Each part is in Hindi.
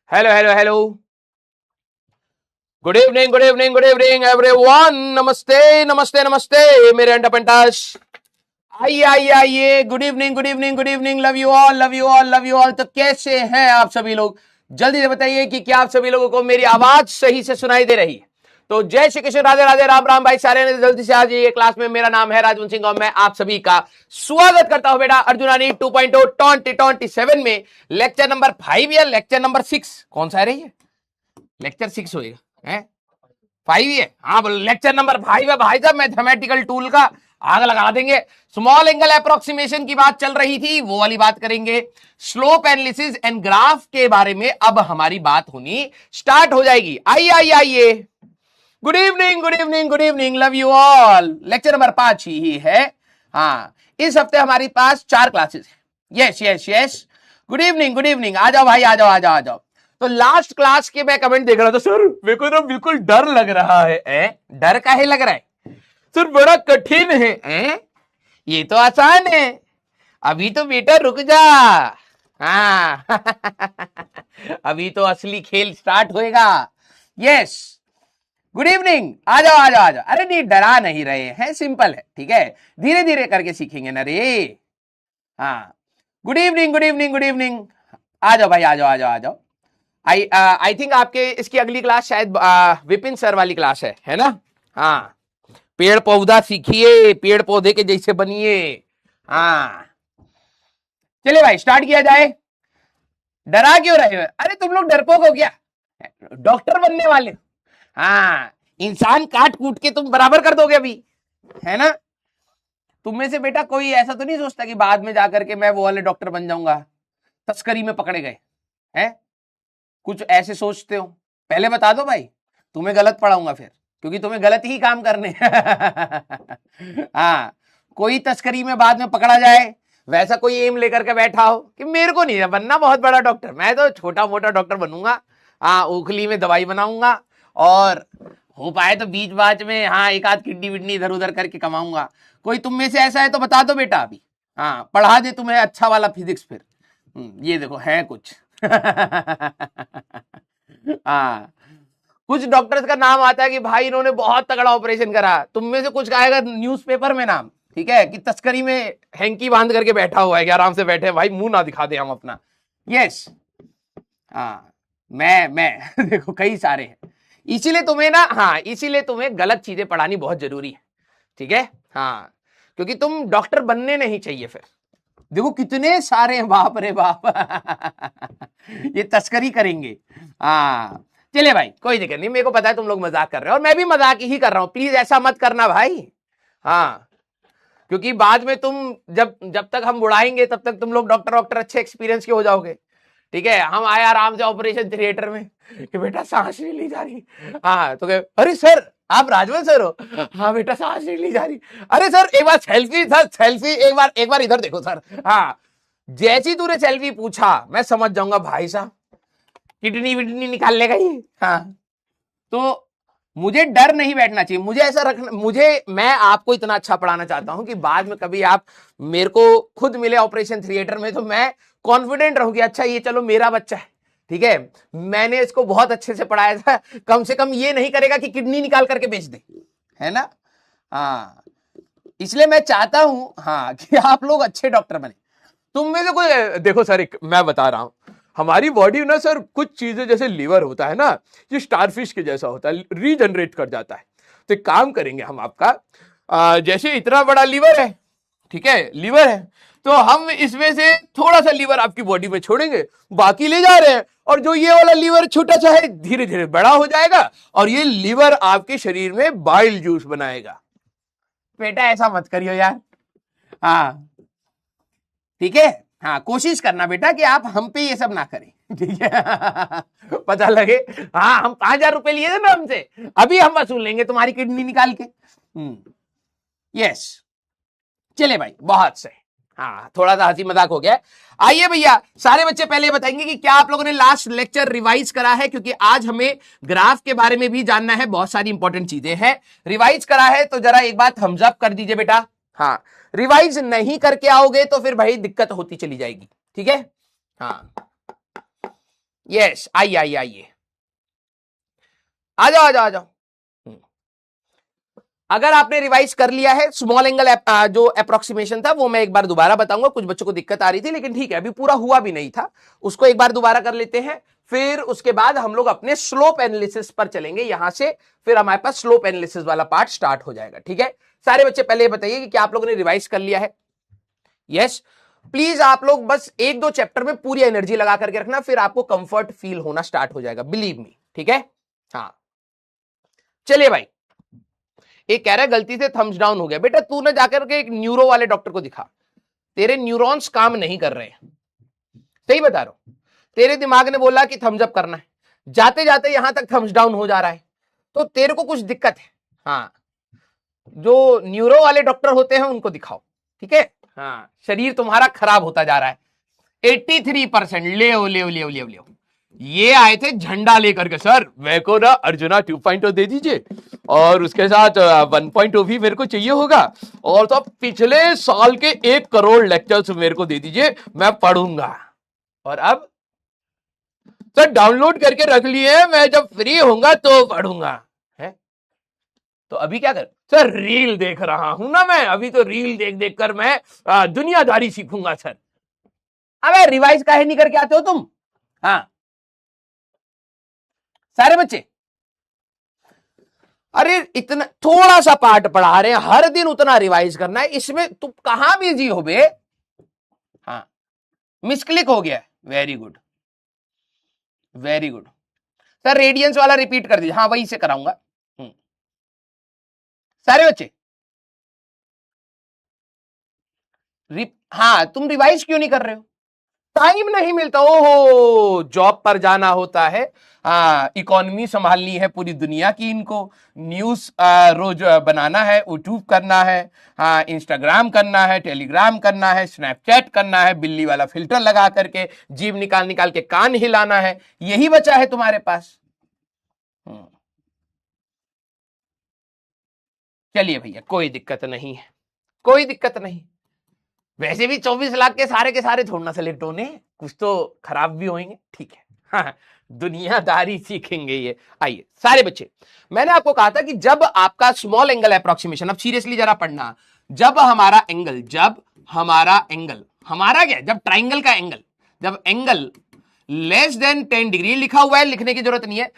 Hello hello hello, good evening good evening good evening everyone. नमस्ते नमस्ते नमस्ते मेरे अंडा पंटास। आइए आइए आइए, good evening good evening good evening. Love you all love you all love you all. तो कैसे हैं आप सभी लोग? जल्दी से बताइए कि क्या आप सभी लोगों को मेरी आवाज सही से सुनाई दे रही है? तो जय श्री कृष्ण, राधे राधे, राम राम भाई सारे ने जल्दी से आ जाइए क्लास में। मेरा नाम है राजवंत सिंह और मैं आप सभी का स्वागत करता हूं बेटा अर्जुनानी 2.0 2027 में। लेक्चर नंबर 5 या लेक्चर नंबर 6 कौन सा है रही है? लेक्चर 6 होएगा है, 5 ही है। हाँ लेक्चर नंबर 5 है भाई साहब। मैथमेटिकल टूल का आग लगा देंगे। स्मॉल एंगल अप्रोक्सीमेशन की बात चल रही थी, वो वाली बात करेंगे। स्लोप एनालिसिस एंड ग्राफ के बारे में अब हमारी बात होनी स्टार्ट हो जाएगी। आइए आइए आइए, good evening good evening good evening, love you all. Lecture number 5 ही है। हाँ, इस हफ्ते हमारे पास 4 क्लासेस है। Yes yes yes, good evening good evening. आ जाओ भाई, आ जाओ आ जाओ आ जाओ। तो लास्ट क्लास के मैं कमेंट देख रहा था, सर मेरे को तो बिल्कुल डर लग रहा है। डर काहे लग रहा है सर? बड़ा कठिन है। ये तो आसान है। अभी तो बेटा रुक जा। हाँ अभी तो असली खेल स्टार्ट होएगा। Yes, good evening. आ जाओ आ जाओ आ जाओ। अरे नहीं, डरा नहीं रहे हैं, सिंपल है, ठीक है। धीरे धीरे करके सीखेंगे ना रे। हाँ, good evening good evening good evening. आ जाओ भाई, आ जाओ आ जाओ आ जाओ। आई थिंक आपके इसकी अगली क्लास शायद विपिन सर वाली क्लास है ना? हाँ, पेड़ पौधा सीखिए, पेड़ पौधे के जैसे बनिए। हाँ, चलिए भाई स्टार्ट किया जाए। डरा क्यों रहे हो? अरे तुम लोग डरपोक हो क्या? डॉक्टर बनने वाले? हाँ, इंसान काट कूट के तुम बराबर कर दोगे अभी, है ना? तुम में से बेटा कोई ऐसा तो नहीं सोचता कि बाद में जाकर के मैं वो वाले डॉक्टर बन जाऊंगा, तस्करी में पकड़े गए हैं? कुछ ऐसे सोचते हो? पहले बता दो भाई, तुम्हें गलत पढ़ाऊंगा फिर, क्योंकि तुम्हें गलत ही काम करने हाँ, कोई तस्करी में बाद में पकड़ा जाए, वैसा कोई एम लेकर के बैठा हो कि मेरे को नहीं बनना बहुत बड़ा डॉक्टर, मैं तो छोटा मोटा डॉक्टर बनूंगा। हाँ, ओखली में दवाई बनाऊंगा और हो पाए तो बीच बाच में हाँ एक आध किडनी विडनी इधर उधर करके कमाऊंगा। कोई तुम में से ऐसा है तो बता दो बेटा अभी। हाँ, पढ़ा दे तुम्हें अच्छा वाला फिजिक्स फिर। ये देखो है कुछ हाँ, कुछ डॉक्टर्स का नाम आता है कि भाई इन्होंने बहुत तगड़ा ऑपरेशन करा। तुम में से कुछ का आएगा न्यूज़पेपर में नाम, ठीक है, कि तस्करी में हैंकी बांध करके बैठा हुआ है कि आराम से बैठे भाई, मुंह ना दिखा दे हम अपना। यस, हाँ, मैं देखो कई सारे हैं। इसीलिए तुम्हें ना, हाँ इसीलिए तुम्हें गलत चीजें पढ़ानी बहुत जरूरी है, ठीक है। हाँ, क्योंकि तुम डॉक्टर बनने नहीं चाहिए फिर। देखो कितने सारे हैं, बाप रे बाप ये तस्करी करेंगे। हाँ चलिए भाई, कोई दिक्कत नहीं, मेरे को पता है तुम लोग मजाक कर रहे हो और मैं भी मजाक ही कर रहा हूं, प्लीज ऐसा मत करना भाई। हाँ, क्योंकि बाद में तुम जब तक हम बुढ़ाएंगे तब तक तुम लोग डॉक्टर डॉक्टर अच्छे एक्सपीरियंस के हो जाओगे, ठीक है। हम आए आराम से ऑपरेशन थिएटर में कि बेटा सांस नहीं ली जा रही। हाँ तो कहे अरे सर आप राजवन सर हो? हाँ बेटा सांस नहीं ली जा रही। अरे सर एक बार सेल्फी, सर सेल्फी, एक बार इधर देखो सर। हाँ, जैसी तूने सेल्फी पूछा मैं समझ जाऊंगा भाई साहब किडनी विडनी निकाल लेगा ये। हाँ, तो मुझे डर नहीं बैठना चाहिए, मुझे ऐसा रखना, मैं आपको इतना अच्छा पढ़ाना चाहता हूं कि बाद में कभी आप मेरे को खुद मिले ऑपरेशन थिएटर में तो मैं कॉन्फिडेंट रहूं कि अच्छा ये चलो मेरा बच्चा है, ठीक है, मैंने इसको बहुत अच्छे से पढ़ाया था, कम से कम ये नहीं करेगा कि किडनी निकाल करके बेच दे, है ना? हाँ, इसलिए मैं चाहता हूं हाँ कि आप लोग अच्छे डॉक्टर बने। तुम में से कोई देखो सर, मैं बता रहा हूं, हमारी बॉडी ना सर कुछ चीजें जैसे लीवर होता है ना, ये स्टारफिश के जैसा होता है, रीजनरेट कर जाता है। तो एक काम करेंगे हम आपका, जैसे इतना बड़ा लीवर है, ठीक है, लीवर है, तो हम इसमें से थोड़ा सा लीवर आपकी बॉडी में छोड़ेंगे, बाकी ले जा रहे हैं, और जो ये वाला लीवर छोटा सा है धीरे धीरे बड़ा हो जाएगा और ये लीवर आपके शरीर में बाइल जूस बनाएगा। बेटा ऐसा मत करियो यार। हाँ ठीक है, हाँ कोशिश करना बेटा कि आप हम पे ये सब ना करें, ठीक है पता लगे हाँ हम 5,000 रुपए लिए थे ना हमसे, अभी हम वसूल लेंगे तुम्हारी किडनी निकाल के। यस, चले भाई बहुत सही। हाँ, थोड़ा सा हंसी मजाक हो गया। आइए भैया, सारे बच्चे पहले बताएंगे कि क्या आप लोगों ने लास्ट लेक्चर रिवाइज करा है, क्योंकि आज हमें ग्राफ के बारे में भी जानना है, बहुत सारी इंपॉर्टेंट चीजें हैं। रिवाइज करा है तो जरा एक बात थम्स अप कर दीजिए बेटा। हाँ, रिवाइज नहीं करके आओगे तो फिर भाई दिक्कत होती चली जाएगी, ठीक है। हाँ, यस, आइए आइए आइए, आ जाओ आ जाओ आ जाओ। अगर आपने रिवाइज कर लिया है स्मॉल एंगल जो अप्रोक्सीमेशन था वो मैं एक बार दोबारा बताऊंगा, कुछ बच्चों को दिक्कत आ रही थी लेकिन ठीक है अभी पूरा हुआ भी नहीं था, उसको एक बार दोबारा कर लेते हैं, फिर उसके बाद हम लोग अपने स्लोप एनालिसिस पर चलेंगे यहां से, फिर हमारे पास स्लोप एनालिसिस वाला पार्ट स्टार्ट हो जाएगा। ठीक है सारे बच्चे पहले बताइए कि क्या आप लोगों ने रिवाइज कर लिया है? यस, प्लीज आप लोग बस एक दो चैप्टर में पूरी एनर्जी लगा करके रखना, फिर आपको कंफर्ट फील होना स्टार्ट हो जाएगा, बिलीव मी। ठीक है हाँ चलिए भाई, एक कह रहा है गलती से थम्स डाउन हो गया, बेटा तूने जाकर के एक न्यूरो वाले डॉक्टर को दिखा, तेरे न्यूरॉन्स काम नहीं कर रहे हैं, सही बता रहा हूं, तेरे दिमाग ने बोला कि थम्स अप करना है, जाते जाते यहां तक थम्स डाउन हो जा रहा है, तो तेरे को कुछ दिक्कत है। हाँ, जो न्यूरो वाले डॉक्टर होते हैं उनको दिखाओ, ठीक है हाँ, शरीर तुम्हारा खराब होता जा रहा है। 83% ले ये आए थे झंडा लेकर के, सर मेरे को ना अर्जुना 2.0 दे दीजिए और उसके साथ 1.0 भी मेरे को चाहिए होगा, और तो पिछले साल के 1 करोड़ लेक्चर्स मेरे को दे दीजिए, मैं पढ़ूंगा। और अब सर डाउनलोड करके रख लिए, मैं जब फ्री होऊंगा तो पढ़ूंगा। है तो अभी क्या कर, सर रील देख रहा हूं ना मैं, अभी तो रील देख देख कर मैं दुनियादारी सीखूंगा सर। अबे रिवाइज काहे नहीं करके आते हो तुम? हाँ सारे बच्चे, अरे इतना थोड़ा सा पार्ट पढ़ा रहे हैं, हर दिन उतना रिवाइज करना है, इसमें तुम कहां बिजी हो बे? हाँ मिसक्लिक हो गया, very good very good. Sir radians वाला रिपीट कर दीजिए, हाँ वही से कराऊंगा। सारे बच्चे हाँ, तुम रिवाइज क्यों नहीं कर रहे हो? टाइम नहीं मिलता, ओहो जॉब पर जाना होता है, हाँ इकोनॉमी संभालनी है पूरी दुनिया की, इनको न्यूज रोज बनाना है, यूट्यूब करना है, हाँ इंस्टाग्राम करना है, टेलीग्राम करना है, स्नैपचैट करना है, बिल्ली वाला फिल्टर लगा करके जीभ निकाल निकाल के कान हिलाना है, यही बचा है तुम्हारे पास। चलिए भैया कोई दिक्कत नहीं है, कोई दिक्कत नहीं, वैसे भी 24 लाख के सारे थोड़ा ना सेलेक्ट होने, कुछ तो खराब भी होंगे, ठीक है हाँ, दुनियादारी सीखेंगे ये। आइए सारे बच्चे, मैंने आपको कहा था कि जब आपका स्मॉल एंगल अप्रोक्सीमेशन, अब सीरियसली जरा पढ़ना, जब हमारा एंगल हमारा क्या, जब ट्राइंगल का एंगल, जब एंगल लेस देन 10 डिग्री, लिखा हुआ है लिखने की जरूरत नहीं है,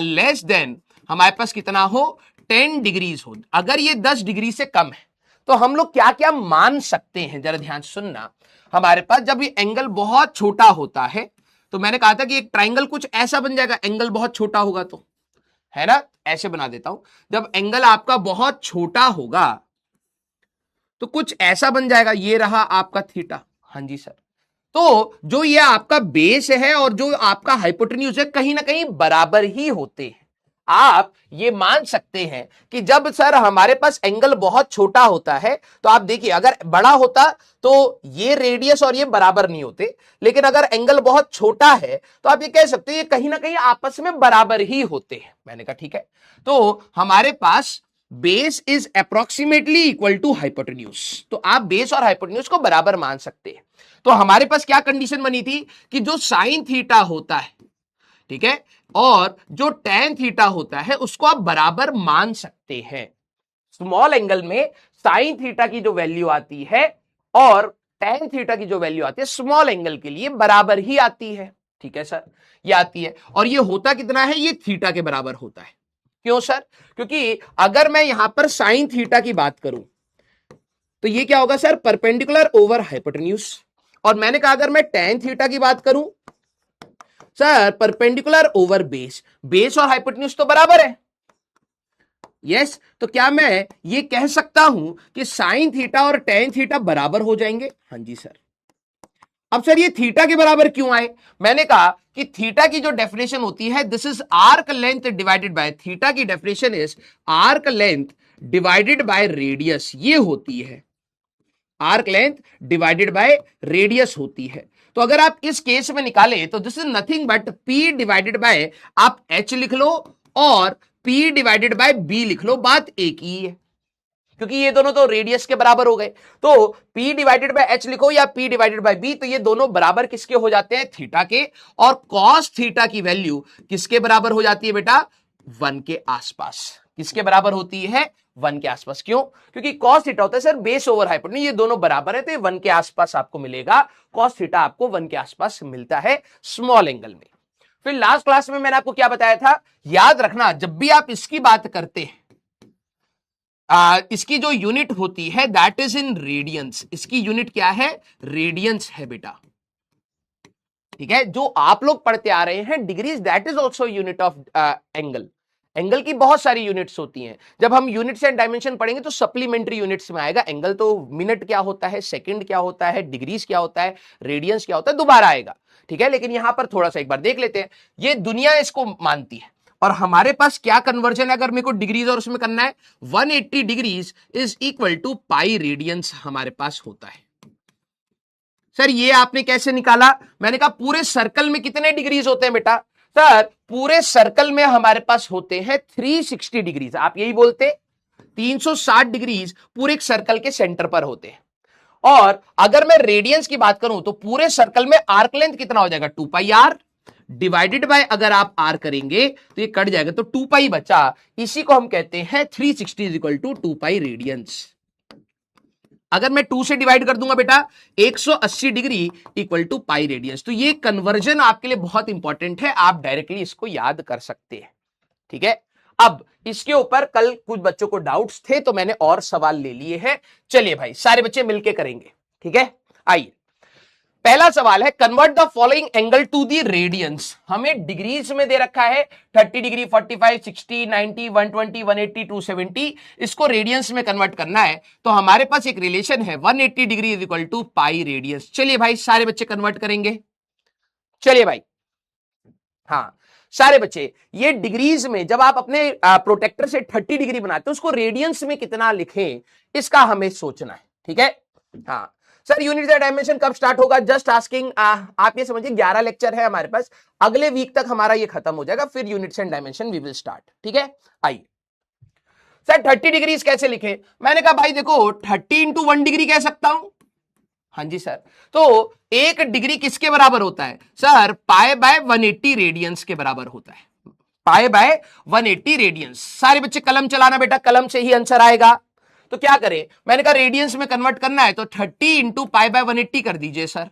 लेस देन हमारे पास कितना हो 10 डिग्रीज हो, अगर ये 10 डिग्री से कम है तो हम लोग क्या क्या मान सकते हैं, जरा ध्यान सुनना। हमारे पास जब ये एंगल बहुत छोटा होता है, तो मैंने कहा था कि एक ट्राइंगल कुछ ऐसा बन जाएगा, एंगल बहुत छोटा होगा तो, है ना, ऐसे बना देता हूं, जब एंगल आपका बहुत छोटा होगा तो कुछ ऐसा बन जाएगा, ये रहा आपका थीटा। हाँ जी सर, तो जो ये आपका बेस है और जो आपका हाइपोटेन्यूज है कहीं ना कहीं बराबर ही होते हैं। आप ये मान सकते हैं कि जब सर हमारे पास एंगल बहुत छोटा होता है, तो आप देखिए अगर बड़ा होता तो ये रेडियस और ये बराबर नहीं होते, लेकिन अगर एंगल बहुत छोटा है तो आप ये कह सकते हैं ये कहीं ना कहीं आपस में बराबर ही होते हैं। मैंने कहा ठीक है, तो हमारे पास base is approximately equal to hypotenuse, तो आप बेस और हाइपोटेन्यूज को बराबर मान सकते हैं। तो हमारे पास क्या कंडीशन बनी थी कि जो साइन थीटा होता है, ठीक है, और जो टैन थीटा होता है उसको आप बराबर मान सकते हैं। स्मॉल एंगल में साइन थीटा की जो वैल्यू आती है और टैन थीटा की जो वैल्यू आती है स्मॉल एंगल के लिए बराबर ही आती है। ठीक है सर, ये आती है, और ये होता कितना है, ये थीटा के बराबर होता है। क्यों सर? क्योंकि अगर मैं यहां पर साइन थीटा की बात करूं तो ये क्या होगा सर, परपेंडिकुलर ओवर हाइपोटेन्यूज, और मैंने कहा अगर मैं टैन थीटा की बात करूं sir perpendicular over base, base और हाइपोटेन्यूज तो बराबर है। यस, तो क्या मैं ये कह सकता हूं कि साइन थीटा और टैन थीटा बराबर हो जाएंगे? हाँ जी सर। अब सर ये थीटा के बराबर क्यों आए? मैंने कहा कि थीटा की जो डेफिनेशन होती है, this is arc length divided by, theta की definition is arc length divided by radius, ये होती है arc length divided by radius होती है। तो अगर आप इस केस में निकालें तो this is nothing but P divided by, आप H लिख लो और P डिवाइडेड बाय B लिख लो, बात एक ही है। क्योंकि ये दोनों तो रेडियस के बराबर हो गए। तो P डिवाइडेड बाय H लिखो या P डिवाइडेड बाय B, तो ये दोनों बराबर किसके हो जाते हैं? थीटा के। और कॉस थीटा की वैल्यू किसके बराबर हो जाती है बेटा? 1 के आसपास। किसके बराबर होती है? 1 के आसपास। क्यों? क्योंकि कॉस थीटा होता है सर बेस ओवर हाइपोटेन्यूज, ये दोनों बराबर है तो ये 1 के आसपास आपको मिलेगा। कॉस थीटा आपको 1 के आसपास मिलता है स्मॉल एंगल में। फिर लास्ट क्लास में मैंने आपको क्या बताया था? याद रखना, जब भी आप इसकी बात करते हैं, इसकी जो यूनिट होती है दैट इज इन रेडियंस। इसकी यूनिट क्या है? रेडियंस है बेटा। ठीक है, जो आप लोग पढ़ते आ रहे हैं degrees, that is also unit of angle. Angle की बहुत सारी यूनिट्स होती हैं। जब हम यूनिट्स एंड डायमेंशन पढ़ेंगे तो सप्लीमेंट्री यूनिट्स में आएगा। एंगल तो मिनट क्या होता है, सेकंड क्या होता है, डिग्रीज क्या होता है, रेडियंस क्या होता है, दोबारा आएगा। ठीक है, लेकिन यहां पर थोड़ा सा एक बार देख लेते हैं। ये दुनिया इसको मानती है और हमारे पास क्या कन्वर्जन है? अगर मेरे को डिग्रीज और उसमें करना है, 180 degrees is equal to pi radians हमारे पास होता है। सर ये आपने कैसे निकाला? मैंने कहा पूरे सर्कल में कितने डिग्रीज होते हैं बेटा? सर पूरे सर्कल में हमारे पास होते हैं 360 डिग्रीज। आप यही बोलते, 360 डिग्रीज पूरे एक सर्कल के सेंटर पर होते हैं। और अगर मैं रेडियंस की बात करूं तो पूरे सर्कल में आर्क लेंथ कितना हो जाएगा? 2 पाई आर डिवाइडेड बाय, अगर आप आर करेंगे तो ये कट जाएगा तो 2 पाई बचा। इसी को हम कहते हैं 360 is equal to 2 pi radians. अगर मैं 2 से डिवाइड कर दूंगा बेटा, 180 degree equal to pi radians. तो ये कन्वर्जन आपके लिए बहुत इंपॉर्टेंट है, आप डायरेक्टली इसको याद कर सकते हैं। ठीक है, अब इसके ऊपर कल कुछ बच्चों को डाउट्स थे तो मैंने और सवाल ले लिए हैं। चलिए भाई सारे बच्चे मिलके करेंगे। ठीक है, आइए पहला सवाल है, convert the following angle to the radians. हमें डिग्रीज में दे रखा है 30 डिग्री, 45, 60, 90, 120, 180, 270। इसको रेडियंस में कन्वर्ट करना है तो हमारे पास एक रिलेशन है 180 degree is equal to pi radians. चलिए भाई सारे बच्चे कन्वर्ट करेंगे। चलिए भाई, हाँ सारे बच्चे, ये डिग्रीज में जब आप अपने प्रोटेक्टर से 30 डिग्री बनाते हैं उसको रेडियंस में कितना लिखें, इसका हमें सोचना है। ठीक है, हाँ सर यूनिट डायमेंशन कब स्टार्ट होगा? Just asking. आप ये समझिए 11 लेक्चर है हमारे पास, अगले वीक तक हमारा ये खत्म हो जाएगा, फिर units and dimension we will start. ठीक है, आइए सर 30 डिग्रीज कैसे लिखे? मैंने कहा भाई देखो 30 इंटू 1 डिग्री कह सकता हूं। हाँ जी सर, तो 1 डिग्री किसके बराबर होता है? सर पाई बाय 180 रेडियंस के बराबर होता है। Pi by 180 radians. सारे बच्चे कलम चलाना बेटा, कलम से ही आंसर आएगा। तो क्या करें? मैंने कहा रेडियंस में कन्वर्ट करना है तो 30 इंटू पाई बाय 180 कर दीजिए सर।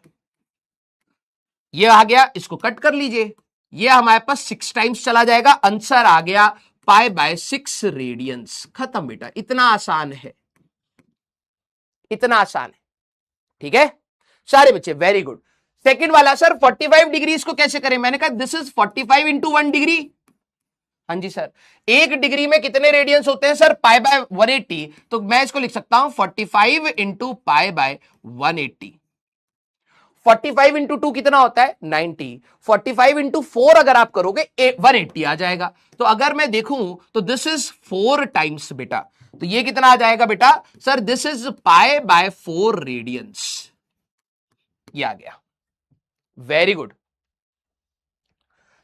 ये आ गया, इसको कट कर लीजिए, ये हमारे पास 6 टाइम्स चला जाएगा, आंसर आ गया पाई बाय 6 रेडियंस। खत्म बेटा, इतना आसान है, इतना आसान है। ठीक है सारे बच्चे, वेरी गुड। सेकंड वाला सर 45 डिग्री इसको कैसे करें? मैंने कहा दिस इज 45 इंटू 1 डिग्री। हाँ जी सर, 1 डिग्री में कितने रेडियंस होते हैं सर? Pi by 180। तो मैं इसको लिख सकता हूं 45 इंटू पाई बाय 180। 45 इंटू 2 कितना होता है? 90। 45 इंटू 4 अगर आप करोगे 180 आ जाएगा। तो अगर मैं देखूं तो दिस इज 4 टाइम्स बेटा, तो ये कितना आ जाएगा बेटा? Sir this is pi by 4 radians. ये आ गया, वेरी गुड।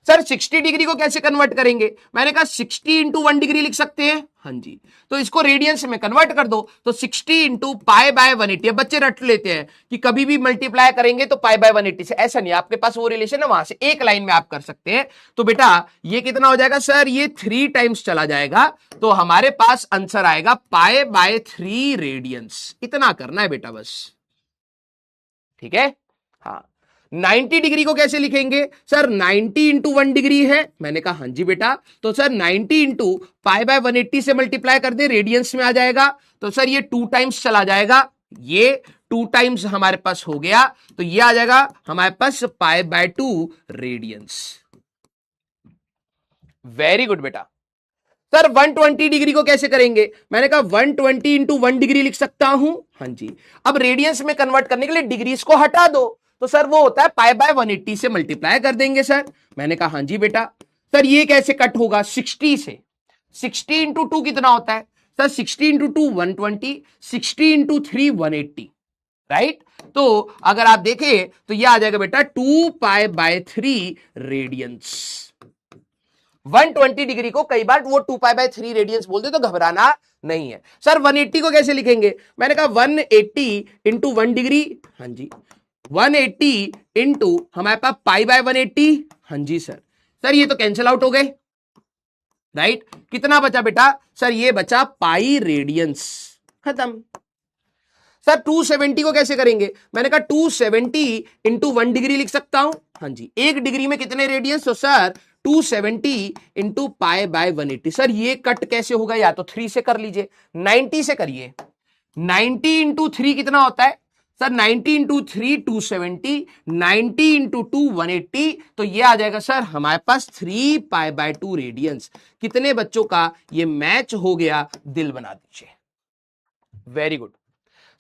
सर 60 डिग्री को कैसे कन्वर्ट करेंगे? मैंने कहा 60 इंटू 1 डिग्री लिख सकते हैं। हाँ जी, तो इसको रेडियंस में कन्वर्ट कर दो तो 60 इंटू पाई बाय 180। बच्चे रट लेते हैं कि कभी भी मल्टीप्लाई करेंगे तो पाई बाय 180 से, ऐसा नहीं, आपके पास वो रिलेशन है, वहां से एक लाइन में आप कर सकते हैं। तो बेटा ये कितना हो जाएगा सर? ये 3 टाइम्स चला जाएगा, तो हमारे पास आंसर आएगा पाई बाय 3 रेडियंस। इतना करना है बेटा बस। ठीक है, हाँ 90 डिग्री को कैसे लिखेंगे? सर 90 इंटू 1 डिग्री है। मैंने कहा हाँ जी बेटा, तो सर 90 इंटू पाई बाय 180 से मल्टीप्लाई कर दे, रेडियंस में आ जाएगा। तो सर ये 2 टाइम्स चला जाएगा, ये 2 टाइम्स हमारे पास हो गया, तो ये आ जाएगा हमारे पास pi by 2 radians. Very good बेटा। सर 120 डिग्री को कैसे करेंगे? मैंने कहा 120 इंटू 1 डिग्री लिख सकता हूं। हाँ जी, अब रेडियंस में कन्वर्ट करने के लिए डिग्रीज को हटा दो, तो सर वो होता है पाई बाय 180 से मल्टीप्लाई कर देंगे सर। मैंने कहा हाँ जी बेटा। सर ये कैसे कट होगा? 60 से। 60 इंटू 2 कितना होता है सर? 60 into 2 120, 60 into 3 180, right. तो अगर आप देखें तो ये आ जाएगा बेटा 2 पाई बाय 3 रेडियंस। 120 डिग्री को कई बार वो 2π/3 रेडियंस बोलते तो घबराना नहीं है। सर 180 को कैसे लिखेंगे? मैंने कहा 180 इंटू 1 डिग्री, हाँ जी 180 इंटू हमारे पास π/180, हाँ जी सर। सर ये तो कैंसिल आउट हो गए, राइट? कितना बचा बेटा? सर ये बचा पाई रेडियंस, खत्म। सर 270 को कैसे करेंगे? मैंने कहा 270 इंटू 1 डिग्री लिख सकता हूं, हाँ जी। 1 डिग्री में कितने रेडियंस? तो सर 270 इंटू π/180। सर ये कट कैसे होगा? या तो 3 से कर लीजिए, 90 से करिए। 90 इंटू 3 कितना होता है? सर 90 इंटू 3 270, 90 इंटू 2 180, तो ये आ जाएगा सर हमारे पास 3π/2 रेडियंस। कितने बच्चों का ये मैच हो गया? दिल बना दीजिए। Very good.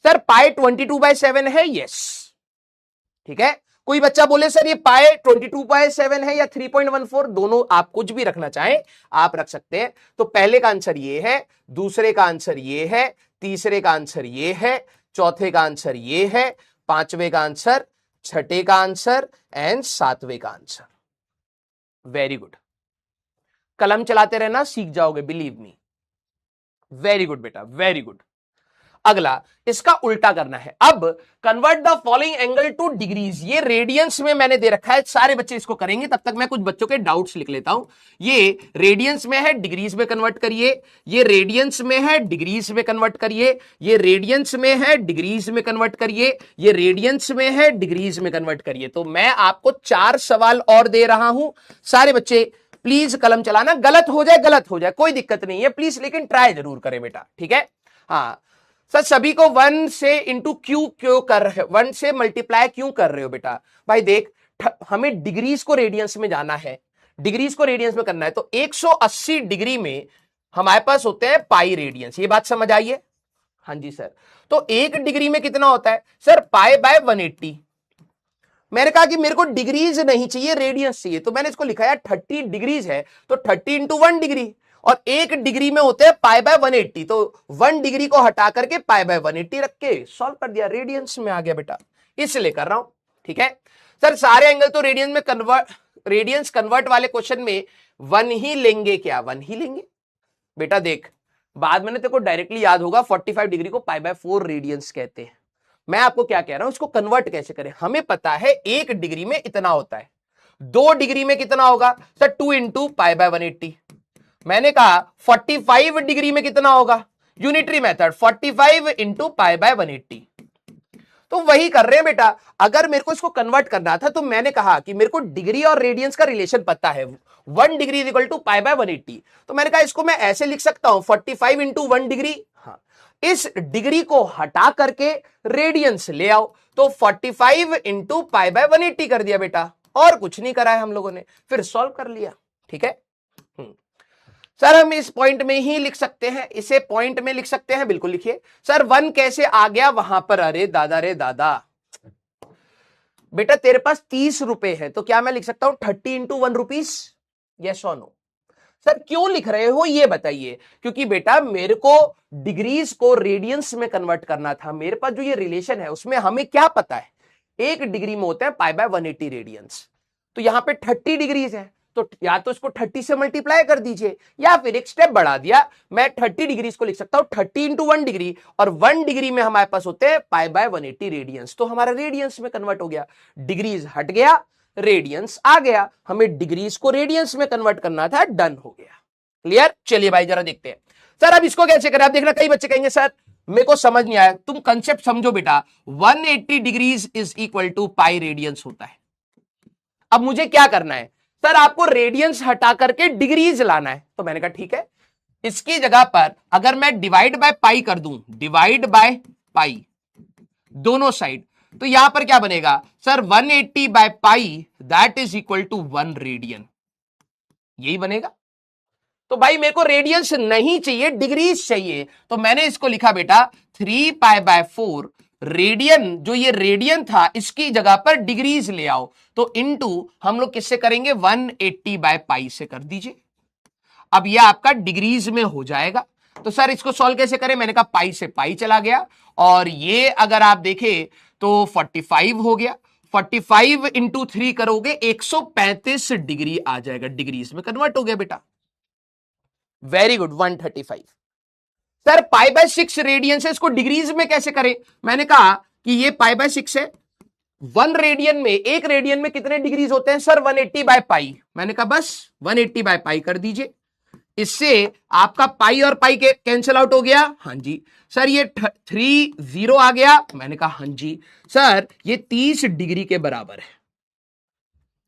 सर पाई 22/7 है? यस, ठीक है। कोई बच्चा बोले सर ये पाई 22/7 है या 3.14, दोनों आप कुछ भी रखना चाहें आप रख सकते हैं। तो पहले का आंसर ये है, दूसरे का आंसर ये है, तीसरे का आंसर ये है, चौथे का आंसर ये है, पांचवे का आंसर, छठे का आंसर एंड सातवें का आंसर। Very good. कलम चलाते रहना, सीख जाओगे, बिलीव मी। वेरी गुड बेटा, वेरी गुड। अगला इसका उल्टा करना है। अब convert the following angle two degrees. ये रेडियंस में मैंने दे रखा है, सारे बच्चे इसको करेंगे। तब तक मैं कुछ बच्चों के डाउट्स लिख लेता हूं। ये रेडियंस में है, डिग्रीज में कन्वर्ट करिए। ये रेडियंस में है, डिग्रीज में कन्वर्ट करिए। ये रेडियंस में है, डिग्रीज में कन्वर्ट करिए। ये रेडियंस में है, डिग्रीज में कन्वर्ट करिए। तो मैं आपको 4 सवाल और दे रहा हूं। सारे बच्चे प्लीज कलम चलाना, गलत हो जाए कोई दिक्कत नहीं है प्लीज, लेकिन ट्राई जरूर करें बेटा, ठीक है। हाँ सर, सभी को 1 से इंटू क्यों कर रहे हो, 1 से मल्टीप्लाई क्यों कर रहे हो बेटा? भाई देख, हमें डिग्रीज को रेडियंस में जाना है, डिग्रीज को रेडियंस में करना है। तो 180 डिग्री में हमारे पास होते हैं पाई रेडियंस। ये बात समझ आई है? हाँ जी सर। तो 1 डिग्री में कितना होता है? सर π/180। मैंने कहा कि मेरे को डिग्रीज नहीं चाहिए, रेडियंस चाहिए, तो मैंने इसको लिखा है 30 डिग्रीज है, तो 30 इंटू 1 डिग्री, और 1 डिग्री में होते हैं π/180, तो 1 डिग्री को हटा करके π/180 रख के सॉल्व कर दिया, रेडियंस में आ गया बेटा, इसलिए कर रहा हूं, ठीक है। सर सारे एंगल तो रेडियंस कन्वर्ट वाले क्वेश्चन में 1 ही लेंगे क्या? 1 ही लेंगे बेटा। देख बाद में तेरे को डायरेक्टली याद होगा 45 डिग्री को π/4 रेडियंस कहते हैं। मैं आपको क्या कह रहा हूं, इसको कन्वर्ट कैसे करें? हमें पता है 1 डिग्री में इतना होता है, 2 डिग्री में कितना होगा? Sir 2 into π/180। मैंने कहा 45 डिग्री में कितना होगा? Unitary method, 45 into π/180। तो वही कर रहे हैं बेटा। अगर मेरे को इसको कन्वर्ट करना था तो मैंने कहा कि मेरे को डिग्री और रेडियंस का रिलेशन पता है, 1 डिग्री इज इक्वल टू π/180। तो मैंने कहा इसको मैं ऐसे लिख सकता हूं 45 इंटू 1 डिग्री। हाँ, इस डिग्री को हटा करके रेडियंस ले आओ, तो 45 इंटू π/180 कर दिया बेटा, और कुछ नहीं करा है हम लोगों ने, फिर सॉल्व कर लिया, ठीक है। सर हम इस पॉइंट में ही लिख सकते हैं, इसे पॉइंट में लिख सकते हैं, बिल्कुल लिखिए। सर 1 कैसे आ गया वहां पर? अरे दादा रे दादा, बेटा तेरे पास 30 रुपए है, तो क्या मैं लिख सकता हूं 30 इंटू 1 रुपीज? यस और नो? सर क्यों लिख रहे हो ये बताइए। क्योंकि बेटा मेरे को डिग्रीज को रेडियंस में कन्वर्ट करना था। मेरे पास जो ये रिलेशन है उसमें हमें क्या पता है, 1 डिग्री में होते हैं π/180 रेडियंस। तो यहां पे 30 डिग्रीज है, तो या तो इसको 30 से मल्टीप्लाई कर दीजिए, या फिर एक स्टेप बढ़ा दिया, मैं 30 डिग्री को लिख सकता हूं 30 इंटू 1 डिग्री, और 1 डिग्री में हमारे पास होते हैं π/180 रेडियंस। तो हमारा रेडियंस में कन्वर्ट हो गया, डिग्रीज हट गया, रेडियंस आ गया। हमें डिग्रीज को रेडियंस में कन्वर्ट करना था, डन हो गया। क्लियर? चलिए भाई जरा देखते हैं। सर अब इसको कैसे करें? आप देखना कई बच्चे कहेंगे सर मेरे को समझ नहीं आया। तुम कंसेप्ट समझो बेटा, 180 degrees is equal to pi radians होता है। अब मुझे क्या करना है? सर आपको रेडियंस हटा करके डिग्रीज लाना है। तो मैंने कहा ठीक है, इसकी जगह पर अगर मैं डिवाइड बाय पाई कर दूं, डिवाइड बाय पाई दोनों साइड, तो यहां पर क्या बनेगा? Sir 180 by pi that is equal to 1 radian, यही बनेगा। तो भाई मेरे को रेडियंस नहीं चाहिए, डिग्रीज चाहिए, तो मैंने इसको लिखा बेटा 3π/4 रेडियन। जो ये रेडियन था इसकी जगह पर डिग्रीज ले आओ, तो इनटू हम लोग किससे करेंगे? 180 बाय पाई से कर दीजिए। अब ये आपका डिग्रीज में हो जाएगा। तो सर इसको सॉल्व कैसे करें? मैंने कहा पाई से पाई चला गया, और ये अगर आप देखें तो 45 हो गया, 45 इंटू 3 करोगे 135 डिग्री आ जाएगा, डिग्रीज में कन्वर्ट हो गया बेटा। Very good, 135। Sir pi by 6 radian है, इसको डिग्रीज में कैसे करें? मैंने कहा कि ये पाई बाय 6 है, 1 रेडियन में, 1 रेडियन में कितने डिग्रीज होते हैं सर? 180 बाय पाई। मैंने कहा बस 180 बाय पाई कर दीजिए, इससे आपका पाई और पाई के कैंसिल आउट हो गया। हाँ जी सर, ये 3 0 आ गया। मैंने कहा हाँ जी सर, ये 30 डिग्री के बराबर है।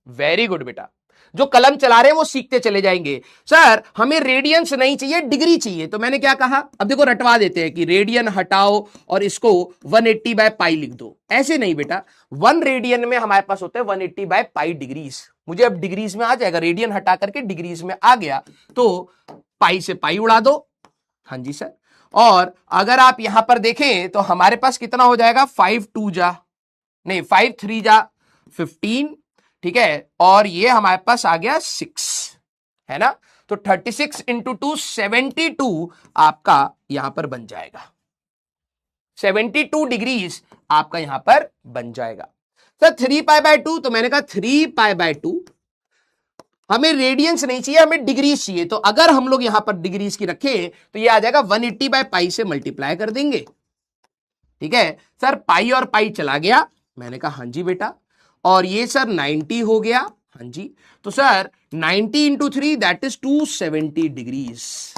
वेरी गुड बेटा, जो कलम चला रहे हैं वो सीखते चले जाएंगे। सर हमें रेडियंस नहीं चाहिए, डिग्री चाहिए। तो मैंने क्या कहा, अब देखो रटवा देते हैं कि रेडियन हटाओ और इसको 180 बाय पाई लिख दो। ऐसे नहीं बेटा, 1 रेडियन में हमारे पास होता है 180 बाय पाई डिग्रीज। मुझे अब डिग्रीज में आ जाएगा, रेडियन हटा करके डिग्रीज में आ गया, तो पाई से पाई उड़ा दो। हाँ जी सर, और अगर आप यहां पर देखें तो हमारे पास कितना हो जाएगा, 5 2 जा नहीं 5 3 जा 15, ठीक है, और ये हमारे पास आ गया 6, है ना। तो 36 इंटू 2 72 आपका यहां पर बन जाएगा, 72 डिग्रीज आपका यहां पर बन जाएगा। सर 3 पाई बाय 2, तो मैंने कहा 3 पाई बाय 2, हमें रेडियंस नहीं चाहिए, हमें डिग्रीज चाहिए। तो अगर हम लोग यहां पर डिग्रीज की रखें तो ये आ जाएगा 180 बाय पाई से मल्टीप्लाई कर देंगे, ठीक है। सर पाई और पाई चला गया, मैंने कहा हाँ जी बेटा, और ये सर 90 हो गया, हाँ जी। तो sir 90 into 3 that is 270 degrees.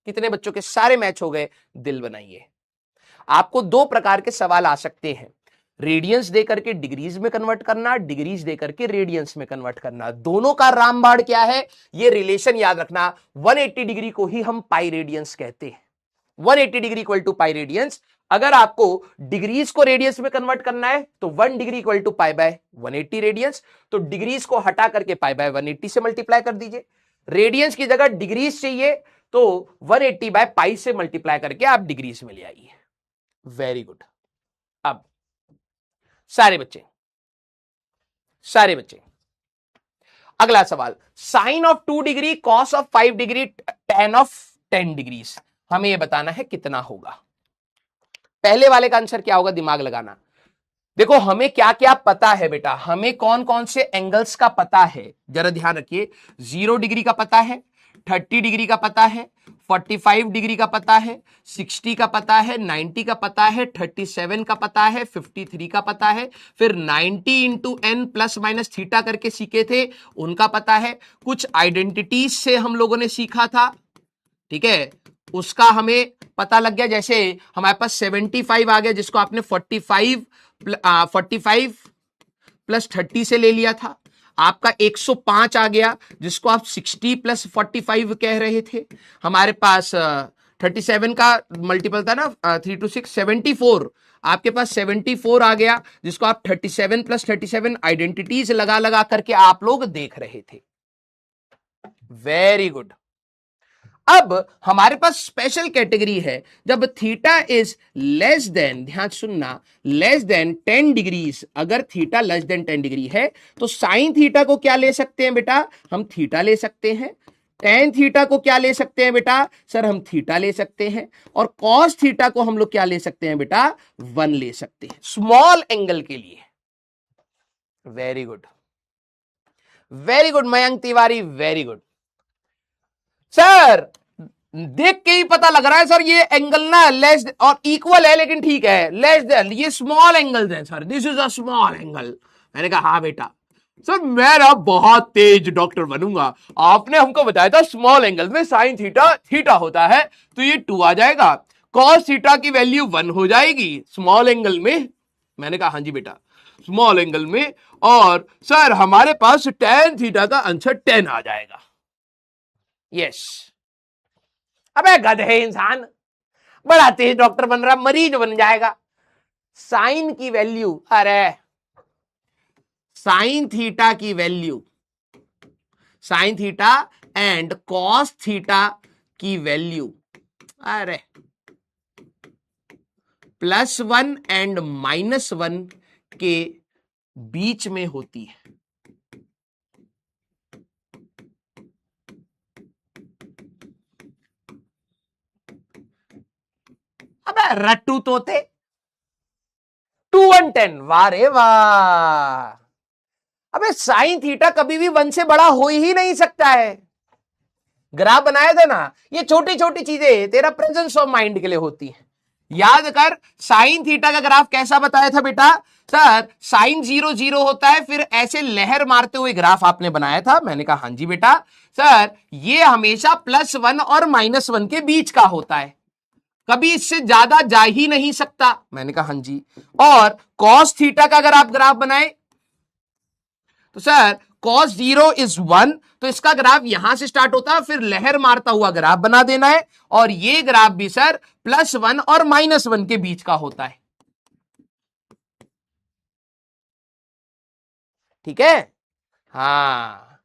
कितने बच्चों के सारे मैच हो गए? दिल बनाइए। आपको 2 प्रकार के सवाल आ सकते हैं, रेडियंस दे करके डिग्रीज में कन्वर्ट करना, डिग्रीज दे करके रेडियंस में कन्वर्ट करना। दोनों का रामबाण क्या है, ये रिलेशन याद रखना। 180 डिग्री को ही हम पाई रेडियंस कहते हैं, 180 degree equal to pi radians. अगर आपको डिग्रीज को रेडियंस में कन्वर्ट करना है तो 1 degree equal to pi by 180 radians. तो डिग्रीज को हटा करके पाई बाय 180 से मल्टीप्लाई कर दीजिए। रेडियंस की जगह डिग्रीज चाहिए तो 180 बाय पाई से मल्टीप्लाई करके आप डिग्रीज में ले आइए। Very good. अब सारे बच्चे अगला सवाल, sine of 2 degree, cos of 5 degree, tan of 10 degrees, हमें यह बताना है कितना होगा। पहले वाले का आंसर क्या होगा, दिमाग लगाना। देखो हमें क्या क्या पता है बेटा, हमें कौन कौन से एंगल्स का पता है, जरा ध्यान रखिए। 0 डिग्री का पता है, 30 डिग्री का पता है, 45 डिग्री का पता है, 60 का पता है, 90 का पता है, 37 का पता है, 53 का पता है, फिर 90 into n plus minus theta करके सीखे थे, उनका पता है। कुछ आइडेंटिटीज से हम लोगों ने सीखा था, ठीक है, उसका हमें पता लग गया। जैसे हमारे पास 75 आ गया, जिसको आपने 45 प्लस 30 से ले लिया था। आपका 105 आ गया, जिसको आप 60 प्लस 45 कह रहे थे। हमारे पास 37 का मल्टीपल था ना, 3 to 6 74, आपके पास 74 आ गया, जिसको आप 37 प्लस 37 आइडेंटिटीज लगा लगा करके आप लोग देख रहे थे। Very good. अब हमारे पास स्पेशल कैटेगरी है, जब थीटा इज लेस देन, ध्यान सुनना, लेस देन 10 डिग्रीज। अगर थीटा लेस देन 10 डिग्री है तो साइन थीटा को क्या ले सकते हैं बेटा, हम थीटा ले सकते हैं। टेन थीटा को क्या ले सकते हैं बेटा, सर हम थीटा ले सकते हैं। और कॉस थीटा को हम लोग क्या ले सकते हैं बेटा, 1 ले सकते हैं, स्मॉल एंगल के लिए। Very good, very good Mayank Tiwari, very good. Sir देख के ही पता लग रहा है सर, ये एंगल ना लेस और इक्वल है, लेकिन ठीक है लेस देन, ये स्मॉल एंगल है sir, this is a small angle. मैंने कहा हाँ बेटा। सर मैं ना बहुत तेज डॉक्टर बनूंगा, आपने हमको बताया था स्मॉल एंगल में साइन थीटा थीटा होता है, तो ये 2 आ जाएगा, कॉस थीटा की वैल्यू 1 हो जाएगी स्मॉल एंगल में। मैंने कहा हाँ जी बेटा, स्मॉल एंगल में। और सर हमारे पास tan थीटा का आंसर 10 आ जाएगा। यस। अबे गधे इंसान, बड़ा तेज डॉक्टर बन रहा, मरीज बन जाएगा। साइन की वैल्यू, अरे साइन थीटा की value, sine theta and cos theta की वैल्यू, अरे +1 एंड -1 के बीच में होती है। अबे रट्टू तोते, 2 2 110। वाह रे वाह। अबे साइन थीटा कभी भी 1 से बड़ा हो ही नहीं सकता है। ग्राफ बनाया था ना, ये छोटी छोटी चीजें तेरा प्रेजेंस ऑफ माइंड के लिए होती है। याद कर, साइन थीटा का ग्राफ कैसा बताया था बेटा? सर साइन 0 0 होता है, फिर ऐसे लहर मारते हुए ग्राफ आपने बनाया था। मैंने कहा हां जी बेटा। सर ये हमेशा +1 और -1 के बीच का होता है, कभी इससे ज्यादा जा ही नहीं सकता। मैंने कहा हां जी। और कॉस थीटा का अगर आप ग्राफ बनाए तो सर cos 0 is 1, तो इसका ग्राफ यहां से स्टार्ट होता है, फिर लहर मारता हुआ ग्राफ बना देना है। और ये ग्राफ भी सर +1 और -1 के बीच का होता है। ठीक है, हाँ,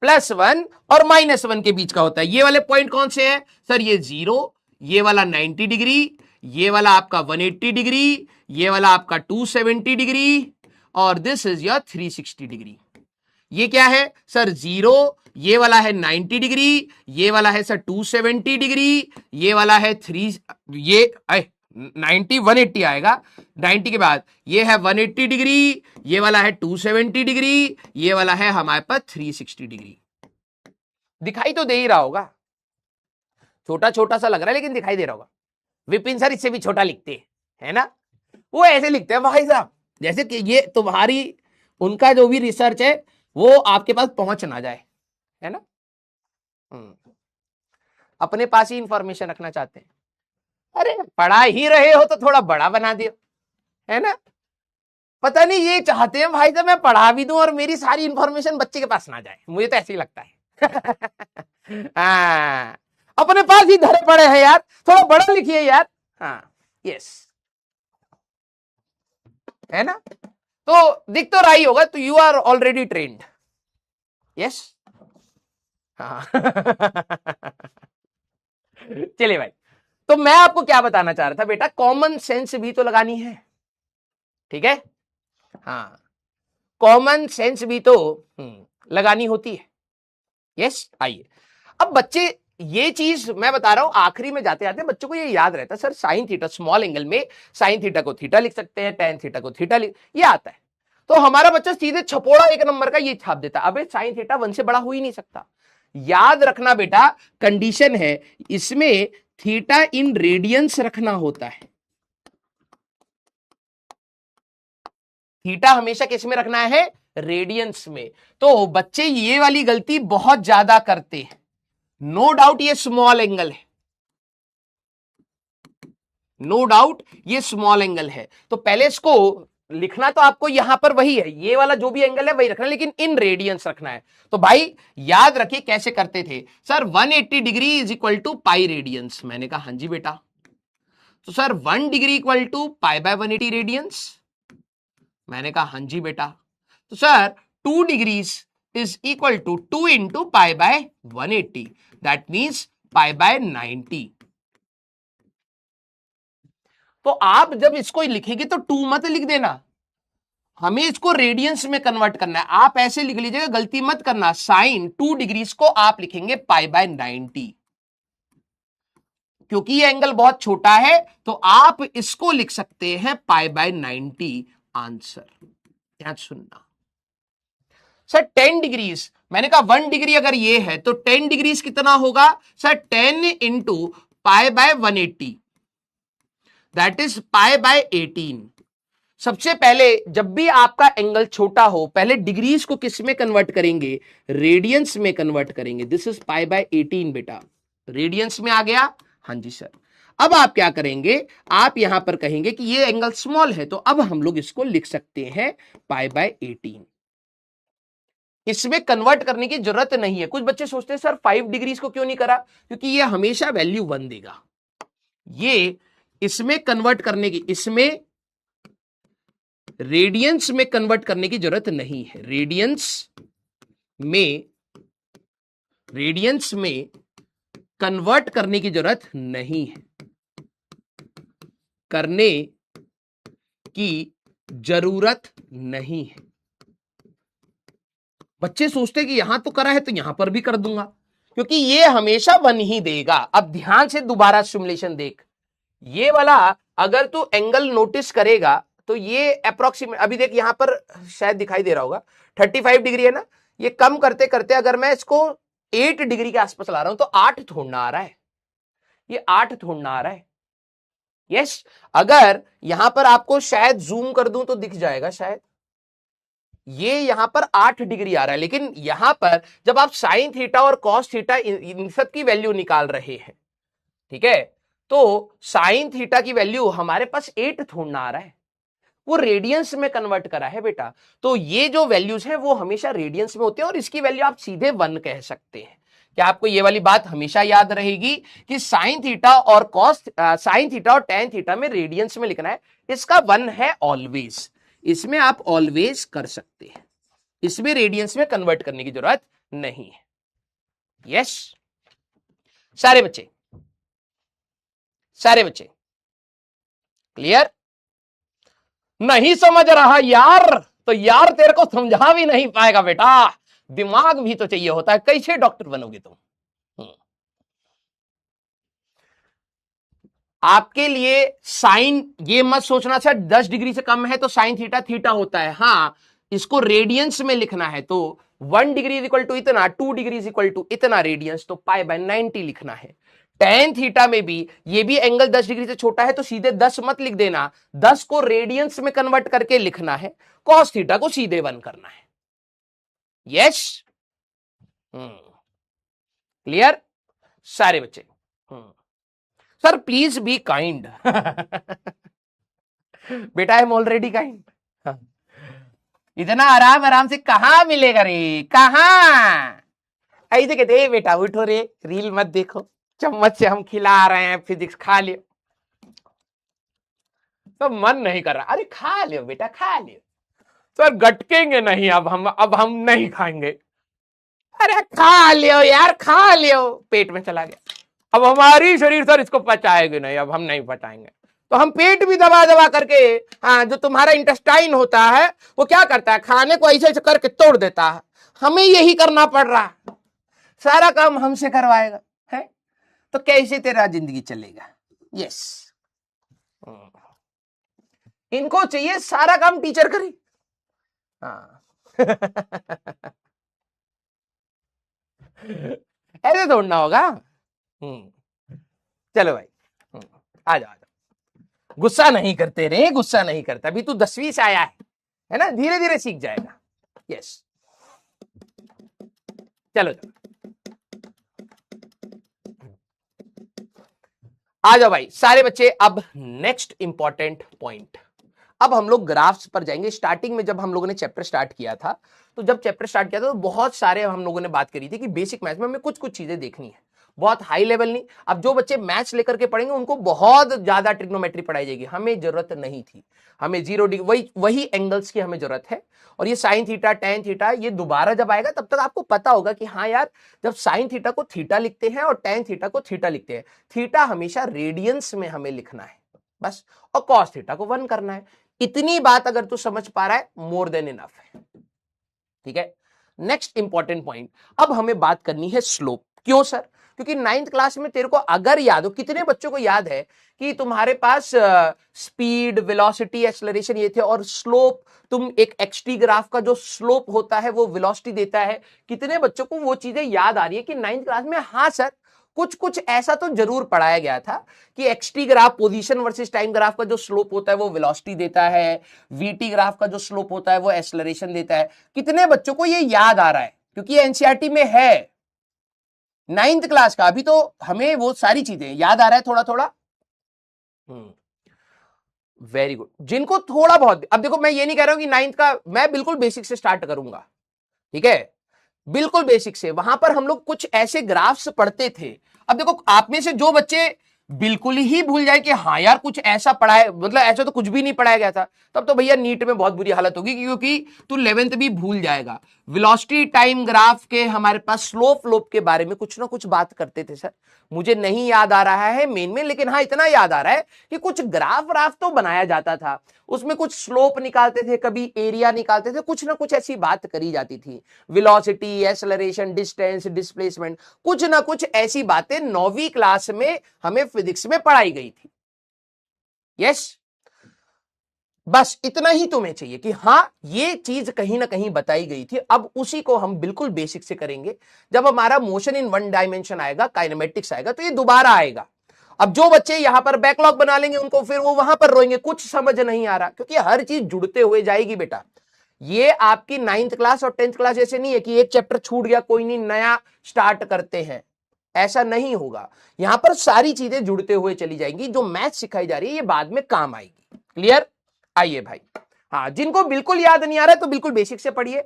+1 और -1 के बीच का होता है। ये वाले पॉइंट कौन से हैं सर? ये 0, ये वाला 90 डिग्री, ये वाला आपका 180 डिग्री, ये वाला आपका 270 डिग्री, और दिस इज योर 360 डिग्री। ये क्या है सर? 0, ये वाला है 90 डिग्री, ये वाला है सर 270 डिग्री, ये वाला है 90 180 आएगा, 90 के बाद ये है 180 डिग्री, ये वाला है 270 डिग्री, ये वाला है हमारे पास 360 डिग्री। दिखाई तो दे ही रहा होगा, छोटा छोटा सा लग रहा है लेकिन दिखाई दे रहा होगा। विपिन सर इससे भी छोटा लिखते है ना, वो ऐसे लिखते हैं भाई साहब, जैसे कि ये तुम्हारी उनका जो भी रिसर्च है वो आपके पास पहुंच ना जाए, है ना। अपने पास ही इंफॉर्मेशन रखना चाहते हैं। अरे पढ़ा ही रहे हो तो थोड़ा बड़ा बना दियो, है ना। पता नहीं ये चाहते हैं भाई साहब मैं पढ़ा भी दूं और मेरी सारी इंफॉर्मेशन बच्चे के पास ना जाए, मुझे तो ऐसे ही लगता है। अपने पास ही धरे पड़े हैं यार, थोड़ा बड़ा लिखिए यार। हाँ यस, है ना। तो दिख तो रहा ही होगा, तो you are already trained. Yes, हाँ। चलिए भाई, तो मैं आपको क्या बताना चाह रहा था बेटा, कॉमन सेंस भी तो लगानी है, ठीक है। हाँ, कॉमन सेंस भी तो लगानी होती है। यस, आइए अब बच्चे, ये चीज मैं बता रहा हूं, आखिरी में जाते जाते बच्चों को ये याद रहता है, sir sine theta small angle में साइन थीटा को थीटा लिख सकते हैं, टेन थीटा को थीटा ये आता है। तो हमारा बच्चा सीधे छपोड़ा 1 नंबर का ये छाप देता, अबे साइन थीटा 1 से बड़ा हो ही नहीं सकता। याद रखना बेटा, कंडीशन है इसमें थीटा इन रेडियंस रखना होता है। थीटा हमेशा किस में रखना है? रेडियंस में। तो बच्चे ये वाली गलती बहुत ज्यादा करते हैं। नो डाउट ये स्मॉल एंगल है, नो डाउट ये स्मॉल एंगल है, तो पहले इसको लिखना तो आपको यहां पर वही है, ये वाला जो भी एंगल है वही रखना, लेकिन इन रेडियंस रखना है। तो भाई याद रखिए कैसे करते थे sir, 180 degree is equal to pi radians. मैंने कहा हां जी बेटा। तो sir 1 degree equal to pi by 180 radians. मैंने कहा हां जी बेटा। तो sir 2 degrees is equal to 2 into pi by 180, that means pi by 90। तो आप जब इसको लिखेंगे तो 2 मत लिख देना, हमें इसको रेडियंस में कन्वर्ट करना है। आप ऐसे लिख लीजिएगा, गलती मत करना, साइन 2 डिग्रीज को आप लिखेंगे पाई बाय 90, क्योंकि ये एंगल बहुत छोटा है, तो आप इसको लिख सकते हैं पाई बाय 90 आंसर। ध्यान सुनना सर, 10 डिग्रीज, मैंने कहा 1 डिग्री अगर ये है तो 10 डिग्रीज कितना होगा sir? 10 into pi by 180, that is pi bye 18। सबसे पहले जब भी आपका एंगल छोटा हो, पहले डिग्रीज को किस में कन्वर्ट करेंगे? रेडियंस में कन्वर्ट करेंगे। दिस इज पाई बाय 18 बेटा, रेडियंस में आ गया। हां जी सर। अब आप क्या करेंगे, आप यहां पर कहेंगे कि ये एंगल स्मॉल है, तो अब हम लोग इसको लिख सकते हैं पाई बाय 18। इसमें कन्वर्ट करने की जरूरत नहीं है। कुछ बच्चे सोचते हैं सर 5 डिग्रीज को क्यों नहीं करा? क्योंकि ये हमेशा वैल्यू 1 देगा। ये इसमें कन्वर्ट करने की, इसमें रेडियंस में कन्वर्ट करने की जरूरत नहीं है। रेडियंस में कन्वर्ट करने की जरूरत नहीं है, करने की जरूरत नहीं है। बच्चे सोचते कि यहां तो करा है तो यहां पर भी कर दूंगा, क्योंकि ये हमेशा 1 ही देगा। अब ध्यान से दोबारा सिमुलेशन देख, ये वाला अगर तू एंगल नोटिस करेगा तो ये अप्रोक्सीमेट, अभी देख यहां पर शायद दिखाई दे रहा होगा 35 डिग्री है ना, ये कम करते करते अगर मैं इसको 8 डिग्री के आसपास ला रहा हूं तो 8 थोड़ा आ रहा है, ये 8 थोड़ा आ रहा है। यस, अगर यहां पर आपको शायद जूम कर दूं तो दिख जाएगा शायद, ये यहां पर 8 डिग्री आ रहा है, लेकिन यहां पर जब आप साइन थीटा और कॉस थीटा इन सब की वैल्यू निकाल रहे हैं, ठीक है, तो साइन थीटा की वैल्यू हमारे पास 8 थोड़ा आ रहा है, वो रेडियंस में कन्वर्ट करा है बेटा। तो ये जो वैल्यूज हैं वो हमेशा रेडियंस में होते हैं और इसकी वैल्यू आप सीधे 1 कह सकते हैं। क्या आपको ये वाली बात हमेशा याद रहेगी कि साइन थीटा और कॉस, साइन थीटा और टेन थीटा में रेडियंस में लिखना है, इसका 1 है ऑलवेज, इसमें आप ऑलवेज कर सकते हैं, इसमें रेडियंस में कन्वर्ट करने की जरूरत नहीं है। यस सारे बच्चे, सारे बच्चे क्लियर? नहीं समझ रहा यार, तो यार तेरे को समझा भी नहीं पाएगा बेटा, दिमाग भी तो चाहिए होता है, कैसे डॉक्टर बनोगे तुम? आपके लिए साइन, ये मत सोचना सर 10 डिग्री से कम है तो साइन थीटा थीटा होता है, हाँ इसको रेडियंस में लिखना है तो 1 डिग्री इज इक्वल टू इतना, 2 डिग्री इज इक्वल टू इतना रेडियंस, तो पाई बाय 90 लिखना है। टेन थीटा में भी ये भी एंगल 10 डिग्री से छोटा है तो सीधे 10 मत लिख देना, 10 को रेडियंस में कन्वर्ट करके लिखना है, कॉस थीटा को सीधे 1 करना है। यस क्लियर सारे बच्चे? Sir please be kind. बेटा आई एम ऑलरेडी काइंड। इतना आराम आराम से कहां मिलेगा रे, कहां? ऐसे कहते बेटा उठो रे, रील मत देखो, चम्मच से हम खिला रहे हैं फिजिक्स, खा लियो। तो मन नहीं कर रहा, अरे खा लियो बेटा खा लियो। सर गटकेंगे नहीं, अब हम नहीं खाएंगे। अरे खा लियो यार खा लियो, पेट में चला गया, अब हमारी शरीर सर इसको पचाएगी नहीं, अब हम नहीं पचाएंगे, तो हम पेट भी दबा दबा करके, हाँ जो तुम्हारा इंटेस्टाइन होता है वो क्या करता है, खाने को ऐसे करके तोड़ देता है, हमें यही करना पड़ रहा, सारा काम हमसे करवाएगा है, तो कैसे तेरा जिंदगी चलेगा? यस इनको चाहिए सारा काम टीचर करे, हाँ। ऐसे तोड़ना होगा। चलो भाई आ जाओ, गुस्सा नहीं करते रे, गुस्सा नहीं करता, अभी तू 10वीं से आया है ना, धीरे धीरे सीख जाएगा। यस चलो आ जाओ भाई सारे बच्चे। अब नेक्स्ट इंपॉर्टेंट पॉइंट, अब हम लोग ग्राफ्स पर जाएंगे। स्टार्टिंग में जब हम लोगों ने चैप्टर स्टार्ट किया था, तो जब चैप्टर स्टार्ट किया था तो बहुत सारे हम लोगों ने बात करी थी कि बेसिक मैथ्स में हमें कुछ कुछ चीजें देखनी है, बहुत हाई लेवल नहीं। अब जो बच्चे मैथ्स लेकर के पढ़ेंगे उनको बहुत ज्यादा ट्रिग्नोमेट्री पढ़ाई जाएगी, हमें जरूरत नहीं थी, हमें 0 डिग्री वही एंगल्स की हमें जरूरत है। और ये साइन थीटा टेन थीटा ये दोबारा जब आएगा तब तक आपको पता होगा कि हाँ यार, जब साइन थीटा को थीटा लिखते हैं और टेन थीटा को थीटा लिखते हैं, थीटा हमेशा रेडियंस में हमें लिखना है बस, और कॉस थीटा को 1 करना है। इतनी बात अगर तू समझ पा रहा है मोर देन इनफ है, ठीक है। नेक्स्ट इंपॉर्टेंट पॉइंट, अब हमें बात करनी है स्लोप। क्यों सर? क्योंकि 9th क्लास में तेरे को अगर याद हो, कितने बच्चों को याद है कि तुम्हारे पास स्पीड, वेलोसिटी, एक्सेलरेशन ये थे, और स्लोप तुम एक एक्सटी ग्राफ का जो स्लोप होता है वो वेलोसिटी देता है। कितने बच्चों को वो चीजें याद आ रही है कि 9th क्लास में हाँ सर कुछ कुछ ऐसा तो जरूर पढ़ाया गया था कि XT graph, position versus time graph का जो स्लोप होता है वो वेलोसिटी देता है, वीटी ग्राफ का जो स्लोप होता है वो एक्सेलरेशन देता है। कितने बच्चों को ये याद आ रहा है? क्योंकि ये एनसीईआरटी में है 9th क्लास का, अभी तो हमें वो सारी चीजें याद आ रहा है थोड़ा थोड़ा। Very good. जिनको थोड़ा बहुत, अब देखो मैं ये नहीं कह रहा हूं कि 9th का मैं बिल्कुल बेसिक से स्टार्ट करूंगा, ठीक है, बिल्कुल बेसिक से। वहां पर हम लोग कुछ ऐसे ग्राफ्स पढ़ते थे। अब देखो आप में से जो बच्चे बिल्कुल ही भूल जाए कि हाँ यार कुछ ऐसा पढ़ाया, मतलब ऐसा तो कुछ भी नहीं पढ़ाया गया था, तब तो भैया नीट में बहुत बुरी हालत होगी, क्योंकि तू 11th भी भूल जाएगा। वेलोसिटी टाइम ग्राफ के हमारे पास स्लोप लोप के बारे में कुछ ना कुछ बात करते थे सर, मुझे नहीं याद आ रहा है मेन में, लेकिन हाँ इतना याद आ रहा है कि कुछ ग्राफ व्राफ तो बनाया जाता था, उसमें कुछ स्लोप निकालते थे, कभी एरिया निकालते थे, कुछ ना कुछ ऐसी बात करी जाती थी। वेलोसिटी, एक्सेलरेशन, डिस्टेंस, डिस्प्लेसमेंट, कुछ ना कुछ ऐसी बातें 9वीं क्लास में हमें फिजिक्स में पढ़ाई गई थी। यस बस इतना ही तुम्हें चाहिए कि हाँ ये चीज कहीं ना कहीं बताई गई थी। अब उसी को हम बिल्कुल बेसिक से करेंगे। जब हमारा मोशन इन वन डायमेंशन आएगा, काइनेमेटिक्स आएगा, तो ये दोबारा आएगा। अब जो बच्चे यहां पर बैकलॉग बना लेंगे उनको फिर वो वहां पर रोएंगे, कुछ समझ नहीं आ रहा, क्योंकि हर चीज जुड़ते हुए जाएगी बेटा। ये आपकी 9th क्लास और 10th क्लास जैसे नहीं है कि एक चैप्टर छूट गया कोई नहीं नया स्टार्ट करते हैं, ऐसा नहीं होगा। यहां पर सारी चीजें जुड़ते हुए चली जाएंगी। जो मैथ सिखाई जा रही है ये बाद में काम आएगी। क्लियर? आइए भाई, हाँ जिनको बिल्कुल याद नहीं आ रहा है तो बिल्कुल बेसिक से पढ़िए।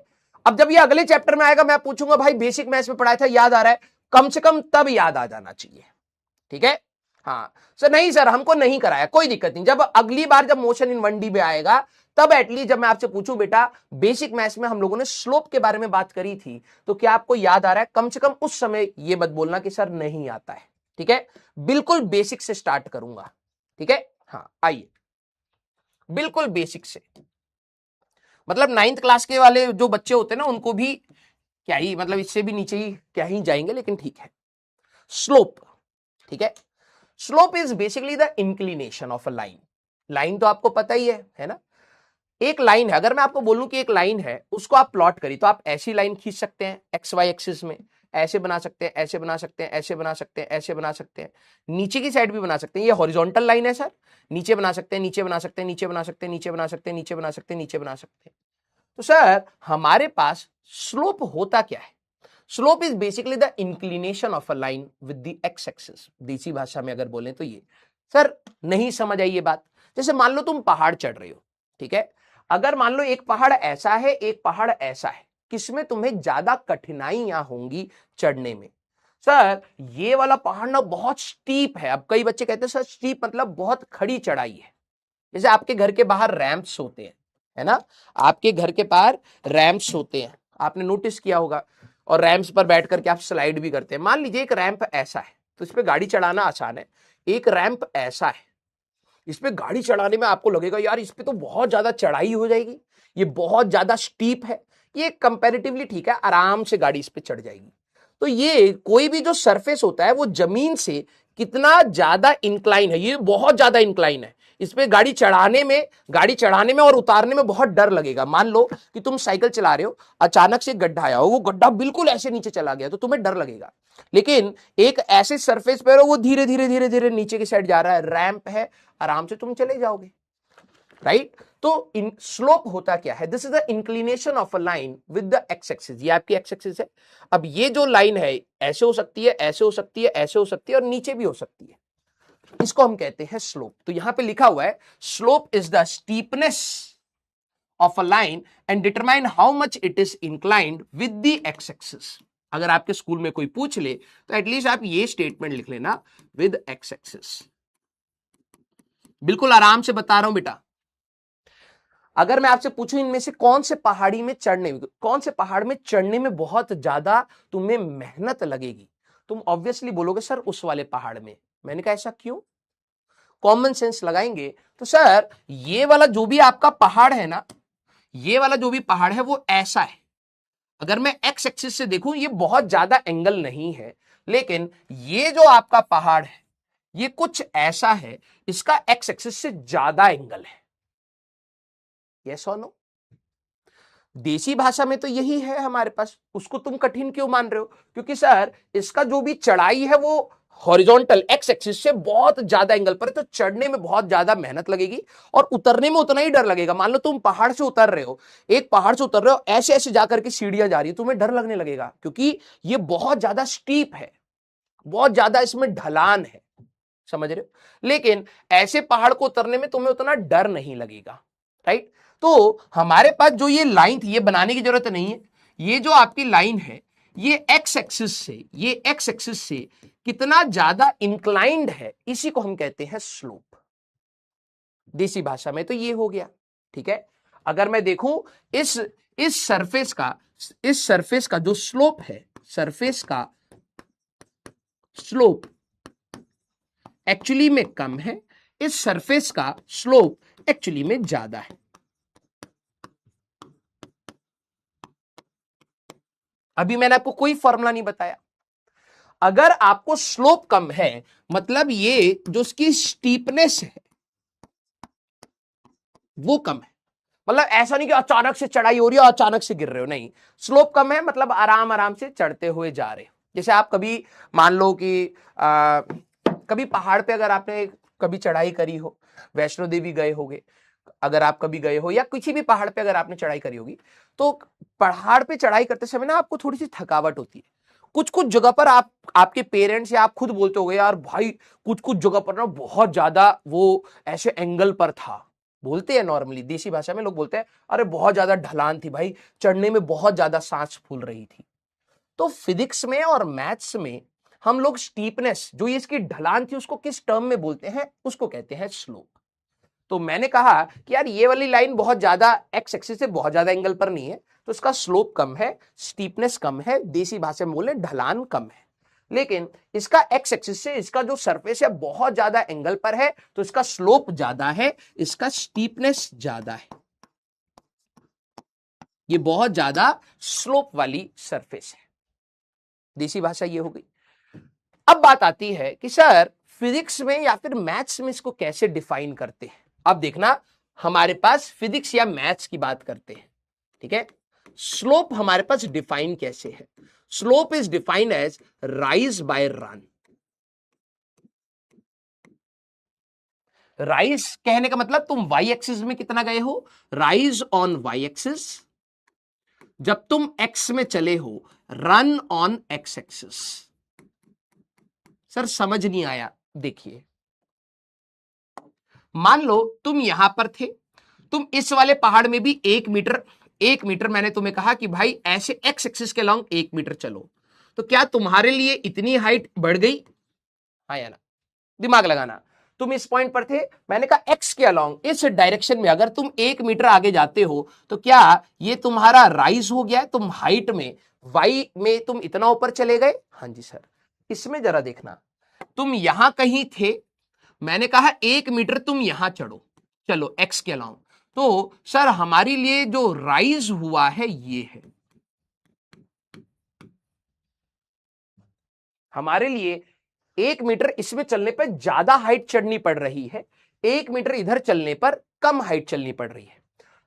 अब जब ये अगले चैप्टर में आएगा मैं पूछूंगा भाई बेसिक मैथ्स में पढ़ाया था, याद आ रहा है? कम से कम तब याद आ जाना चाहिए। ठीक है? हाँ सर, नहीं सर हमको नहीं कराया, कोई दिक्कत नहीं। जब अगली बार जब मोशन इन 1D में आएगा तब एटलीस्ट जब मैं आपसे पूछूं बेटा बेसिक मैथ्स में हम लोगों ने स्लोप के बारे में बात करी थी, तो क्या आपको याद आ रहा है? कम से कम उस समय ये मत बोलना कि सर नहीं आता है। ठीक है? बिल्कुल बेसिक से स्टार्ट करूंगा। ठीक है? हाँ आइए, बिल्कुल बेसिक से, मतलब 9th क्लास के वाले जो बच्चे होते हैं ना उनको भी क्या ही, मतलब इससे भी नीचे ही क्या ही जाएंगे, लेकिन ठीक है। स्लोप, ठीक है? Slope is basically the inclination of a line. Line तो आपको पता ही है ना? एक लाइन है, अगर मैं आपको बोलूं कि एक लाइन है उसको आप प्लॉट करिए तो आप ऐसी लाइन खींच सकते हैं एक्स वाई एक्सिस में, ऐसे बना सकते हैं, ऐसे बना सकते हैं, ऐसे बना सकते हैं, ऐसे बना सकते हैं, नीचे की साइड भी बना सकते हैं। ये हॉरिजॉन्टल लाइन है सर, नीचे बना सकते हैं, नीचे बना सकते हैं, नीचे बना सकते हैं, नीचे बना सकते हैं, नीचे बना सकते हैं, नीचे बना सकते हैं। तो सर हमारे पास स्लोप होता क्या है? Slope is basically the inclination of a line with the x axis. देसी भाषा में अगर बोलें तो ये। सर नहीं समझ आई ये बात? जैसे मान लो तुम पहाड़ चढ़ रहे हो, ठीक है? अगर मान लो एक पहाड़ ऐसा है एक पहाड़ ऐसा है, किसमें तुम्हें ज्यादा कठिनाइयां होंगी चढ़ने में? सर ये वाला पहाड़ ना बहुत स्टीप है। अब कई बच्चे कहते हैं सर स्टीप मतलब बहुत खड़ी चढ़ाई है। जैसे आपके घर के बाहर रैंप्स होते हैं, है ना? आपके घर के पार रैंप्स होते हैं, आपने नोटिस किया होगा। और रैंप्स पर बैठ करके आप स्लाइड भी करते हैं। मान लीजिए एक रैंप ऐसा है तो इस पे गाड़ी चढ़ाना आसान है। एक रैंप ऐसा है, इस पे गाड़ी चढ़ाने में आपको लगेगा यार इस पे तो बहुत ज्यादा चढ़ाई हो जाएगी, ये बहुत ज्यादा स्टीप है। ये कंपैरेटिवली ठीक है, आराम से गाड़ी इस पे चढ़ जाएगी। तो ये कोई भी जो सरफेस होता है वो जमीन से कितना ज्यादा इंक्लाइन है, ये बहुत ज्यादा इंक्लाइन है। इस पे गाड़ी चढ़ाने में और उतारने में बहुत डर लगेगा। मान लो कि तुम साइकिल चला रहे हो, अचानक से गड्ढा आया हो, वो गड्ढा बिल्कुल ऐसे नीचे चला गया तो तुम्हें डर लगेगा। लेकिन एक ऐसे सरफेस पे वो धीरे धीरे धीरे धीरे नीचे की साइड जा रहा है, रैंप है, आराम से तुम चले जाओगे। राइट? तो इन स्लोप होता क्या है? This is the inclination of a line with the x axis. ये आपकी एक्स एक्सिस है। अब ये जो लाइन है ऐसे हो सकती है, ऐसे हो सकती है, ऐसे हो सकती है और नीचे भी हो सकती है। इसको हम कहते हैं स्लोप। तो यहां पे लिखा हुआ है slope is the steepness of a line and determine how much it is inclined with the x axis. अगर आपके स्कूल में कोई पूछ ले तो एटलीस्ट आप ये स्टेटमेंट लिख लेना, विद एक्स एक्सिस। बिल्कुल आराम से बता रहा हूं बेटा। अगर मैं आपसे पूछूं इनमें से कौन से पहाड़ में चढ़ने में बहुत ज्यादा तुम्हें मेहनत लगेगी, तुम ऑब्वियसली बोलोगे सर उस वाले पहाड़ में। मैंने कहा ऐसा क्यों? कॉमन सेंस लगाएंगे तो सर ये वाला जो भी आपका पहाड़ है ना, ये वाला जो भी पहाड़ है वो ऐसा है। अगर मैं एक्स एक्सिस से देखूं ये बहुत ज्यादा एंगल नहीं है, लेकिन ये जो आपका पहाड़ है ये कुछ ऐसा है, इसका एक्स एक्सिस से ज्यादा एंगल है। यस और नो? देसी भाषा में तो यही है हमारे पास, उसको तुम कठिन क्यों मान रहे हो? क्योंकि सर इसका जो भी चढ़ाई है वो हॉरिजॉन्टल एक्स एक्सिस से बहुत ज्यादा एंगल पर है, तो चढ़ने में बहुत ज्यादा मेहनत लगेगी और उतरने में उतना ही डर लगेगा। मान लो तुम पहाड़ से उतर रहे हो, एक पहाड़ से उतर रहे हो, ऐसे ऐसे जाकर के सीढ़ियां जा रही है, तुम्हें डर लगने लगेगा क्योंकि ये बहुत ज्यादा स्टीप है, बहुत ज्यादा इसमें ढलान है। समझ रहे हो? लेकिन ऐसे पहाड़ को उतरने में तुम्हें उतना डर नहीं लगेगा। राइट? तो हमारे पास जो ये लाइन थी ये बनाने की जरूरत नहीं है। ये जो आपकी लाइन है ये एक्स एक्सिस से कितना ज्यादा इंक्लाइंड है, इसी को हम कहते हैं स्लोप। देसी भाषा में तो ये हो गया। ठीक है? अगर मैं देखूं इस सरफेस का जो स्लोप है, सरफेस का स्लोप एक्चुअली में कम है, इस सरफेस का स्लोप एक्चुअली में ज्यादा है। अभी मैंने आपको कोई फॉर्मूला नहीं बताया। अगर आपको स्लोप कम है मतलब ये जो इसकी स्टीपनेस है वो कम है। मतलब ऐसा नहीं कि अचानक से चढ़ाई हो रही है अचानक से गिर रहे हो, नहीं, स्लोप कम है मतलब आराम आराम से चढ़ते हुए जा रहे हो। जैसे आप कभी मान लो कि कभी पहाड़ पे अगर आपने कभी चढ़ाई करी हो, वैष्णो देवी गए होगे, अगर आप कभी गए हो या किसी भी पहाड़ पे अगर आपने चढ़ाई करी होगी, तो पहाड़ पे चढ़ाई करते समय ना आपको थोड़ी सी थकावट होती है। कुछ कुछ जगह पर आप, आपके पेरेंट्स या आप खुद बोलते हो यार भाई कुछ कुछ जगह पर ना बहुत ज्यादा वो ऐसे एंगल पर था, बोलते हैं नॉर्मली देसी भाषा में लोग बोलते हैं अरे बहुत ज्यादा ढलान थी भाई, चढ़ने में बहुत ज्यादा सांस फूल रही थी। तो फिजिक्स में और मैथ्स में हम लोग स्टीपनेस जो ये इसकी ढलान थी उसको किस टर्म में बोलते हैं, उसको कहते हैं स्लोप। तो मैंने कहा कि यार ये वाली लाइन बहुत ज्यादा एक्स एक्सिस से बहुत ज्यादा एंगल पर नहीं है, तो इसका स्लोप कम है, स्टीपनेस कम है, देसी भाषा में बोले ढलान कम है। लेकिन इसका एक्स एक्सिस से इसका जो सरफेस है बहुत ज्यादा एंगल पर है, तो इसका स्लोप ज्यादा है, इसका स्टीपनेस ज्यादा है। ये बहुत ज्यादा स्लोप वाली सरफेस है, देसी भाषा ये हो गई। अब बात आती है कि सर फिजिक्स में या फिर मैथ्स में इसको कैसे डिफाइन करते हैं। अब देखना, हमारे पास फिजिक्स या मैथ्स की बात करते हैं, ठीक है। स्लोप हमारे पास डिफाइन कैसे है, slope is defined as rise by run. Rise कहने का मतलब तुम वाई एक्सिस में कितना गए हो, राइज ऑन वाई एक्सिस, जब तुम एक्स में चले हो run on x axis. Sir समझ नहीं आया, देखिए मान लो तुम यहां पर थे, तुम इस वाले पहाड़ में भी 1 मीटर मैंने तुम्हें कहा कि भाई ऐसे एक्स एक्सिस के लॉन्ग 1 मीटर चलो, तो क्या तुम्हारे लिए इतनी हाइट बढ़ गई, हाँ या ना, दिमाग लगाना। तुम इस पॉइंट पर थे, मैंने कहा एक्स के अलोंग इस डायरेक्शन में अगर तुम 1 मीटर आगे जाते हो तो क्या ये तुम्हारा राइज हो गया है, तुम हाइट में वाई में तुम इतना ऊपर चले गए, हाँ जी सर। इसमें जरा देखना, तुम यहां कहीं थे, मैंने कहा 1 मीटर तुम यहां चढ़ो, चलो एक्स के अलाउंग, तो सर हमारे लिए जो राइज हुआ है ये है, हमारे लिए 1 मीटर इसमें चलने पर ज्यादा हाइट चढ़नी पड़ रही है, 1 मीटर इधर चलने पर कम हाइट चलनी पड़ रही है।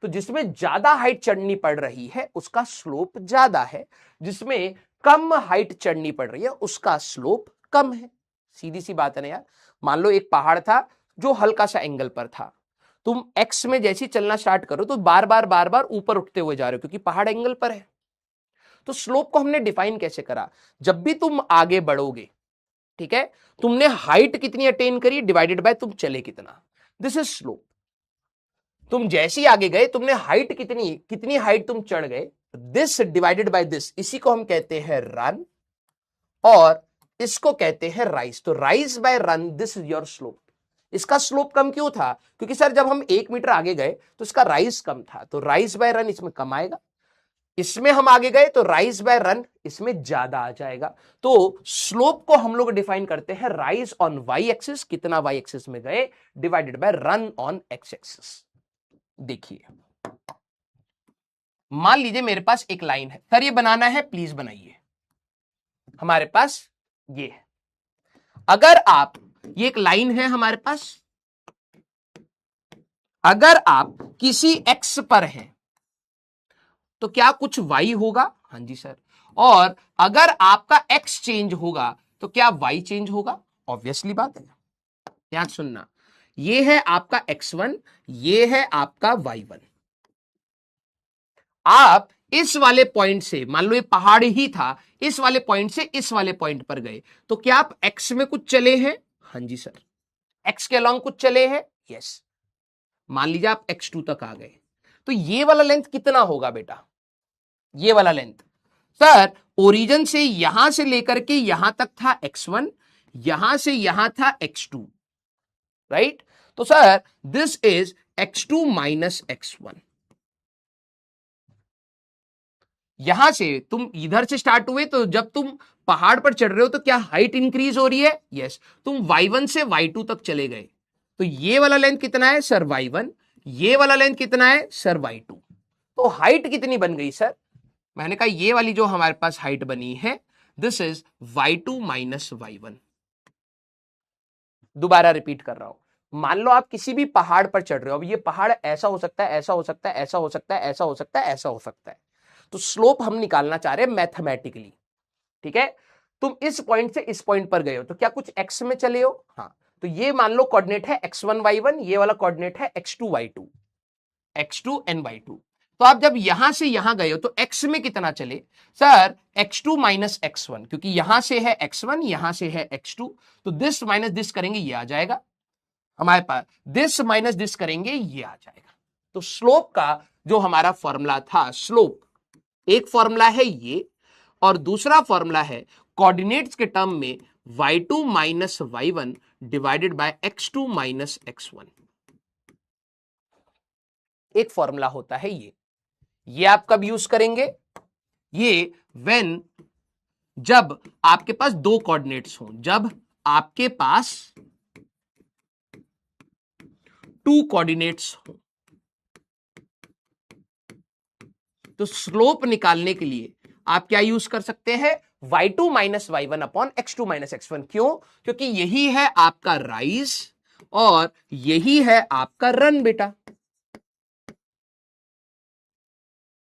तो जिसमें ज्यादा हाइट चढ़नी पड़ रही है उसका स्लोप ज्यादा है, जिसमें कम हाइट चढ़नी पड़ रही है उसका स्लोप कम है। सीधी सी बात है ना यार। मान लो एक पहाड़ था जो हल्का सा एंगल पर था, तुम एक्स में जैसे चलना स्टार्ट करो तो बार बार ऊपर उठते हुए जा रहे हो क्योंकि पहाड़ एंगल पर है। तो स्लोप को हमने डिफाइन कैसे करा, जब भी तुम आगे बढ़ोगे, ठीक है, तुमने हाइट कितनी अटेन करी डिवाइडेड बाय तुम चले कितना, दिस इज स्लोप। तुम जैसे ही आगे गए तुमने हाइट कितनी हाइट तुम चढ़ गए, दिस डिवाइडेड बाय दिस, इसी को हम कहते हैं रन और इसको कहते हैं राइज। तो rise by run, this is your slope. इसका स्लोप कम क्यों था, क्योंकि सर जब हम 1 मीटर आगे गए तो इसका राइज कम था, तो राइज बाय रन इसमें कम आएगा। इसमें हम आगे गए तो राइज बाय रन इसमें ज्यादा आ जाएगा। तो स्लोप को हम लोग डिफाइन करते हैं राइज ऑन वाई एक्सिस, कितना वाई एक्सिस में गए, divided by run on x axis. देखिए मान लीजिए मेरे पास एक लाइन है, सर ये बनाना है प्लीज बनाइए, हमारे पास ये है। अगर आप, ये एक लाइन है हमारे पास, अगर आप किसी एक्स पर हैं तो क्या कुछ वाई होगा, हाँ जी सर। और अगर आपका एक्स चेंज होगा तो क्या वाई चेंज होगा, ऑब्वियसली बात है। ध्यान सुनना, ये है आपका x1, ये है आपका y1। आप इस वाले पॉइंट से, मान लो ये पहाड़ ही था, इस वाले पॉइंट से इस वाले पॉइंट पर गए तो क्या आप x में कुछ चले हैं, हाँ जी सर। x के अलोंग कुछ चले हैं, यस। मान लीजिए आप x2 तक आ गए, तो ये वाला लेंथ कितना होगा बेटा, ये वाला लेंथ, सर ओरिजिन से यहां से लेकर के यहां तक था x1, यहां से यहां था x2, राइट। तो sir this is x2 minus x1। यहां से तुम इधर से स्टार्ट हुए, तो जब तुम पहाड़ पर चढ़ रहे हो तो क्या हाइट इंक्रीज हो रही है, यस। तुम y1 से y2 तक चले गए, तो ये वाला लेंथ कितना है सर y1, ये वाला लेंथ कितना है सर y2। तो हाइट कितनी बन गई सर, मैंने कहा ये वाली जो हमारे पास हाइट बनी है this is y2 minus y1। दोबारा रिपीट कर रहा हूं, मान लो आप किसी भी पहाड़ पर चढ़ रहे हो, अब ये पहाड़ ऐसा हो सकता है, ऐसा हो सकता है, ऐसा हो सकता है, ऐसा हो सकता है, ऐसा हो सकता है, तो स्लोप हम निकालना चाह रहे हैं मैथमेटिकली। ठीक है, तुम इस पॉइंट से इस पॉइंट पर गए हो तो क्या कुछ एक्स में चले हो? हाँ, तो ये मान लो कोऑर्डिनेट है x1 y1, ये वाला कोऑर्डिनेट है x2 y2, x2 and y2। तो आप जब यहां से यहां गए हो तो x में कितना चले? सर x2 माइनस x1, क्योंकि यहां से है x1, यहां से है x2, तो दिस माइनस दिस करेंगे ये आ जाएगा हमारे पास, दिस माइनस दिस करेंगे ये आ जाएगा। तो स्लोप का जो हमारा फॉर्मूला था, स्लोप एक फॉर्मूला है ये, और दूसरा फॉर्मूला है कोऑर्डिनेट्स के टर्म में y2 minus y1 divided by x2 minus x1। एक फॉर्मूला होता है ये आप कब यूज करेंगे? ये व्हेन, जब आपके पास दो कोऑर्डिनेट्स हों, जब आपके पास टू कोऑर्डिनेट्स हो, तो स्लोप निकालने के लिए आप क्या यूज कर सकते हैं? y2 minus y1 upon x2 minus x1। क्यों? क्योंकि यही है आपका राइज और यही है आपका रन बेटा,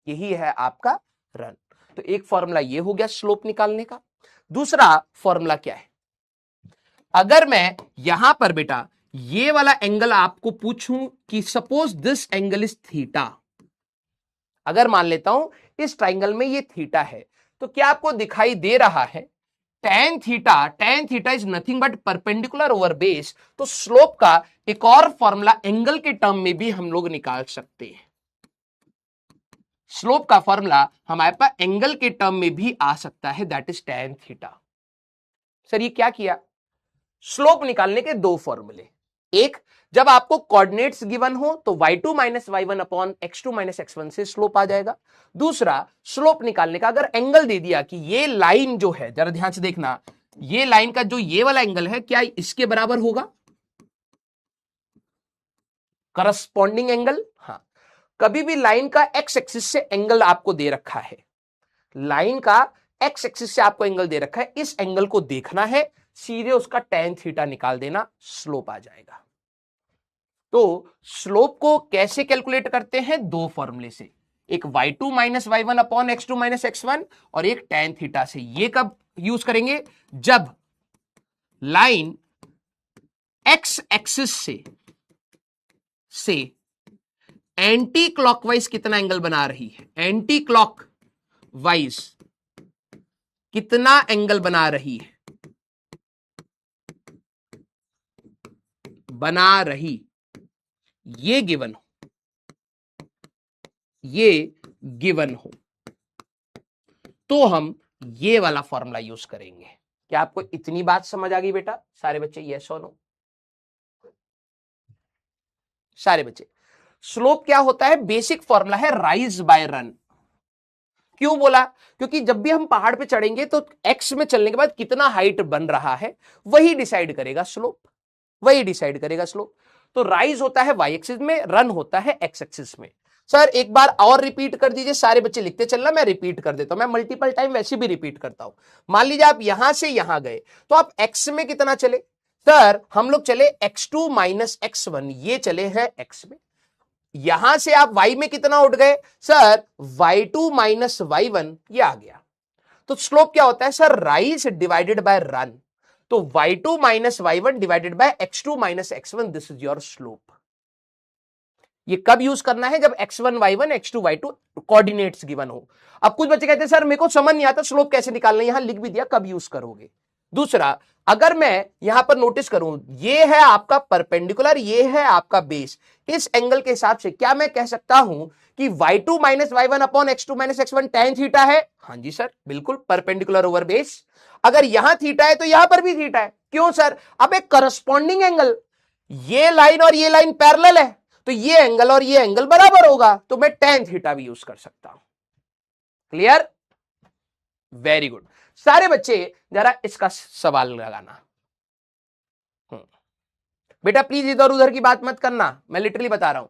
यही है आपका रन। तो एक फॉर्मूला ये हो गया स्लोप निकालने का। दूसरा फॉर्मूला क्या है? अगर मैं यहां पर बेटा ये वाला एंगल आपको पूछूं कि suppose this angle is theta, अगर मान लेता हूं इस ट्राइंगल में ये थीटा है, तो क्या आपको दिखाई दे रहा है tan theta? tan theta is nothing but perpendicular over base. तो स्लोप का एक और फॉर्मूला एंगल के टर्म में भी हम लोग निकाल सकते हैं। स्लोप का फॉर्मूला हमारे पास एंगल के टर्म में भी आ सकता है, that is tan theta. Sir ये क्या किया? स्लोप निकालने के दो फॉर्मूले, एक जब आपको कोऑर्डिनेट्स गिवन हो तो y2 minus y1 upon x2 minus x1 से स्लोप आ जाएगा। दूसरा स्लोप निकालने का अगर एंगल दे दिया कि ये लाइन जो है, जरा ध्यान से देखना, ये लाइन का जो ये वाला एंगल है क्या इसके बराबर होगा? Corresponding angle. हाँ, कभी भी लाइन का एक्स एक्सिस से एंगल आपको दे रखा है, लाइन का एक्स एक्सिस से आपको एंगल दे रखा है, इस एंगल को देखना है, सीधे उसका tan थीटा निकाल देना, स्लोप आ जाएगा। तो स्लोप को कैसे कैलकुलेट करते हैं? दो फॉर्मूले से, एक y2 minus y1 upon x2 minus x1 और एक tan थीटा से। ये कब यूज करेंगे? जब लाइन x एक्सिस से एंटी क्लॉकवाइज कितना एंगल बना रही है, एंटी क्लॉक वाइज कितना एंगल बना रही है, बना रही, ये गिवन हो, ये गिवन हो, तो हम ये वाला फॉर्मूला यूज करेंगे। क्या आपको इतनी बात समझ आ गई बेटा? सारे बच्चे यस और नो? सारे बच्चे। स्लोप क्या होता है? बेसिक फॉर्मूला है राइज बाय रन। क्यों बोला? क्योंकि जब भी हम पहाड़ पे चढ़ेंगे तो एक्स में चलने के बाद कितना हाइट बन रहा है वही डिसाइड करेगा स्लोप, वही डिसाइड करेगा स्लोप। तो राइज होता है वाई एक्सिस में, रन होता है एक्स एक्सिस में। सर एक बार और रिपीट कर दीजिए, सारे बच्चे लिखते चलना, मैं रिपीट कर देता हूं, मैं मल्टीपल टाइम वैसे भी रिपीट करता हूं। मान लीजिए आप यहां से यहां गए तो आप एक्स में कितना चले? सर हम लोग चले x2 माइनस x1, ये चले हैं x में। यहां से आप y में कितना उठ गए? सर y2 माइनस y1, ये आ गया। तो स्लोप क्या होता है sir? Rise divided by run. तो y2 minus y1 divided by x2 minus x1, this is your slope. ये कब यूज करना है? जब x1 y1 x2 y2 coordinates given हो। अब कुछ बच्चे कहते हैं सर मेरे को समझ नहीं आता स्लोप कैसे निकालना है, यहां लिख भी दिया कब यूज करोगे। दूसरा, अगर मैं यहां पर नोटिस करूं, ये है आपका परपेंडिकुलर, ये है आपका बेस, इस एंगल के हिसाब से क्या मैं कह सकता हूं कि y2 minus y1 upon x2 minus x1 tan theta है? हाँ जी सर, बिल्कुल, परपेंडिकुलर ओवर बेस। अगर यहां थीटा है तो यहां पर भी थीटा है। क्यों सर? अब एक करस्पॉन्डिंग एंगल, ये लाइन और ये लाइन पैरेलल है, तो ये एंगल और ये एंगल बराबर होगा, तो मैं tan थीटा भी यूज कर सकता हूं। क्लियर? Very good. सारे बच्चे जरा इसका सवाल लगाना। बेटा प्लीज इधर उधर की बात मत करना, मैं लिटरली बता रहा हूं।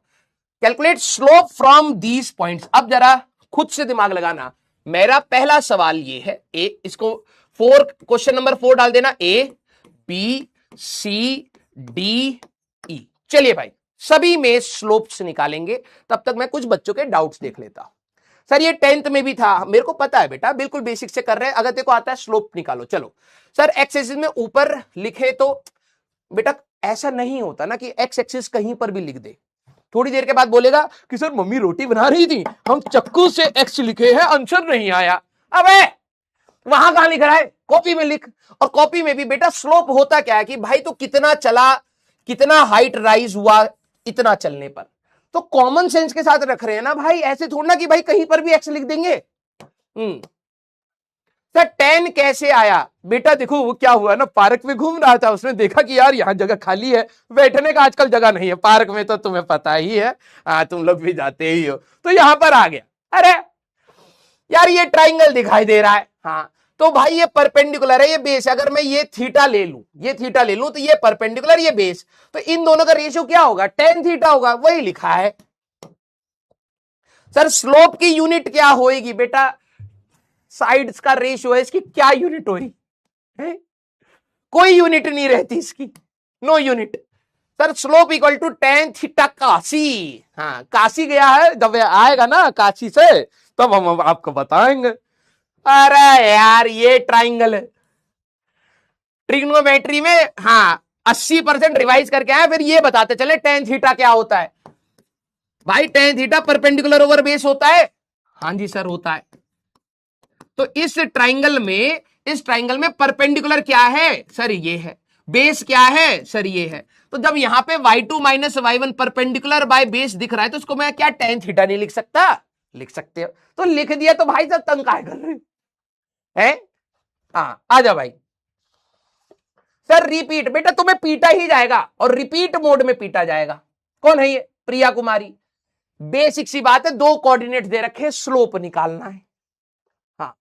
Calculate slope from these points. अब जरा खुद से दिमाग लगाना। मेरा पहला सवाल ये है, ए, इसको 4, क्वेश्चन नंबर 4 डाल देना, A B C D E. चलिए भाई, सभी में स्लोप्स निकालेंगे, तब तक मैं कुछ बच्चों के डाउट्स देख लेता हूं। सर ये 10th में भी था, मेरे को पता है बेटा, बिल्कुल बेसिक से कर रहे हैं। अगर तेरे को आता है स्लोप निकालो, चलो सर एक्स एक्सिस में ऊपर लिखे तो बेटा ऐसा नहीं होता ना कि एक्स एक्सिस कहीं पर भी लिख दे। थोड़ी देर के बाद बोलेगा कि सर मम्मी रोटी बना रही थी, हम चक्कू से एक्स लिखे हैं, आंसर नहीं आया। अबे वहां कहां लिख रहा है, कॉपी में लिख। और कॉपी में भी बेटा स्लोप होता क्या है कि भाई तो कितना चला, कितना हाइट राइज हुआ इतना चलने पर। तो कॉमन सेंस के साथ रख रहे हैं ना भाई, ऐसे थोड़ा ना कि भाई कहीं पर भी एक्स लिख देंगे। सर 10 कैसे आया? बेटा देखो वो क्या हुआ ना, पार्क में घूम रहा था, उसने देखा कि यार यहाँ जगह खाली है, बैठने का आजकल जगह नहीं है पार्क में, तो तुम्हें पता ही है, तुम लोग भी जाते ही हो, तो यहां पर आ गया। अरे यार ये ट्राइंगल दिखाई दे रहा है, हाँ तो भाई ये परपेंडिकुलर है, ये बेस है। अगर मैं ये थीटा ले लूं, ये थीटा ले लूं, तो ये परपेंडिकुलर, ये बेस, तो इन दोनों का रेशियो क्या होगा, tan थीटा होगा, वही लिखा है। सर स्लोप की यूनिट क्या होएगी बेटा, साइड्स का रेशियो है, इसकी क्या यूनिट होगी है? कोई यूनिट नहीं रहती इसकी, no unit. Sir slope equal to tan theta Kashi. हाँ काशी गया है, जब आएगा ना काशी से तब हम आपको बताएंगे। अरे यार ये ट्राइंगल है, ट्रिग्नोमेट्री में हाँ 80% रिवाइज करके आए, फिर ये बताते चले tan थीटा क्या होता है। भाई tan theta perpendicular over base होता है, हाँ जी सर होता है। तो इस ट्राइंगल में परपेंडिकुलर क्या है सर, ये है। बेस क्या है सर, ये है। तो जब यहां पे y2 minus y1 perpendicular by base दिख रहा है, तो उसको मैं क्या tan थीटा नहीं लिख सकता? लिख सकते हो, तो लिख दिया। तो भाई सब तंग काय कर रहे हैं? हाँ आ जा भाई। सर रिपीट, बेटा तुम्हें पीटा ही जाएगा और रिपीट मोड में पीटा जाएगा। कौन है ये? प्रिया कुमारी। बेसिक सी बात है, दो कोऑर्डिनेट दे रखे, स्लोप निकालना है। हाँ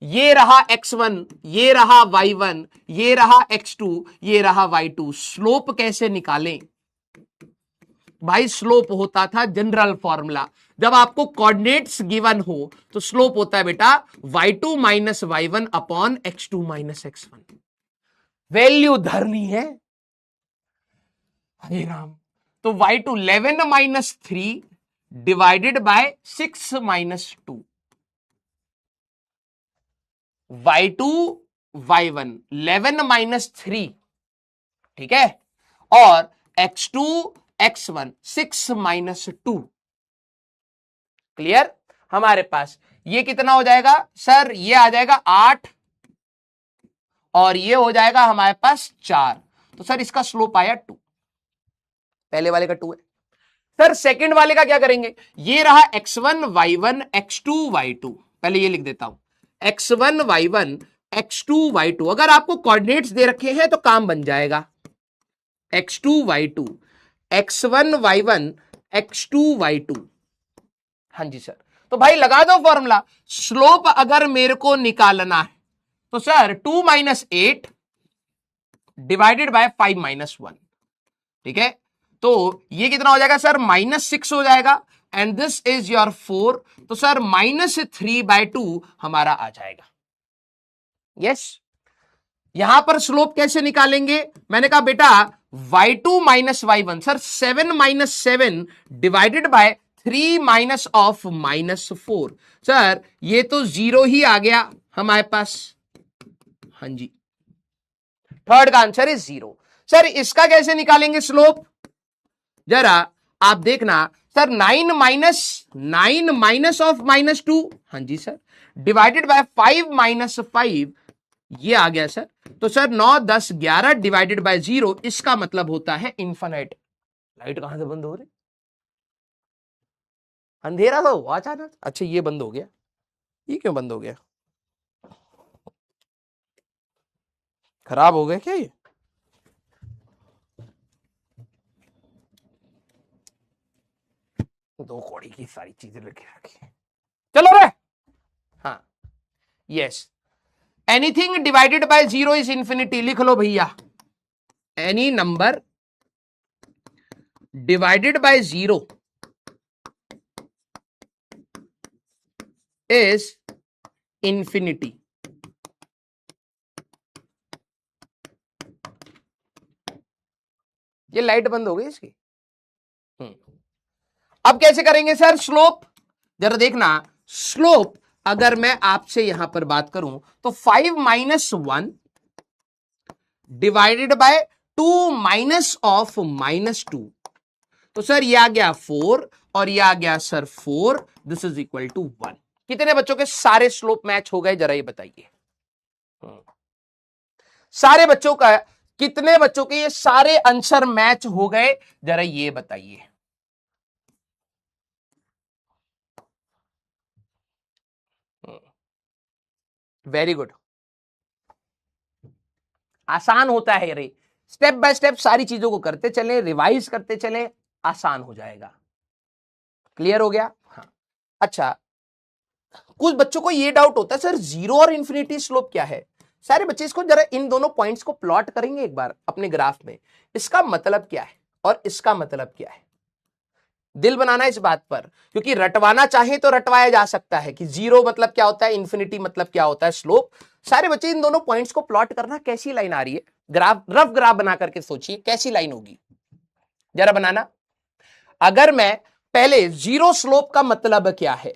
ये रहा x1, ये रहा y1, ये रहा x2, ये रहा y2। स्लोप कैसे निकालें भाई? स्लोप होता था जनरल फॉर्मूला, जब आपको कोऑर्डिनेट्स गिवन हो तो स्लोप होता है बेटा y2 minus y1 upon x2 minus x1। Value धरनी है, हरे राम। तो y2 11 minus 3 divided by 6 minus 2, y2 y1 11 minus 3, ठीक है, और x2 x1 6 माइनस 2। क्लियर? हमारे पास ये कितना हो जाएगा सर, ये आ जाएगा 8 और ये हो जाएगा हमारे पास 4। तो सर इसका स्लोप आया 2, पहले वाले का 2 है। सर सेकंड वाले का क्या करेंगे? ये रहा x1 y1 x2 y2, पहले ये लिख देता हूं, x1 y1 x2 y2। अगर आपको कोऑर्डिनेट्स दे रखे हैं तो काम बन जाएगा, x2 y2 x1 y1 x2 y2। हाँ जी सर, तो भाई लगा दो फॉर्मूला। स्लोप अगर मेरे को निकालना है तो sir 2 minus 8 divided by 5 minus 1, ठीक है। तो ये कितना हो जाएगा सर, -6 हो जाएगा, एंड दिस इज योर 4। तो सर -3/2 हमारा आ जाएगा। यस यहां पर स्लोप कैसे निकालेंगे? मैंने कहा बेटा y2 minus y1, sir 7 minus 7 divided by 3 minus of -4। Sir ये तो 0 ही आ गया हमारे पास, हाँ जी, थर्ड का आंसर इज 0। सर इसका कैसे निकालेंगे स्लोप, जरा आप देखना। सर 9 माइनस ऑफ -2, हाँ जी सर, डिवाइडेड बाय 5 माइनस 5, ये आ गया सर। तो सर 9 10 11 डिवाइडेड बाय 0, इसका मतलब होता है इन्फिनिट। लाइट कहां से बंद हो रही, अंधेरा तो हुआ अचानक। अच्छा ये बंद हो गया, ये क्यों बंद हो गया, खराब हो गया क्या ये? दो कौड़ी की सारी चीजें लेके रखी, चलो रे। हाँ yes, anything divided by 0 is infinity. लिख लो भैया, any number divided by 0 is infinity. ये लाइट बंद हो गई इसकी। अब कैसे करेंगे सर स्लोप? जरा देखना, स्लोप अगर मैं आपसे यहां पर बात करूं तो 5 minus 1 divided by 2 minus of -2, तो सर ये आ गया 4 और ये आ गया sir 4, this is equal to 1। कितने बच्चों के सारे स्लोप मैच हो गए, जरा ये बताइए। सारे बच्चों का, कितने बच्चों के ये सारे आंसर मैच हो गए, जरा ये बताइए। Very good. आसान होता है रे, स्टेप बाय स्टेप सारी चीजों को करते चले, रिवाइज करते चले, आसान हो जाएगा। क्लियर हो गया? हाँ। अच्छा, कुछ बच्चों को ये डाउट होता है सर जीरो और इंफिनिटी स्लोप क्या है। सारे बच्चे इसको जरा इन दोनों पॉइंट्स को प्लॉट करेंगे एक बार अपने ग्राफ में, इसका मतलब क्या है और इसका मतलब क्या है। दिल बनाना इस बात पर, क्योंकि रटवाना चाहे तो रटवाया जा सकता है कि जीरो मतलब क्या होता है, इंफिनिटी मतलब क्या होता है, स्लोप। सारे बच्चे इन दोनों पॉइंट्स को प्लॉट करना, कैसी लाइन आ रही है, ग्राफ, रफ ग्राफ बना करके सोचिए कैसी लाइन होगी, जरा बनाना। अगर मैं पहले जीरो स्लोप का मतलब क्या है,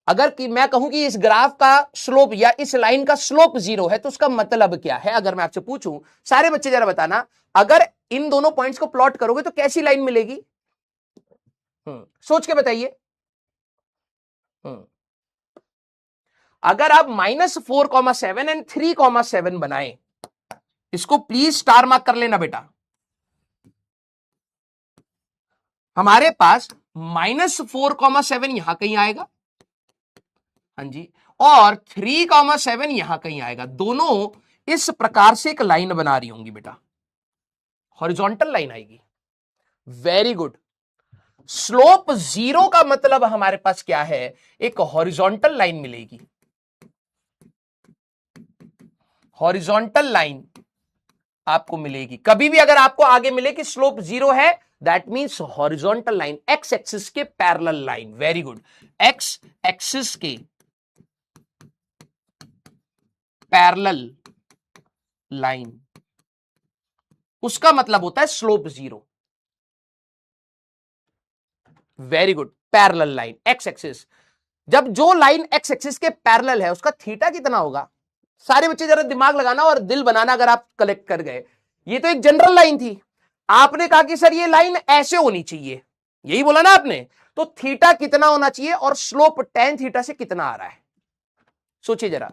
अगर कि मैं कहूं कि इस ग्राफ का स्लोप या इस लाइन का स्लोप जीरो है तो उसका मतलब क्या है, अगर मैं आपसे पूछूं, सारे बच्चे जरा बताना, अगर इन दोनों पॉइंट्स को प्लॉट करोगे तो कैसी लाइन मिलेगी? सोच के बताइए। अगर आप -4,7 एंड 3,7 बनाए, इसको प्लीज स्टार मार्क कर लेना बेटा। हमारे पास -4,7 यहां कहीं आएगा, हाँ जी, और 3,7 यहां कहीं आएगा। दोनों इस प्रकार से एक लाइन बना रही होंगी बेटा, हॉरिजॉन्टल लाइन आएगी। Very good. स्लोप जीरो का मतलब हमारे पास क्या है, एक हॉरिजॉन्टल लाइन मिलेगी। हॉरिजॉन्टल लाइन आपको मिलेगी कभी भी, अगर आपको आगे मिले कि स्लोप जीरो है, that means horizontal line, x axis के parallel line. Very good, x axis के पैरेलल लाइन, उसका मतलब होता है slope zero. Very good, parallel line, x axis. जब जो लाइन एक्स एक्सिस के पैरेलल है उसका थीटा कितना होगा? सारे बच्चे जरा दिमाग लगाना और दिल बनाना, अगर आप कलेक्ट कर गए। ये तो एक जनरल लाइन थी, आपने कहा कि सर ये लाइन ऐसे होनी चाहिए, यही बोला ना आपने, तो थीटा कितना होना चाहिए और स्लोप tan थीटा से कितना आ रहा है, सोचिए जरा।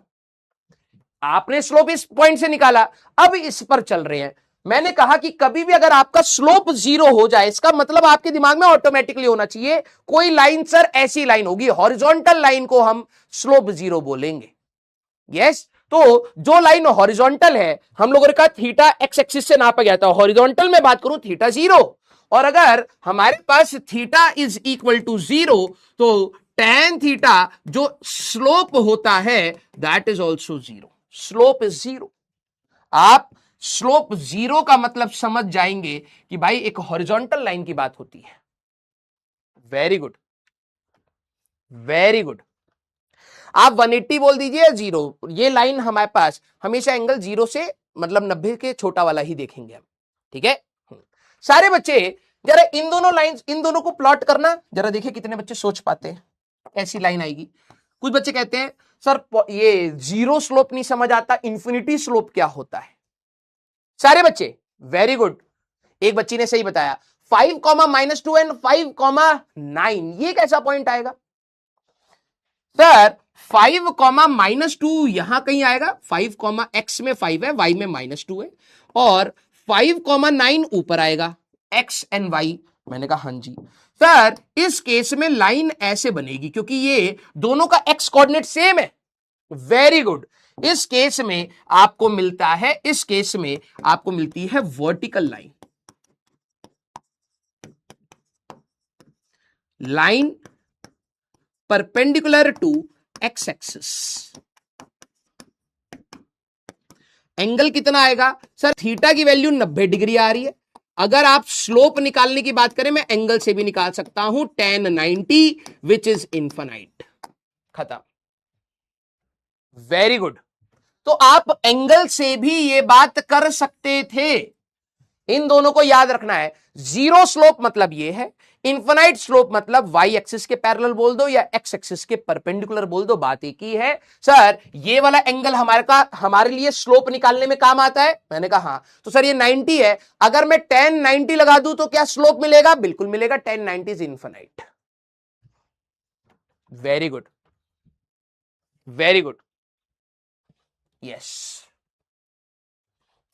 आपने स्लोप इस पॉइंट से निकाला, अब इस पर चल रहे हैं। मैंने कहा कि कभी भी अगर आपका स्लोप जीरो हो जाए, इसका मतलब आपके दिमाग में ऑटोमेटिकली होना चाहिए कोई लाइन सर ऐसी लाइन होगी, हॉरिजॉन्टल लाइन को हम स्लोप जीरो बोलेंगे। यस, तो जो लाइन हॉरिजॉन्टल है, हम लोगों ने कहा थीटा एक्स एक्सिस से नापा गया था, हॉरिजॉन्टल में बात करूं थीटा जीरो, और अगर हमारे पास theta is equal to zero तो tan थीटा जो स्लोप होता है that is also zero. Slope is zero. आप स्लोप जीरो का मतलब समझ जाएंगे कि भाई एक हॉरिजॉन्टल लाइन की बात होती है। Very good, very good. आप 180 बोल दीजिए या जीरो, ये लाइन हमारे पास हमेशा एंगल जीरो से मतलब 90 के छोटा वाला ही देखेंगे हम, ठीक है। सारे बच्चे जरा इन दोनों लाइंस, इन दोनों को प्लॉट करना, जरा देखिए कितने बच्चे सोच पाते हैं ऐसी लाइन आएगी। कुछ बच्चे कहते हैं सर ये जीरो स्लोप नहीं समझ आता, इंफिनिटी स्लोप क्या होता है। सारे बच्चे वेरी गुड, एक बच्ची ने सही बताया, 5,-2 एंड 5,9, ये कैसा पॉइंट आएगा सर? 5,-2 यहां कहीं आएगा, 5, x में 5 है, y में -2 है, और 5,9 ऊपर आएगा, x एंड y। मैंने कहा हाँ जी सर, इस केस में लाइन ऐसे बनेगी क्योंकि ये दोनों का x कोऑर्डिनेट सेम है। वेरी गुड, इस केस में आपको मिलता है, इस केस में आपको मिलती है vertical line, line perpendicular to x axis. Angle कितना आएगा सर? थीटा की वैल्यू 90 डिग्री आ रही है। अगर आप स्लोप निकालने की बात करें, मैं एंगल से भी निकाल सकता हूं, tan 90 विच इज इनफाइनाइट। खत्म। Very good. तो आप एंगल से भी ये बात कर सकते थे, इन दोनों को याद रखना है। जीरो स्लोप मतलब ये है, इन्फिनाइट स्लोप मतलब वाई एक्सिस के पैरेलल बोल दो या एक्स एक्सिस के परपेंडिकुलर बोल दो, बात एक ही है। सर ये वाला एंगल हमारे लिए स्लोप निकालने में काम आता है। मैंने कहा हाँ। तो सर ये 90 है, अगर मैं tan 90 लगा दूं तो क्या स्लोप मिलेगा? बिल्कुल मिलेगा, tan 90 is infinite. Very good, very good, yes,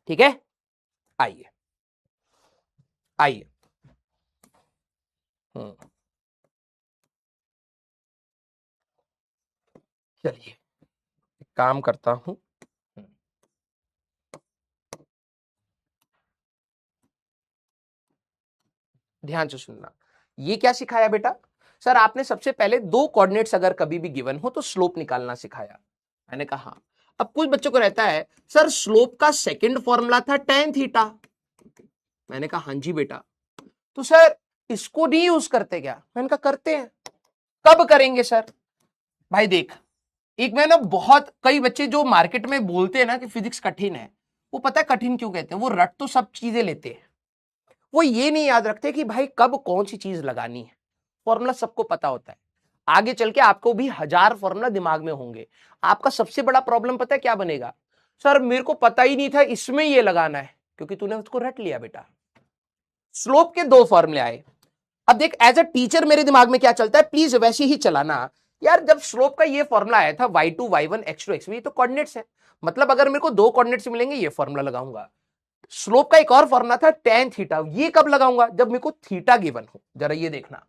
ठीक है। आइए आइए, चलिए काम करता हूं। ध्यान से सुनना, ये क्या सिखाया बेटा? सर आपने सबसे पहले दो कोऑर्डिनेट्स अगर कभी भी गिवन हो तो स्लोप निकालना सिखाया। मैंने कहा हाँ। अब कुछ बच्चों को रहता है सर स्लोप का सेकंड फॉर्मूला था tan थीटा। मैंने कहा हाँ जी बेटा। तो सर इसको नहीं यूज करते क्या? मैंने कहा करते हैं। कब करेंगे सर? भाई देख, एक में ना बहुत कई बच्चे जो मार्केट में बोलते हैं ना कि फिजिक्स कठिन है, वो पता है कठिन क्यों कहते हैं? वो रट तो सब चीजें लेते हैं, वो ये नहीं याद रखते कि भाई कब कौन सी चीज लगानी है। फॉर्मूला सबको पता होता है, आगे चल के आपको भी 1000 फॉर्मूला दिमाग में होंगे। आपका सबसे बड़ा प्रॉब्लम पता है क्या बनेगा? सर मेरे को पता ही नहीं था इसमें ये लगाना है, क्योंकि तूने उसको रट लिया बेटा। स्लोप के दो फॉर्मूले आए। अब देख एज अ टीचर मेरे दिमाग में क्या चलता है, प्लीज वैसे ही चलाना। यार जब स्लोप का ये फॉर्मूला आया था y2 y1 x2 x1, ये तो कोऑर्डिनेट्स है, मतलब अगर मेरे को दो कोऑर्डिनेट्स मिलेंगे ये फॉर्मूला लगाऊंगा। स्लोप का एक और फॉर्मूला था tan थीटा, ये कब लगाऊंगा? जब मेरे को थीटा गिवन हो। जरा ये देखना,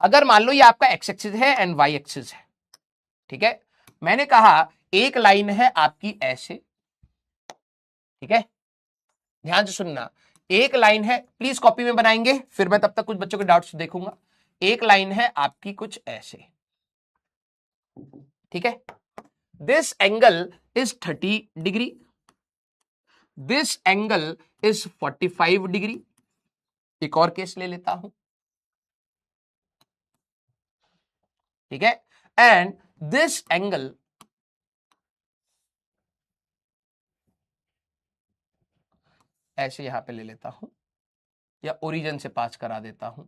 अगर मान लो ये आपका एक्स एक्सिस है एंड वाई एक्सिस है, ठीक है। मैंने कहा एक लाइन है आपकी ऐसे, ठीक है, ध्यान से सुनना। एक लाइन है, प्लीज कॉपी में बनाएंगे, फिर मैं तब तक कुछ बच्चों के डाउट्स देखूंगा। एक लाइन है आपकी कुछ ऐसे, ठीक है। This angle is 30 degree, this angle is 45 degree. एक और केस ले लेता हूं, ठीक है, एंड दिस एंगल ऐसे यहां पे ले लेता हूं, या ओरिजिन से पास करा देता हूं।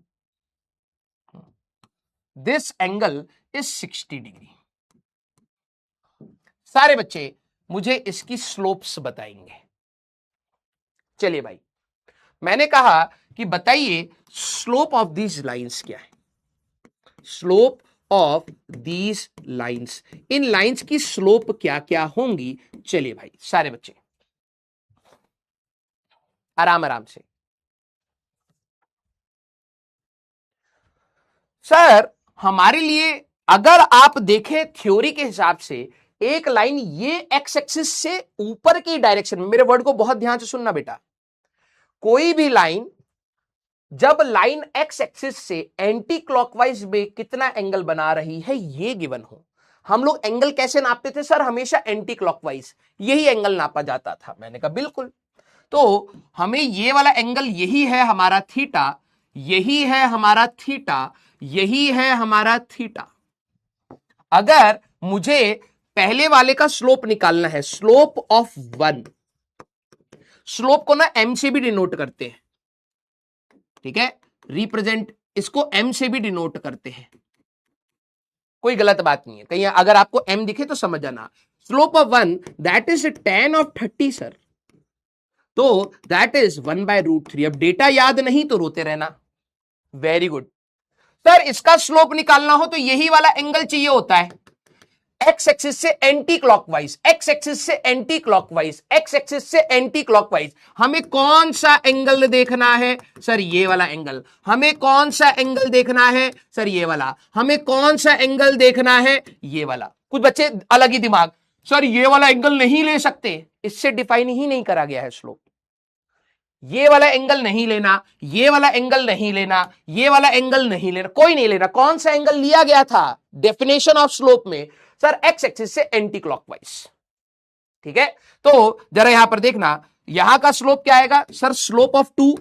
This angle is 60 degree. सारे बच्चे मुझे इसकी स्लोप्स बताएंगे। चलिए भाई, मैंने कहा कि बताइए स्लोप ऑफ दीज लाइंस क्या है? Slope of these lines, in lines की स्लोप क्या क्या होंगी? चलिए भाई सारे बच्चे आराम आराम से। सर हमारे लिए अगर आप देखें थ्योरी के हिसाब से, एक लाइन ये एक्स एक्सिस से ऊपर की डायरेक्शन में, मेरे वर्ड को बहुत ध्यान से सुनना बेटा, कोई भी लाइन जब लाइन एक्स एक्सिस से एंटी क्लॉकवाइज में कितना एंगल बना रही है ये गिवन हो, हम लोग एंगल कैसे नापते थे? सर हमेशा एंटी क्लॉकवाइज, यही एंगल नापा जाता था। मैंने कहा बिल्कुल, तो हमें ये वाला एंगल यही है हमारा थीटा, यही है हमारा थीटा, यही है हमारा थीटा। अगर मुझे पहले वाले का स्लोप निकालना है, स्लोप ऑफ वन, स्लोप को ना एम से भी डिनोट करते हैं, ठीक है, रिप्रेजेंट इसको एम से भी डिनोट करते हैं, कोई गलत बात नहीं है, कहीं अगर आपको एम दिखे तो समझ जाना। Slope of one that is tan of 30 sir, तो दैट इज 1/√3। अब डेटा याद नहीं तो रोते रहना। वेरी गुड सर, इसका स्लोप निकालना हो तो यही वाला एंगल चाहिए होता है, एक्स एक्सिस से एंटी क्लॉकवाइज, एक्स एक्सिस से एंटी क्लॉकवाइज, एक्स एक्सिस से एंटी क्लॉकवाइज। हमें कौन सा एंगल देखना है? सर ये वाला एंगल। हमें कौन सा एंगल देखना है? सर ये वाला। हमें कौन सा एंगल देखना है? ये वाला। कुछ बच्चे अलग ही दिमाग, सर ये वाला एंगल नहीं ले सकते, इससे डिफाइन ही नहीं करा गया है स्लोप। ये वाला एंगल नहीं लेना, ये वाला एंगल नहीं लेना, ये वाला एंगल नहीं लेना, कोई नहीं लेना। कौन सा एंगल लिया गया था डेफिनेशन ऑफ स्लोप में? सर एक्स एक्सिस से एंटी क्लॉकवाइज, ठीक है। तो जरा यहां पर देखना, यहां का स्लोप क्या आएगा? सर स्लोप ऑफ 2,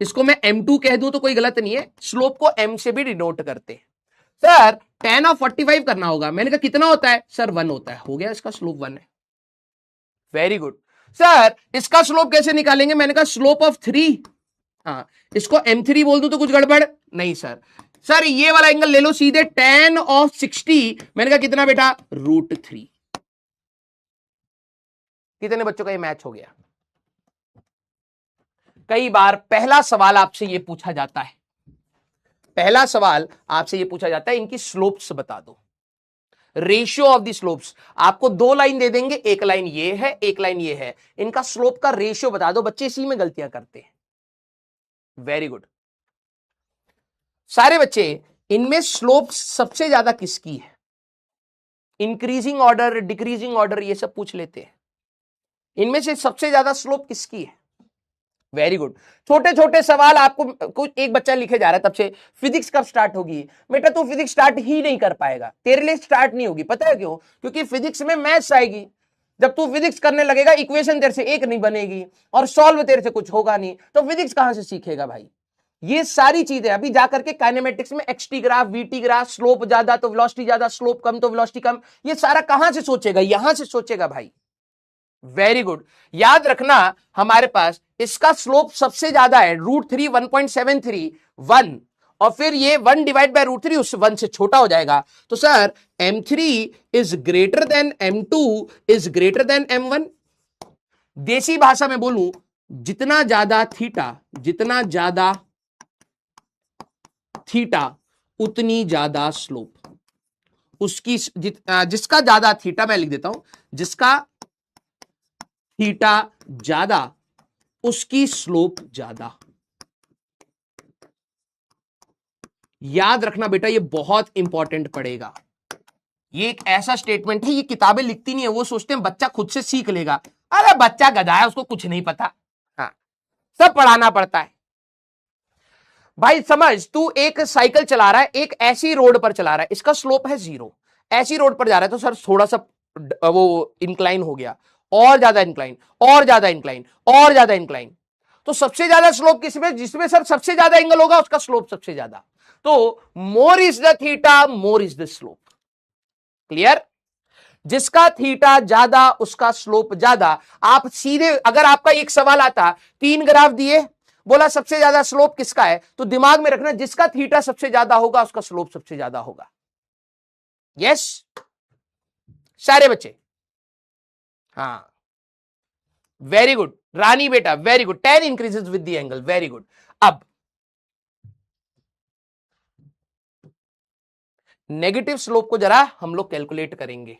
इसको मैं m2 कह दूं तो कोई गलत नहीं है, स्लोप को m से भी डिनोट करते हैं। सर tan ऑफ 45 करना होगा, मैंने कहा कितना होता है? सर 1 होता है, हो गया, इसका स्लोप 1 है। वेरी गुड सर इसका स्लोप कैसे निकालेंगे? मैंने कहा स्लोप ऑफ 3, हाँ इसको m3 बोल दूं तो कुछ गड़बड़ नहीं सर। सर ये वाला एंगल ले लो सीधे, tan ऑफ 60, मैंने कहा कितना बेटा? √3। कितने बच्चों का ये मैच हो गया? कई बार पहला सवाल आपसे ये पूछा जाता है, पहला सवाल आपसे ये पूछा जाता है इनकी स्लोप्स बता दो, रेशियो ऑफ द स्लोप्स। आपको 2 लाइन दे देंगे, एक लाइन ये है एक लाइन ये है, इनका स्लोप का रेशियो बता दो। बच्चे इसी में गलतियां करते हैं। वेरी गुड सारे बच्चे, इनमें स्लोप सबसे ज्यादा किसकी है? इंक्रीजिंग ऑर्डर, डिक्रीजिंग ऑर्डर, ये सब पूछ लेते हैं। इनमें से सबसे ज्यादा स्लोप किसकी है? Very good. छोटे छोटे सवाल आपको, कुछ एक बच्चा लिखे जा रहा है तब से, फिजिक्स कब स्टार्ट होगी? बेटा तू फिजिक्स स्टार्ट ही नहीं कर पाएगा, तेरे लिए स्टार्ट नहीं होगी। पता है क्यों? क्योंकि फिजिक्स में मैथ्स आएगी। जब तू फिजिक्स करने लगेगा, इक्वेशन तेरे से एक नहीं बनेगी और सॉल्व तेरे से कुछ होगा नहीं, तो फिजिक्स कहां से सीखेगा भाई? ये सारी चीजें अभी जाकर के काइनेमेटिक्स में XT graph, VT graph, slope ज्यादा तो वेलोसिटी ज्यादा, स्लोप कम तो वेलोसिटी कम, ये सारा कहां से सोचेगा? यहां से सोचेगा भाई। Very good. याद रखना हमारे पास इसका स्लोप सबसे ज्यादा है, √3 1.73 1, और फिर ये 1 डिवाइड बाय √3 उस 1 से छोटा हो जाएगा। तो sir m3 is greater than m2 is greater than m1। देसी भाषा में बोलूं, जितना ज्यादा थीटा, जितना ज्यादा थीटा उतनी ज्यादा स्लोप। उसकी जिसका ज्यादा थीटा, मैं लिख देता हूं, जिसका थीटा ज्यादा उसकी स्लोप ज्यादा। याद रखना बेटा, ये बहुत इंपॉर्टेंट पड़ेगा। ये एक ऐसा स्टेटमेंट है, ये किताबें लिखती नहीं है, वो सोचते हैं बच्चा खुद से सीख लेगा। अरे बच्चा गधा है, उसको कुछ नहीं पता। हाँ, सब पढ़ाना पड़ता है भाई। समझ, तू एक साइकिल चला रहा है, एक ऐसी रोड पर चला रहा है, इसका स्लोप है 0, ऐसी रोड पर जा रहा है, तो सर थोड़ा सा वो इंक्लाइन हो गया, और ज्यादा इंक्लाइन, और ज्यादा इंक्लाइन, और ज्यादा इंक्लाइन। तो सबसे ज्यादा स्लोप किसमें? जिसमें सर सबसे ज्यादा एंगल होगा उसका स्लोप सबसे ज्यादा। तो मोर is the theta, more is the slope. Clear? जिसका थीटा ज्यादा उसका स्लोप ज्यादा। आप सीधे, अगर आपका एक सवाल आता, 3 ग्राफ दिए, बोला सबसे ज्यादा स्लोप किसका है, तो दिमाग में रखना जिसका थीटा सबसे ज्यादा होगा उसका स्लोप सबसे ज्यादा होगा। यस सारे बच्चे? हाँ वेरी गुड रानी बेटा, very good. tan increases with the angle, very good. अब नेगेटिव स्लोप को जरा हम लोग कैलकुलेट करेंगे।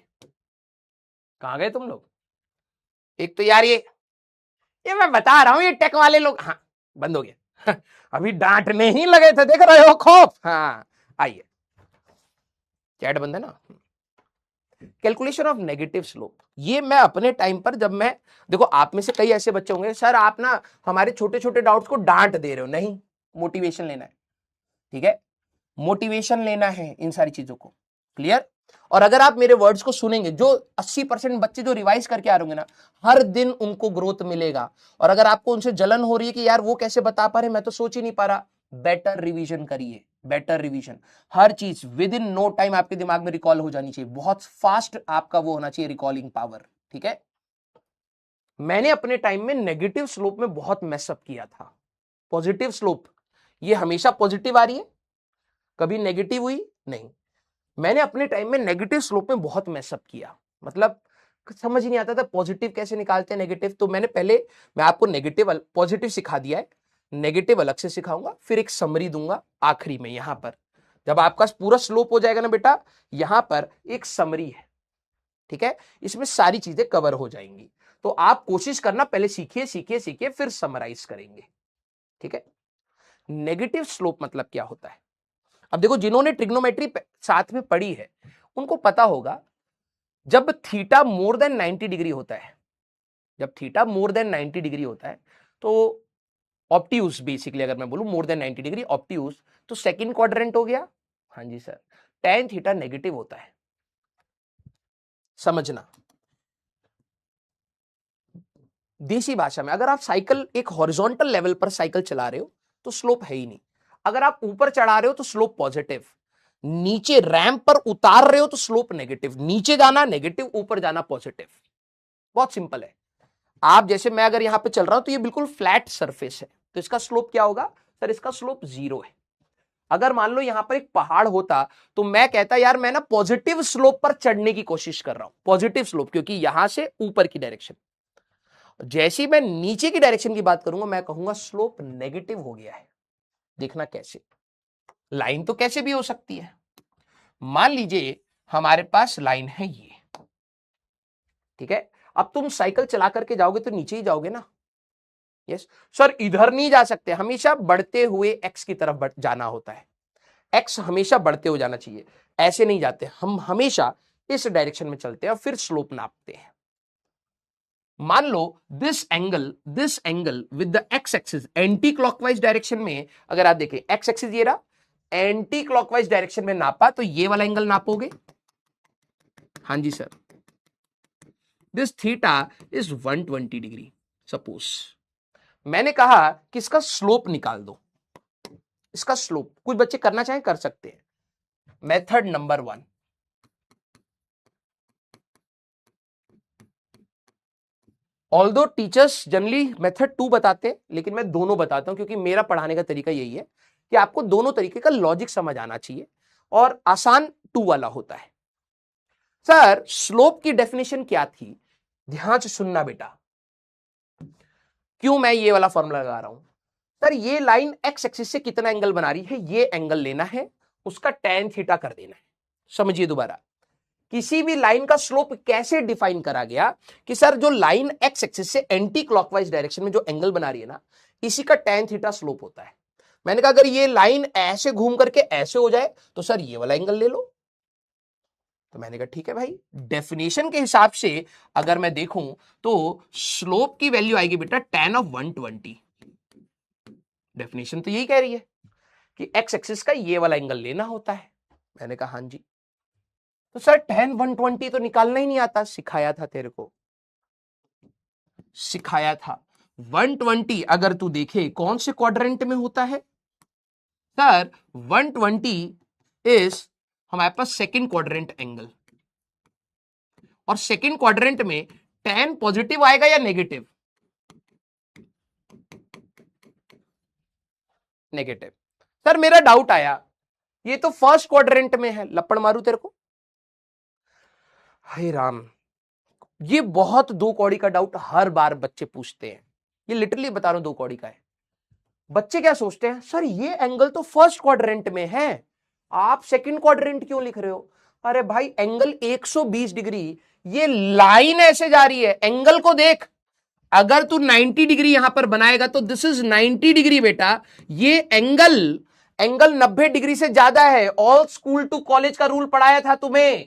कहां गए तुम लोग? एक तो यार ये मैं बता रहा हूं, ये टेक वाले लोग, हाँ बंद हो गया अभी डांटने ही लगे थे, देख रहे हो खौफ। हाँ आइए, चैट बंद है ना। कैलकुलेशन ऑफ नेगेटिव स्लोप, ये मैं अपने टाइम पर, जब मैं, देखो आप में से कई ऐसे बच्चे होंगे, सर आप ना हमारे छोटे छोटे डाउट्स को डांट दे रहे हो। नहीं, मोटिवेशन लेना है, ठीक है, मोटिवेशन लेना है इन सारी चीजों को। क्लियर? और अगर आप मेरे वर्ड्स को सुनेंगे, जो 80% बच्चे जो रिवाइज करके आ रहे होंगे ना, हर दिन उनको ग्रोथ मिलेगा। और अगर आपको उनसे जलन हो रही है कि यार वो कैसे बता पा रहे, मैं तो सोच ही नहीं पा रहा, बेटर रिवीजन करिए, बेटर रिवीजन। हर चीज विद इन नो टाइम आपके दिमाग में रिकॉल हो जानी चाहिए, बहुत फास्ट आपका वो होना चाहिए रिकॉलिंग पावर। ठीक है? मैंने अपने टाइम में नेगेटिव स्लोप में बहुत मेसअप किया था। पॉजिटिव स्लोप ये हमेशा पॉजिटिव आ रही है, कभी नेगेटिव हुई नहीं। मैंने अपने टाइम में नेगेटिव स्लोप में बहुत मेसअप किया, मतलब समझ ही नहीं आता था पॉजिटिव कैसे निकालते हैं नेगेटिव। तो मैं आपको नेगेटिव पॉजिटिव सिखा दिया है, नेगेटिव अलग से सिखाऊंगा, फिर एक समरी दूंगा आखिरी में। यहां पर जब आपका पूरा स्लोप हो जाएगा ना बेटा, यहां पर एक समरी है, ठीक है, इसमें सारी चीजें कवर हो जाएंगी। तो आप कोशिश करना, पहले सीखिए सीखिए सीखिए, फिर समराइज करेंगे। ठीक है? नेगेटिव स्लोप मतलब क्या होता है? अब देखो, जिन्होंने ट्रिग्नोमेट्री साथ में पढ़ी है उनको पता होगा, जब थीटा मोर देन 90 डिग्री होता है, जब थीटा मोर देन 90 डिग्री होता है, तो ऑप्टियूज, बेसिकली अगर मैं बोलूं मोर देन 90 डिग्री ऑप्टियूज, तो सेकंड क्वाड्रेंट हो गया। हाँ जी सर, tan थीटा नेगेटिव होता है, समझना। देसी भाषा में, अगर आप साइकिल एक हॉरिजॉन्टल लेवल पर साइकिल चला रहे हो तो स्लोप है ही नहीं। अगर आप ऊपर चढ़ा रहे हो तो स्लोप पॉजिटिव, नीचे रैंप पर उतार रहे हो तो स्लोप नेगेटिव। नीचे जाना नेगेटिव, ऊपर जाना पॉजिटिव, बहुत सिंपल है। आप जैसे मैं अगर यहां पे चल रहा हूं तो ये बिल्कुल फ्लैट सरफेस है, तो इसका स्लोप क्या होगा सर, इसका स्लोप 0 है। अगर मान लो यहां पर एक पहाड़ होता तो मैं कहता यार मैं ना पॉजिटिव स्लोप पर चढ़ने की कोशिश कर रहा हूं, पॉजिटिव स्लोप, क्योंकि यहां से ऊपर की डायरेक्शन। जैसे ही मैं नीचे की डायरेक्शन की बात करूंगा मैं कहूंगा स्लोप नेगेटिव हो गया है। देखना कैसे, लाइन तो कैसे भी हो सकती है। मान लीजिए हमारे पास लाइन है ये, ठीक है। अब तुम साइकिल चला करके जाओगे तो नीचे ही जाओगे ना। यस सर, इधर नहीं जा सकते, हमेशा बढ़ते हुए एक्स की तरफ जाना होता है। एक्स हमेशा बढ़ते हुए जाना चाहिए, ऐसे नहीं जाते हम, हमेशा इस डायरेक्शन में चलते हैं और फिर स्लोप नापते हैं। मान लो this angle with the x axis anti clockwise direction में, अगर आप देखें एक्स एक्सिस ये रहा, एंटी क्लॉकवाइज डायरेक्शन में नापा तो ये वाला एंगल नापोगे। हाँ जी sir, this theta is 120 degree. Suppose मैंने कहा कि इसका स्लोप निकाल दो, इसका स्लोप कुछ बच्चे करना चाहें कर सकते हैं। Method number 1, although teachers generally method 2 बताते हैं, लेकिन मैं दोनों बताता हूं क्योंकि मेरा पढ़ाने का तरीका यही है कि आपको दोनों तरीके का लॉजिक समझ आना चाहिए, और आसान 2 वाला होता है। सर स्लोप की डेफिनेशन क्या थी, ध्यान से सुनना बेटा, क्यों मैं ये वाला फॉर्मूला लगा रहा हूं। सर ये लाइन एक्स एक्सिस से कितना एंगल बना रही है, ये एंगल लेना है, उसका tan थीटा कर देना है। समझिए दोबारा, किसी भी लाइन का स्लोप कैसे डिफाइन करा गया कि सर जो लाइन एक्स एक्सिस से एंटी क्लॉकवाइज डायरेक्शन में जो एंगल बना रही है ना, इसी का tan थीटा स्लोप होता है। मैंने कहा अगर ये लाइन ऐसे घूम करके ऐसे हो जाए तो सर ये वाला एंगल ले लो। तो मैंने कहा ठीक है भाई, डेफिनेशन के हिसाब से अगर मैं देखूं तो स्लोप की वैल्यू आएगी बेटा tan ऑफ 120। डेफिनेशन तो यही कह रही है कि एक्स एक्सिस का ये वाला एंगल लेना होता है। मैंने कहा हाँ जी। तो सर tan 120 तो निकालना ही नहीं आता, सिखाया था तेरे को, सिखाया था। 120 अगर तू देखे कौन से क्वाड्रेंट में होता है सर, 120 इज हमारे पास सेकंड क्वाड्रेंट एंगल, और सेकंड क्वाड्रेंट में tan पॉजिटिव आएगा या नेगेटिव, नेगेटिव। सर मेरा डाउट आया, ये तो फर्स्ट क्वाड्रेंट में है, लपड़ मारू तेरे को। हे राम, ये बहुत 2 कौड़ी का डाउट हर बार बच्चे पूछते हैं, ये लिटरली बता रहा हूं 2 कौड़ी का है। बच्चे क्या सोचते हैं, सर ये एंगल तो फर्स्ट क्वाड्रेंट में है, आप सेकंड क्वाड्रेंट क्यों लिख रहे हो। अरे भाई एंगल 120 डिग्री, ये लाइन ऐसे जा रही है, एंगल को देख। अगर तू 90 डिग्री यहां पर बनाएगा तो दिस इज 90 डिग्री बेटा, ये एंगल 90 डिग्री से ज्यादा है। ऑल स्कूल टू कॉलेज का रूल पढ़ाया था तुम्हें।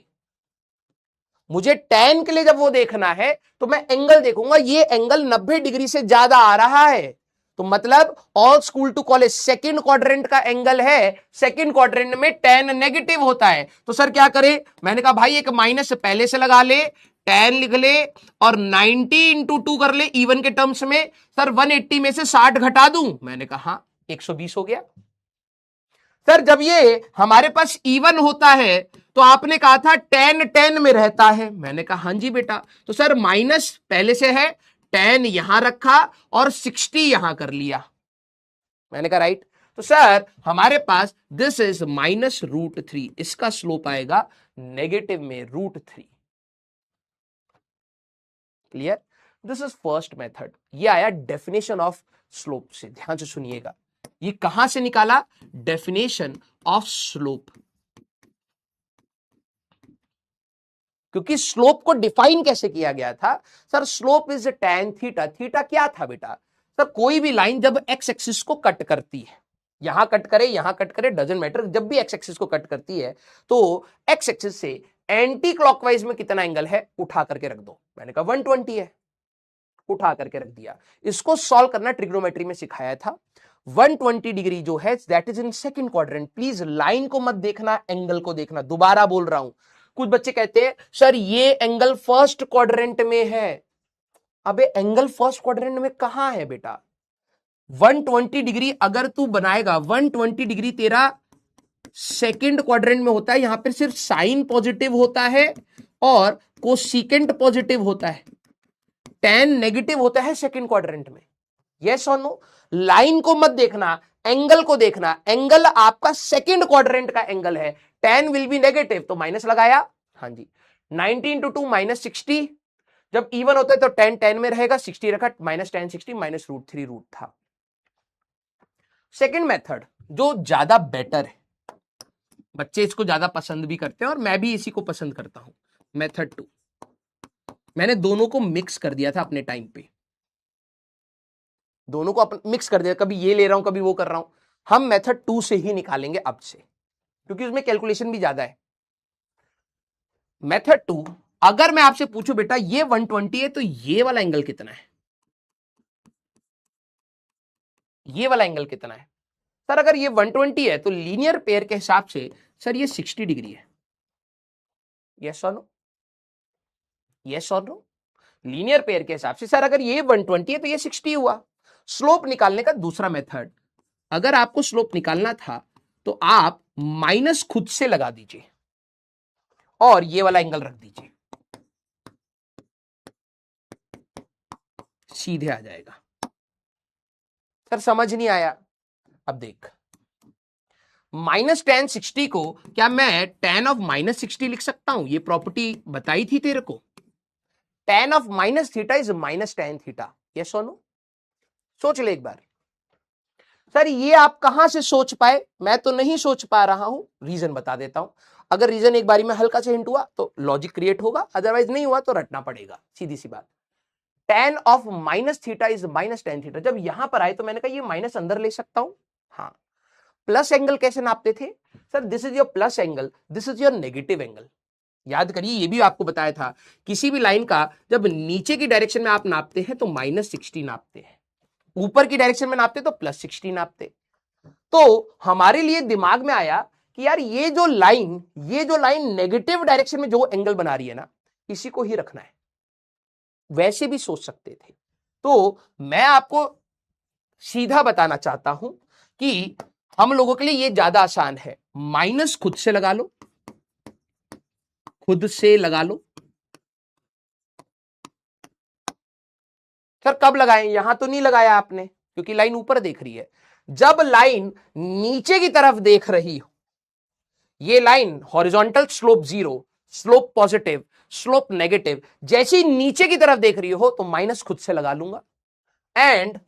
मुझे tan के लिए जब वो देखना है तो मैं एंगल देखूंगा, ये एंगल 90 डिग्री से ज्यादा आ रहा है, तो मतलब all school to college second quadrant का एंगल है, सेकंड क्वाड्रेंट में tan नेगेटिव होता है। तो सर क्या करे, मैंने कहा भाई एक माइनस पहले से लगा ले, tan लिख ले और 90 इंटू 2 कर ले इवन के टर्म्स में। सर 180 में से 60 घटा दूं, मैंने कहा हाँ 120 हो गया। सर जब ये हमारे पास इवन होता है तो आपने कहा था tan में रहता है, मैंने कहा हाँ जी बेटा। तो सर माइनस पहले से है, tan यहां रखा और 60 यहां कर लिया, मैंने कहा राइट। तो सर हमारे पास दिस इज -√3, इसका स्लोप आएगा नेगेटिव में √3। Clear, this is first method. ये आया डेफिनेशन ऑफ स्लोप से, ध्यान से सुनिएगा। ये कहां से निकाला, डेफिनेशन ऑफ स्लोप, क्योंकि स्लोप को डिफाइन कैसे किया गया था sir, slope is tan theta. Theta क्या था बेटा, सर कोई भी लाइन जब एक्स एक्सिस को कट करती है, यहां कट करे यहां कट करे डजंट मैटर, जब भी एक्स एक्सिस को कट करती है तो एक्स एक्सिस से एंटी क्लॉकवाइज में कितना एंगल है उठा करके रख दो। मैंने कहा 120 है, उठा करके रख दिया। इसको सॉल्व करना ट्रिग्नोमेट्री में सिखाया था। 120 डिग्री जो है that is in second quadrant. Please line को मत देखना, एंगल को देखना, दोबारा बोल रहा हूं। कुछ बच्चे कहते हैं सर ये एंगल फर्स्ट क्वाड्रेंट में है। अबे एंगल फर्स्ट क्वाड्रेंट में कहां है बेटा, 120 डिग्री अगर तू बनाएगा, 120 डिग्री तेरा सेकंड क्वाड्रेंट में होता है, यहां पर सिर्फ साइन पॉजिटिव होता है और कोसेकेंट पॉजिटिव होता है। tan नेगेटिव होता है सेकंड क्वाड्रेंट में, यस और नो? लाइन को मत देखना, एंगल को देखना, एंगल आपका सेकंड क्वाड्रेंट का एंगल है, tan विल बी नेगेटिव, तो माइनस लगाया, हाँ जी। 90 इंटू 2 -60, जब इवन होता है तो tan tan में रहेगा, 60 रखा, -tan 60 -√3 रूट था। सेकंड मेथड जो ज्यादा बेटर है, बच्चे इसको ज्यादा पसंद भी करते हैं और मैं भी इसी को पसंद करता हूं, मेथड 2। मैंने दोनों को मिक्स कर दिया था अपने टाइम पे, दोनों को मिक्स कर दिया, कभी ये ले रहा हूं कभी वो कर रहा हूं। हम मेथड 2 से ही निकालेंगे अब से, क्योंकि उसमें कैलकुलेशन भी ज्यादा है। मेथड 2, अगर मैं आपसे पूछूं बेटा ये 120 है तो ये वाला एंगल कितना है, ये वाला एंगल कितना है? सर अगर ये 120 है तो लीनियर पेयर के हिसाब से सर ये 60 डिग्री है, यस और नो? यस और नो? लीनियर पेयर के हिसाब से सर अगर ये 120 है तो ये 60 हुआ। स्लोप निकालने का दूसरा मेथड, अगर आपको स्लोप निकालना था तो आप माइनस खुद से लगा दीजिए और ये वाला एंगल रख दीजिए, सीधे आ जाएगा। सर समझ नहीं आया? अब देख, -tan 60 को क्या मैं tan ऑफ -60 लिख सकता हूं? ये प्रॉपर्टी बताई थी तेरे को, tan of -θ is -tan θ, yes और नो? सोच ले एक बार। सर ये आप कहां से सोच पाए? मैं तो नहीं सोच पा रहा हूं, रीजन बता देता हूं। अगर रीजन एक बारी में हल्का से हिंट हुआ तो लॉजिक क्रिएट होगा, अदरवाइज नहीं हुआ तो रटना पड़ेगा, सीधी सी बात। tan ऑफ -θ इज -tan θ, जब यहां पर आए तो मैंने कहा ये माइनस अंदर ले सकता हूं, हाँ। प्लस एंगल कैसे नापते थे? Sir this is your plus angle, this is your negative angle. याद करिए, ये भी आपको बताया था, किसी भी लाइन का जब नीचे की डायरेक्शन में आप नापते हैं तो -60 नापते हैं, ऊपर की डायरेक्शन में नापते तो +60 नापते। तो हमारे लिए दिमाग में आया कि यार ये जो लाइन नेगेटिव डायरेक्शन में जो एंगल बना रही है ना, इसी को ही रखना है। वैसे भी सोच सकते थे। तो मैं आपको सीधा बताना चाहता हूं कि हम लोगों के लिए ये ज्यादा आसान है, माइनस खुद से लगा लो, खुद से लगा लो। सर कब लगाएं? यहां तो नहीं लगाया आपने, क्योंकि लाइन ऊपर देख रही है। जब लाइन नीचे की तरफ देख रही हो, ये line horizontal slope 0, slope positive, slope negative, जैसी नीचे की तरफ देख रही हो तो माइनस खुद से लगा लूंगा। And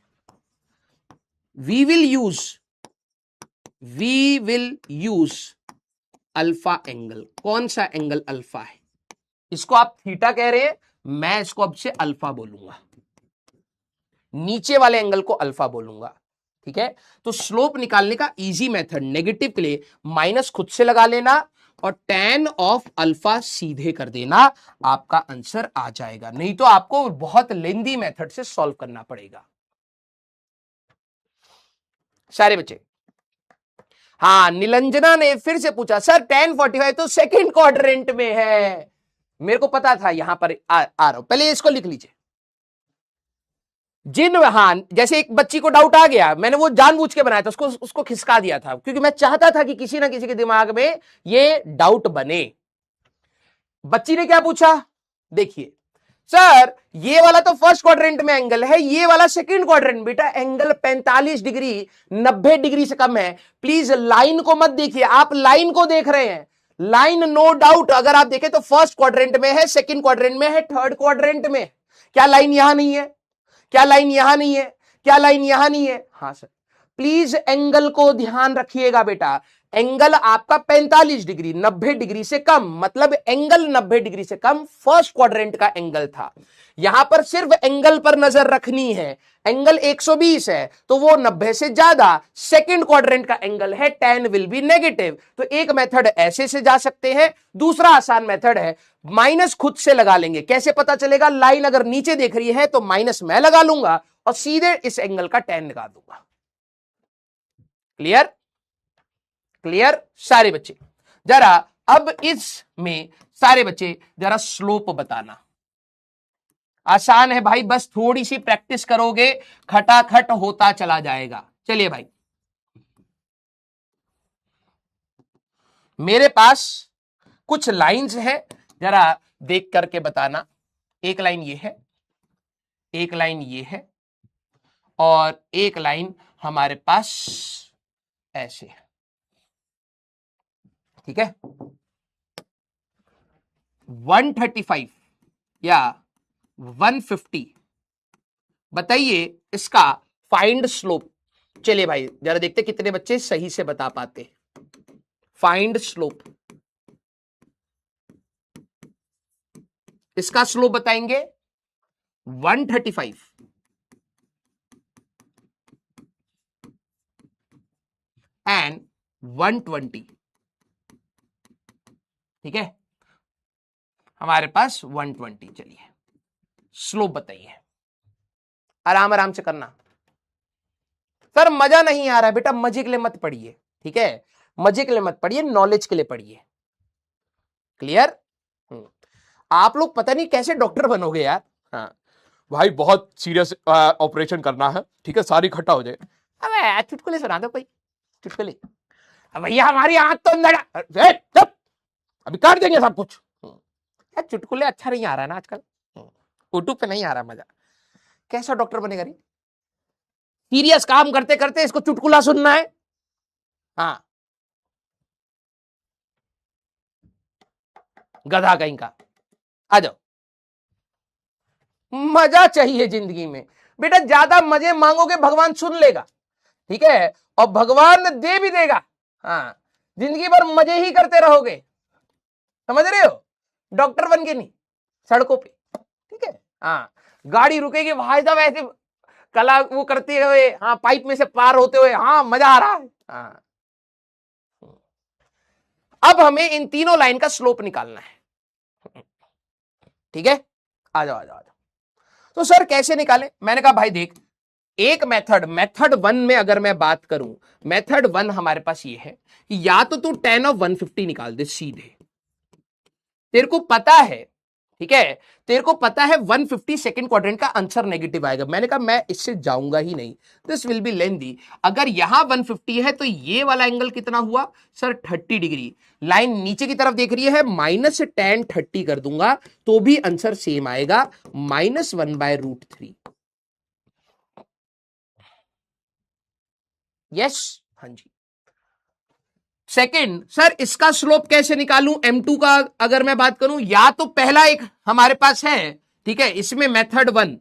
we will use alpha angle. कौन सा एंगल अल्फा है? इसको आप थीटा कह रहे हैं, मैं इसको अब से अल्फा बोलूंगा, नीचे वाले एंगल को अल्फा बोलूंगा, ठीक है? तो स्लोप निकालने का इजी मेथड, नेगेटिव के लिए माइनस खुद से लगा लेना और tan ऑफ अल्फा सीधे कर देना, आपका आंसर आ जाएगा। नहीं तो आपको बहुत लेंदी मेथड से सॉल्व करना पड़ेगा। सारे बच्चे, हाँ, निलंजना ने फिर से पूछा सर tan 45 तो सेकंड क्वाड्रेंट में है। मेरे को पता था यहां पर आ रहा हूं, पहले इसको लिख लीजिए। हाँ, जैसे एक बच्ची को डाउट आ गया, मैंने वो जानबूझ के बनाया था, उसको खिसका दिया था, क्योंकि मैं चाहता था कि किसी ना किसी के दिमाग में ये डाउट बने। बच्ची ने क्या पूछा? देखिए सर ये वाला तो फर्स्ट क्वाड्रेंट में एंगल है, ये वाला सेकंड क्वाड्रेंट। बेटा एंगल 45 डिग्री 90 डिग्री से कम है। प्लीज लाइन को मत देखिए, आप लाइन को देख रहे हैं। लाइन नो डाउट अगर आप देखें तो फर्स्ट क्वाड्रेंट में है, सेकंड क्वाड्रेंट में है, थर्ड क्वाड्रेंट में। क्या लाइन यहां नहीं है? क्या लाइन यहां नहीं है? क्या लाइन यहां नहीं है? हाँ सर। प्लीज एंगल को ध्यान रखिएगा बेटा, एंगल आपका 45 डिग्री 90 डिग्री से कम, मतलब एंगल 90 डिग्री से कम फर्स्ट क्वाड्रेंट का एंगल था। यहां पर सिर्फ एंगल पर नजर रखनी है। एंगल 120 है तो वो 90 से ज्यादा सेकंड क्वाड्रेंट का एंगल है, tan विल बी नेगेटिव। तो एक मेथड ऐसे से जा सकते हैं, दूसरा आसान मेथड है माइनस खुद से लगा लेंगे। कैसे पता चलेगा? लाइन अगर नीचे देख रही है तो माइनस मैं लगा लूंगा और सीधे इस एंगल का tan लगा दूंगा। क्लियर? क्लियर सारे बच्चे? जरा अब इसमें सारे बच्चे जरा स्लोप बताना। आसान है भाई, बस थोड़ी सी प्रैक्टिस करोगे खटाखट होता चला जाएगा। चलिए भाई, मेरे पास कुछ लाइंस हैं, जरा देख करके बताना। एक लाइन ये है, एक लाइन ये है और एक लाइन हमारे पास ऐसे है, ठीक है। 135 या 150, बताइए इसका फाइंड स्लोप। चलिए भाई जरा देखते कितने बच्चे सही से बता पाते। फाइंड स्लोप, इसका स्लोप बताएंगे 135 एंड 120, ठीक है। हमारे पास 120, चलिए स्लोप बताइए, आराम आराम से करना। सर मजा नहीं आ रहा है बेटा, मजे के लिए मत पढ़िए, ठीक है, मजे के लिए मत पढ़िए, नॉलेज के लिए पढ़िए। क्लियर? आप लोग पता नहीं कैसे डॉक्टर बनोगे यार। हाँ भाई बहुत सीरियस ऑपरेशन करना है, ठीक है, सारी इकट्ठा हो जाए। अबे चुटकुले सुना दो कोई, चुटकुले। भैया हमारी आंख तो अंदर, अभी काट देंगे सब कुछ। यार चुटकुले अच्छा नहीं आ रहा है ना आजकल, यूट्यूब पे नहीं आ रहा मजा। कैसा डॉक्टर बनेगा रे? सीरियस काम करते करते इसको चुटकुला सुनना है। हाँ गधा कहीं का, आ जाओ। मजा चाहिए जिंदगी में बेटा, ज्यादा मजे मांगोगे भगवान सुन लेगा, ठीक है, और भगवान दे भी देगा। हाँ जिंदगी भर मजे ही करते रहोगे, समझ रहे हो, डॉक्टर बन के नहीं, सड़कों पे, ठीक है। हाँ गाड़ी रुकेगी भाई साहब ऐसे कला वो करते हुए, हाँ पाइप में से पार होते हुए, हाँ मजा आ रहा है। हाँ अब हमें इन तीनों लाइन का स्लोप निकालना है, ठीक है। आ जाओ आ जाओ आ जाओ। तो सर कैसे निकाले? मैंने कहा भाई देख, एक मेथड वन में अगर मैं बात करूं, मेथड वन हमारे पास ये है कि या तो तू tan ऑफ 150 निकाल दे सीधे, तेरे को पता है, ठीक है, तेरे को पता है 150 सेकंड क्वाड्रेंट का आंसर नेगेटिव आएगा। मैंने कहा मैं इससे जाऊंगा ही नहीं, दिस विल बी लेंथी। अगर यहां 150 है तो ये वाला एंगल कितना हुआ सर 30 डिग्री, लाइन नीचे की तरफ देख रही है, माइनस tan 30 कर दूंगा तो भी आंसर सेम आएगा, -1/√3। यस हाँ जी। सेकंड सर इसका स्लोप कैसे निकालूं, M2 का अगर मैं बात करूं, या तो पहला एक हमारे पास है, ठीक है, इसमें मेथड वन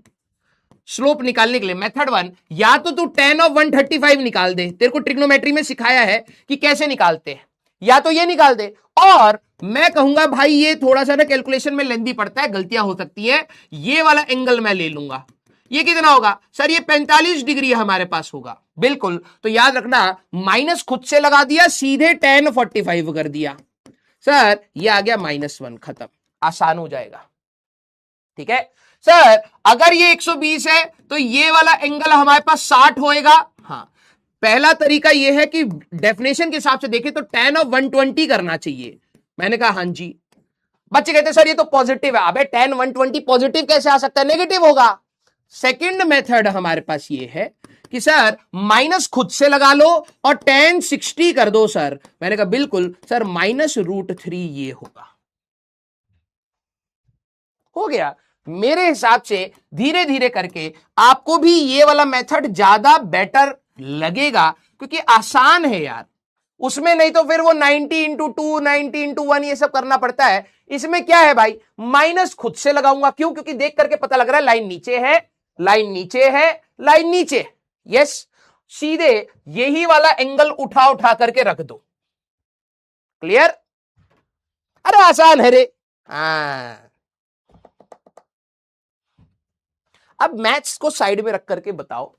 स्लोप निकालने के लिए, मेथड वन या तो तू tan ऑफ 135 निकाल दे, तेरे को ट्रिग्नोमेट्री में सिखाया है कि कैसे निकालते हैं, या तो ये निकाल दे, और मैं कहूंगा भाई ये थोड़ा सा ना कैलकुलेशन में लेंथी पड़ता है, गलतियां हो सकती है, ये वाला एंगल मैं ले लूंगा। ये कितना होगा सर? ये 45 डिग्री हमारे पास होगा, बिल्कुल। तो याद रखना, माइनस खुद से लगा दिया, सीधे tan 45 कर दिया, सर ये आ गया -1, खत्म, आसान हो जाएगा, ठीक है। सर अगर ये 120 है तो ये वाला एंगल हमारे पास 60 होएगा। हाँ पहला तरीका ये है कि डेफिनेशन के हिसाब से देखें तो tan ऑफ 120 करना चाहिए। मैंने कहा हाँ जी। बच्चे कहते सर ये तो पॉजिटिव है। अबे tan 120 पॉजिटिव कैसे आ सकता है, नेगेटिव होगा। सेकंड मेथड हमारे पास ये है कि सर माइनस खुद से लगा लो और tan 60 कर दो सर। मैंने कहा बिल्कुल सर, -√3 ये होगा। हो गया। मेरे हिसाब से धीरे धीरे करके आपको भी ये वाला मेथड ज्यादा बेटर लगेगा, क्योंकि आसान है यार। उसमें नहीं तो फिर वो 90 इंटू 2, 90 इंटू 1 ये सब करना पड़ता है। इसमें क्या है भाई, माइनस खुद से लगाऊंगा। क्यों? क्योंकि देख करके पता लग रहा है लाइन नीचे है, लाइन नीचे है, लाइन नीचे। यस, सीधे यही वाला एंगल उठा उठा करके रख दो। क्लियर? अरे आसान है रे। हाँ, अब मैथ्स को साइड में रख करके बताओ,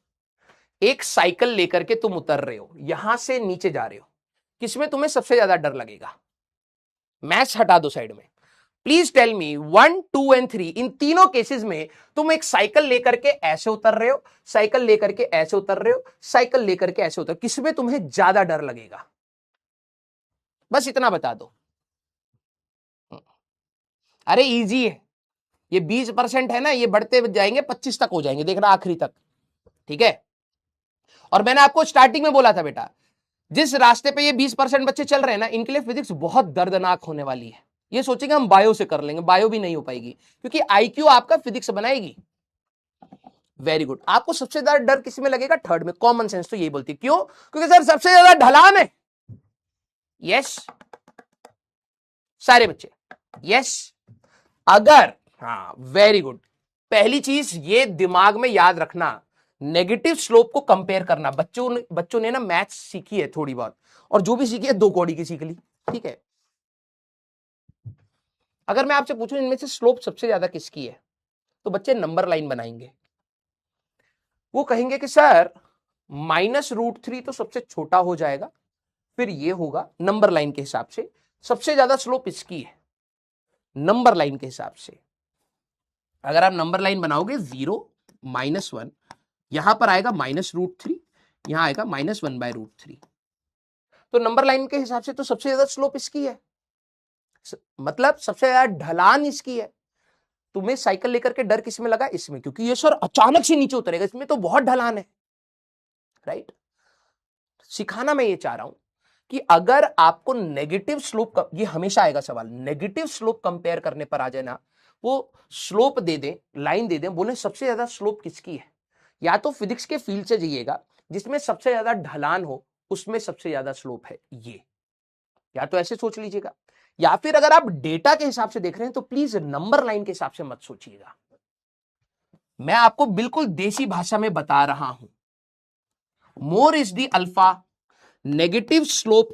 एक साइकिल लेकर के तुम उतर रहे हो, यहां से नीचे जा रहे हो, किसमें तुम्हें सबसे ज्यादा डर लगेगा? मैथ्स हटा दो साइड में, प्लीज टेल मी 1, 2 एंड 3 इन तीनों केसेस में तुम एक साइकिल लेकर के ऐसे उतर रहे हो, साइकिल लेकर के ऐसे उतर रहे हो, साइकिल लेकर के ऐसे उतर, किसमें तुम्हें ज्यादा डर लगेगा? बस इतना बता दो। अरे इजी है, ये 20% है ना, ये बढ़ते जाएंगे 25 तक हो जाएंगे, देखना आखिरी तक, ठीक है। और मैंने आपको स्टार्टिंग में बोला था बेटा, जिस रास्ते पे ये 20% बच्चे चल रहे हैं ना, इनके लिए फिजिक्स बहुत दर्दनाक होने वाली है। ये सोचेंगे हम बायो से कर लेंगे, बायो भी नहीं हो पाएगी, क्योंकि आईक्यू आपका फिजिक्स बनाएगी। Very good. आपको सबसे ज्यादा डर किस में लगेगा? थर्ड में। कॉमन सेंस तो यही बोलती है। क्यों? क्योंकि सर सबसे ज्यादा ढलान है। यस सारे बच्चे, यस। अगर, हाँ वेरी गुड, पहली चीज ये दिमाग में याद रखना, नेगेटिव स्लोप को कंपेयर करना। बच्चों ने ना मैथ्स सीखी है थोड़ी बहुत, और जो भी सीखी है 2 कौड़ी की सीख ली, ठीक है। अगर मैं आपसे पूछूं इनमें से स्लोप सबसे ज्यादा किसकी है, तो बच्चे नंबर लाइन बनाएंगे। वो कहेंगे कि सर -√3 तो सबसे छोटा हो जाएगा, फिर ये होगा नंबर लाइन के हिसाब से सबसे ज्यादा स्लोप इसकी है, नंबर लाइन के हिसाब से। अगर आप नंबर लाइन बनाओगे 0, -1, यहां पर आएगा -√3, यहां आएगा -1/√3, तो नंबर लाइन के हिसाब से तो सबसे ज्यादा स्लोप इसकी है, मतलब सबसे ज्यादा ढलान इसकी है। तुम्हें साइकिल लेकर के डर किस में लगा? इसमें, क्योंकि ये सर अचानक से नीचे उतरेगा, इसमें तो बहुत ढलान है, राइट। सिखाना मैं ये चाह रहा हूं कि अगर आपको नेगेटिव स्लोप, ये हमेशा आएगा सवाल, नेगेटिव स्लोप कंपेयर करने पर आ जाए ना, वो स्लोप दे दें, लाइन दे दें, बोले सबसे ज्यादा स्लोप किसकी है, या तो फिजिक्स के फील्ड से जाइएगा जिसमें सबसे ज्यादा ढलान हो, उसमें सबसे ज्यादा स्लोप है ये, या तो ऐसे सोच लीजिएगा, या फिर अगर आप डेटा के हिसाब से देख रहे हैं तो प्लीज नंबर लाइन के हिसाब से मत सोचिएगा। मैं आपको बिल्कुल देसी भाषा में बता रहा हूं, मोर is the alpha. Negative slope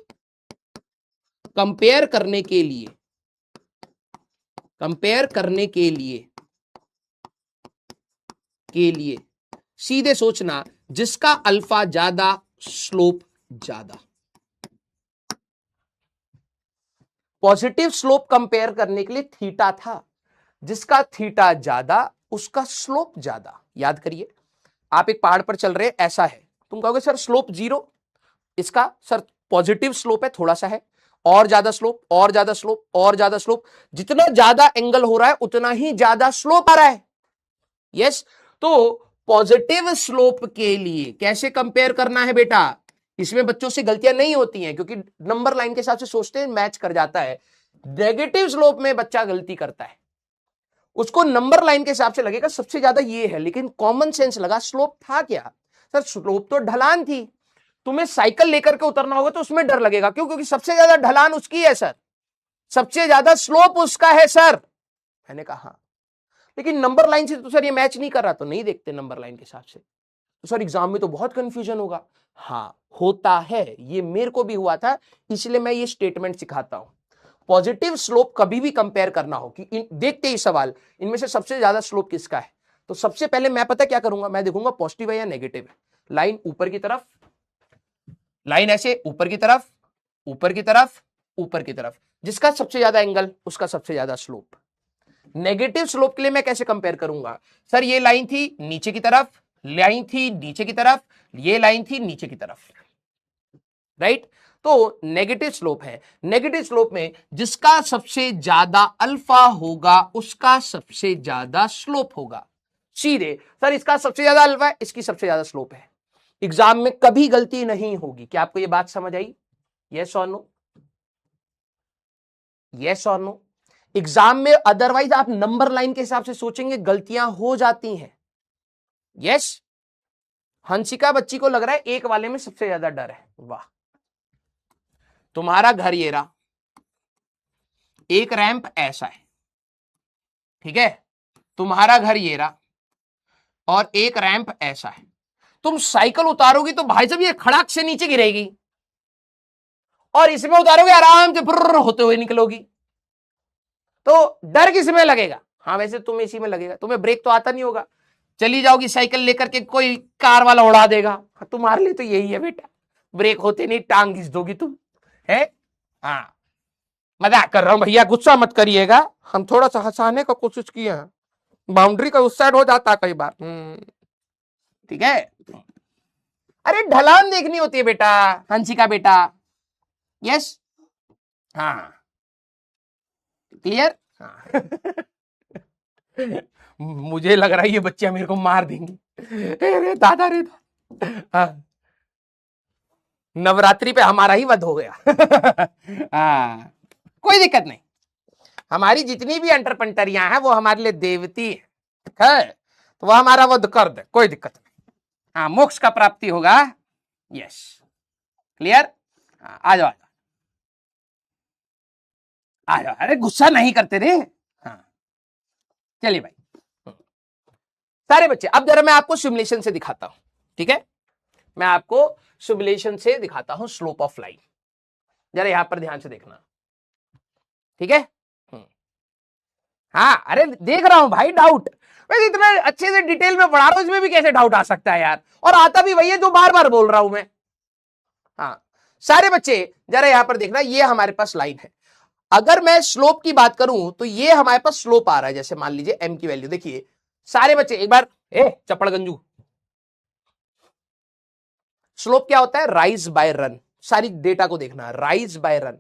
compare करने के लिए सीधे सोचना, जिसका अल्फा ज्यादा स्लोप ज्यादा। पॉजिटिव स्लोप कंपेयर करने के लिए थीटा था, जिसका थीटा ज्यादा उसका स्लोप ज्यादा। याद करिए, आप एक पहाड़ पर चल रहे हैं, ऐसा है, तुम कहोगे सर स्लोप 0, इसका सर पॉजिटिव स्लोप है, थोड़ा सा है, और ज्यादा स्लोप, और ज्यादा स्लोप, और ज्यादा स्लोप, जितना ज्यादा एंगल हो रहा है उतना ही ज्यादा स्लोप आ रहा है। यस, तो पॉजिटिव स्लोप के लिए कैसे कंपेयर करना है बेटा, इसमें बच्चों से गलतियां नहीं होती हैं, क्योंकि नंबर लाइन के हिसाब से सोचते हैं, मैच कर जाता है। नेगेटिव स्लोप में बच्चा गलती करता है, उसको नंबर लाइन के हिसाब से लगेगा सबसे ज्यादा ये है, लेकिन कॉमन सेंस लगा स्लोप था क्या, सर स्लोप तो ढलान थी, तुम्हें साइकिल लेकर के उतरना होगा तो उसमें डर लगेगा, क्यों? क्योंकि सबसे ज्यादा ढलान उसकी है सर, सबसे ज्यादा स्लोप उसका है सर। मैंने कहा हाँ, लेकिन नंबर लाइन से तो सर ये मैच नहीं कर रहा, तो नहीं देखते नंबर लाइन के हिसाब से, तो सर एग्जाम में तो बहुत कंफ्यूजन होगा। हाँ होता है, ये मेरे को भी हुआ था, इसलिए मैं ये स्टेटमेंट सिखाता हूं। पॉजिटिव स्लोप कभी भी कंपेयर करना हो कि देखते ही सवाल इनमें से सबसे ज्यादा स्लोप किसका है, तो सबसे पहले मैं पता क्या करूंगा, मैं देखूंगा पॉजिटिव है या नेगेटिव है। लाइन ऊपर की तरफ, लाइन ऐसे ऊपर की तरफ, ऊपर की तरफ, ऊपर की तरफ, जिसका सबसे ज्यादा एंगल उसका सबसे ज्यादा स्लोप। नेगेटिव स्लोप के लिए मैं कैसे कंपेयर करूंगा, सर ये लाइन थी नीचे की तरफ, लाइन थी नीचे की तरफ, ये लाइन थी नीचे की तरफ, राइट। तो नेगेटिव स्लोप है, नेगेटिव स्लोप में जिसका सबसे ज्यादा अल्फा होगा उसका सबसे ज्यादा स्लोप होगा। सीधे सर इसका सबसे ज्यादा अल्फा है, इसकी सबसे ज्यादा स्लोप है, एग्जाम में कभी गलती नहीं होगी। क्या आपको यह बात समझ आई? यस और नो, यस और नो। एग्जाम में अदरवाइज आप नंबर लाइन के हिसाब से सोचेंगे, गलतियां हो जाती हैं। यस, हंसिका बच्ची को लग रहा है एक वाले में सबसे ज्यादा डर है, वाह। तुम्हारा घर ये रहा, एक रैंप ऐसा है, ठीक है, तुम्हारा घर ये रहा और एक रैंप ऐसा है, तुम साइकिल उतारोगी तो भाई साहब ये खड़ाक से नीचे गिरेगी, और इसमें उतारोगे आराम से फुर्र होते हुए निकलोगी, तो डर किसमें लगेगा? हाँ वैसे तुम्हें इसी में लगेगा, तुम्हें ब्रेक तो आता नहीं होगा, चली जाओगी साइकिल लेकर के, कोई कार वाला उड़ा देगा, तुम्हारे लिए तो यही है बेटा, ब्रेक होते नहीं टांग घिस दोगी तुम, है। हाँ मजाक कर रहा हूं भैया, गुस्सा मत करिएगा, हम थोड़ा सा हंसाने का कोशिश किए हैं, बाउंड्री का उस साइड हो जाता कई बार, ठीक है। अरे ढलान देखनी होती है बेटा, हंसिका बेटा। यस, हाँ क्लियर। हाँ मुझे लग रहा है ये बच्चियां मेरे को मार देंगी, अरे दादा रे हाँ, नवरात्रि पे हमारा ही वध हो गया हाँ कोई दिक्कत नहीं, हमारी जितनी भी अंटरपंटरियां हैं वो हमारे लिए देवती है। तो वह हमारा वध कर दे, कोई दिक्कत नहीं। हाँ, मोक्ष का प्राप्ति होगा। Yes, clear. आ जाओ आ जाओ, अरे गुस्सा नहीं करते रे। हाँ चलिए भाई। सारे बच्चे, अब जरा मैं आपको सिमुलेशन से दिखाता हूं, ठीक है। मैं आपको सिमुलेशन से दिखाता हूं स्लोप ऑफ लाइन, जरा यहां पर ध्यान से देखना, ठीक है। हाँ अरे देख रहा हूं भाई, डाउट वैसे इतना अच्छे से डिटेल में पढ़ा रहा हूं, इसमें भी कैसे डाउट आ सकता है यार, और आता भी वही है जो बार बार बोल रहा हूं मैं। हाँ सारे बच्चे जरा यहां पर देखना, ये हमारे पास लाइन है। अगर मैं स्लोप की बात करूं तो ये हमारे पास स्लोप आ रहा है, जैसे मान लीजिए m की वैल्यू देखिए सारे बच्चे एक बार, चप्पड़ गंजू, स्लोप क्या होता है, राइज बाय रन। सारी डेटा को देखना, rise by run.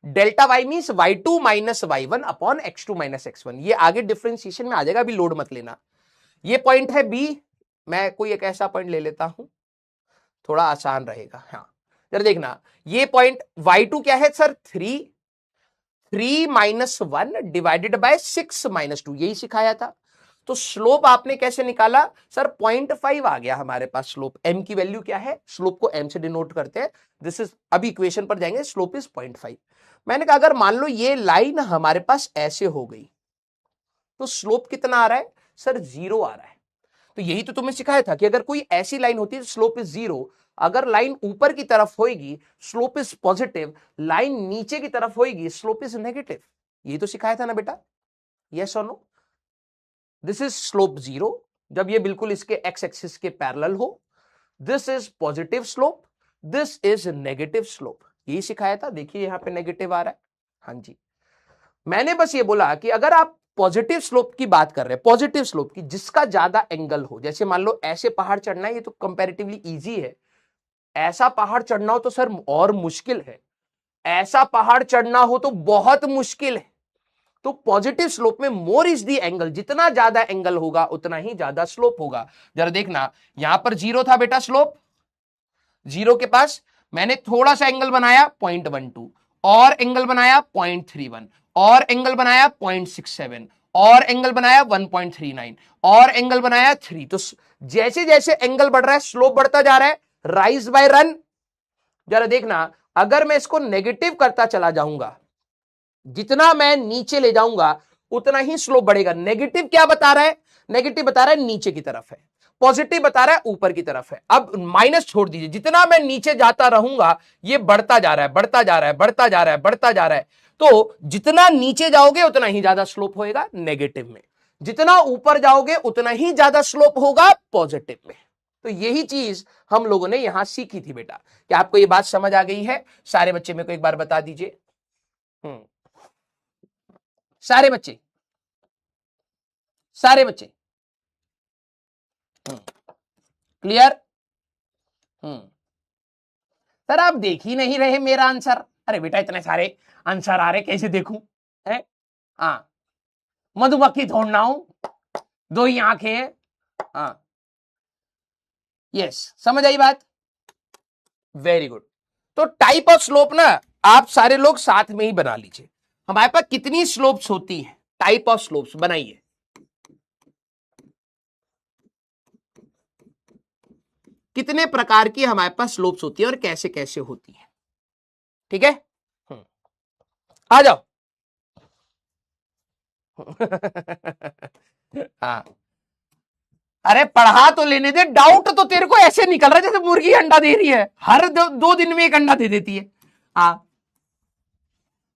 Delta y means y2 minus y1 upon x2 minus x1। ये आगे डिफरेंशिएशन में आ जाएगा, अभी लोड मत लेना। ये पॉइंट है B, मैं कोई एक ऐसा पॉइंट ले लेता हूं, थोड़ा आसान रहेगा। हाँ जरा देखना, ये पॉइंट y2 क्या है sir, 3 minus 1 divided by 6 minus 2, यही सिखाया था। तो स्लोप आपने कैसे निकाला सर, 0.5 आ गया हमारे पास स्लोप। m की वैल्यू क्या है, स्लोप को m से डिनोट करते हैं, दिस इज, अभी इक्वेशन पर जाएंगे, स्लोप इज 0.5। मैंने कहा अगर मान लो ये लाइन हमारे पास ऐसे हो गई तो स्लोप कितना आ रहा है सर, 0 आ रहा है। तो यही तो तुम्हें सिखाया था कि अगर कोई ऐसी लाइन होती है स्लोप इज 0, अगर लाइन ऊपर की तरफ होगी स्लोप इज पॉजिटिव, लाइन नीचे की तरफ होगी स्लोप इज नेगेटिव। यही तो सिखाया था ना बेटा, यस और नो। दिस इज स्लोप 0 जब ये बिल्कुल इसके एक्स एक्सिस के पैरेलल हो, this is positive slope, this is negative slope, यही सिखाया था। देखिए यहां पे नेगेटिव आ रहा है। हाँ जी, मैंने बस ये बोला कि अगर आप पॉजिटिव स्लोप की बात कर रहे हैं, पॉजिटिव स्लोप की जिसका ज्यादा एंगल हो, जैसे मान लो ऐसे पहाड़ चढ़ना है, ये तो कंपैरेटिवली इजी है। ऐसा पहाड़ चढ़ना हो तो सर और मुश्किल है, ऐसा पहाड़ चढ़ना हो तो बहुत मुश्किल है। तो पॉजिटिव स्लोप में मोर इज दी एंगल, जितना ज्यादा एंगल होगा उतना ही ज्यादा स्लोप होगा। जरा देखना, यहां पर 0 था बेटा स्लोप, 0 के पास मैंने थोड़ा सा एंगल बनाया 0.12, और एंगल बनाया 0.31, और एंगल बनाया 0.67, और एंगल बनाया 1.39, और एंगल बनाया 3। तो जैसे जैसे एंगल बढ़ रहा है स्लोप बढ़ता जा रहा है, राइज बाय रन। जरा देखना, अगर मैं इसको नेगेटिव करता चला जाऊंगा, जितना मैं नीचे ले जाऊंगा उतना ही स्लोप बढ़ेगा। नेगेटिव क्या बता रहा है, नेगेटिव बता रहा है नीचे की तरफ है, पॉजिटिव बता रहा है ऊपर की तरफ है। अब माइनस छोड़ दीजिए, जितना मैं नीचे जाता रहूंगा ये बढ़ता जा रहा है, बढ़ता जा रहा है, बढ़ता जा रहा है, बढ़ता जा रहा है। तो जितना नीचे जाओगे उतना ही ज्यादा स्लोप होएगा नेगेटिव में, जितना ऊपर जाओगे उतना ही ज्यादा स्लोप होगा पॉजिटिव में। तो यही चीज हम लोगों ने यहां सीखी थी बेटा। क्या आपको ये बात समझ आ गई है? सारे बच्चे मेरे को एक बार बता दीजिए। सारे बच्चे, सारे बच्चे क्लियर? सर आप देख ही नहीं रहे मेरा आंसर। अरे बेटा इतने सारे आंसर आ रहे, कैसे देखूं? है हाँ, मधुमक्खी थोड़ना हूं, 2 ही आंखें हैं। हाँ यस, समझ आई बात? Very good. तो टाइप ऑफ स्लोप ना आप सारे लोग साथ में ही बना लीजिए। हमारे पास कितनी स्लोप्स होती है, टाइप ऑफ स्लोप्स बनाइए। कितने प्रकार की हमारे पास स्लोप्स होती है और कैसे कैसे होती है, ठीक है। आ जाओ। हाँ अरे पढ़ा तो लेने दे, डाउट तो तेरे को ऐसे निकल रहा है जैसे मुर्गी अंडा दे रही है, हर 2 दिन में एक अंडा दे देती है। हाँ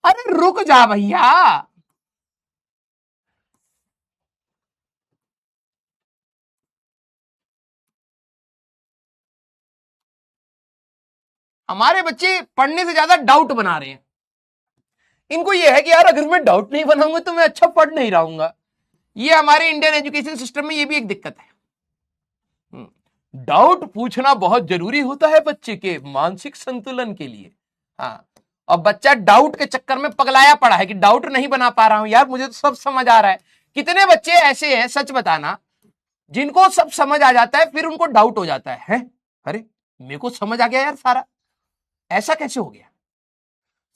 अरे रुक जा भैया, हमारे बच्चे पढ़ने से ज्यादा डाउट बना रहे हैं। इनको ये है कि यार अगर मैं डाउट नहीं बनाऊंगा तो मैं अच्छा पढ़ नहीं रहूंगा। ये हमारे इंडियन एजुकेशन सिस्टम में ये भी एक दिक्कत है। डाउट पूछना बहुत जरूरी होता है बच्चे के मानसिक संतुलन के लिए। हाँ, और बच्चा डाउट के चक्कर में पगलाया पड़ा है कि डाउट नहीं बना पा रहा हूं। यार मुझे तो सब समझ आ रहा है। कितने बच्चे ऐसे हैं सच बताना जिनको सब समझ आ जाता है फिर उनको डाउट हो जाता है? अरे मेरे को समझ आ गया यार सारा, ऐसा कैसे हो गया?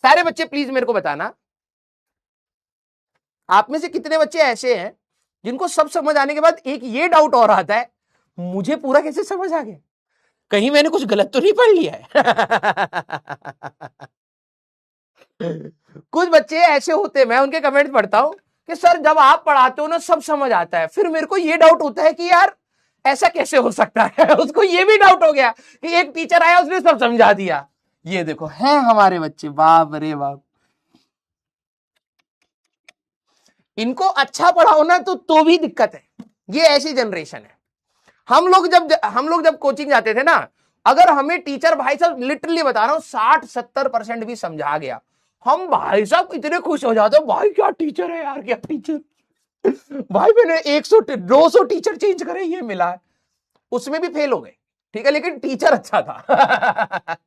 सारे बच्चे प्लीज मेरे को बताना, आप में से कितने बच्चे ऐसे हैं जिनको सब समझ आने के बाद एक ये डाउट और आता है, मुझे पूरा कैसे समझ आ गया, कहीं मैंने कुछ गलत तो नहीं पढ़ लिया है। कुछ बच्चे ऐसे होते हैं, मैं उनके कमेंट पढ़ता हूं कि सर जब आप पढ़ाते हो ना सब समझ आता है, फिर मेरे को ये डाउट होता है कि यार ऐसा कैसे हो सकता है। उसको ये भी डाउट हो गया कि एक टीचर आया उसने सब समझा दिया। ये देखो है हमारे बच्चे, बाप रे बाप, इनको अच्छा पढ़ाओ ना तो भी दिक्कत है। ये ऐसी जनरेशन है। हम लोग जब कोचिंग जाते थे ना, अगर हमें टीचर भाई साहब लिटरली बता रहा हूं 60-70% भी समझा गया, हम भाई साहब इतने खुश हो जाते हो, भाई क्या टीचर है यार, क्या टीचर। भाई मैंने 100-200 टीचर चेंज करे, ये मिला है, उसमें भी फेल हो गए, ठीक है, लेकिन टीचर अच्छा था।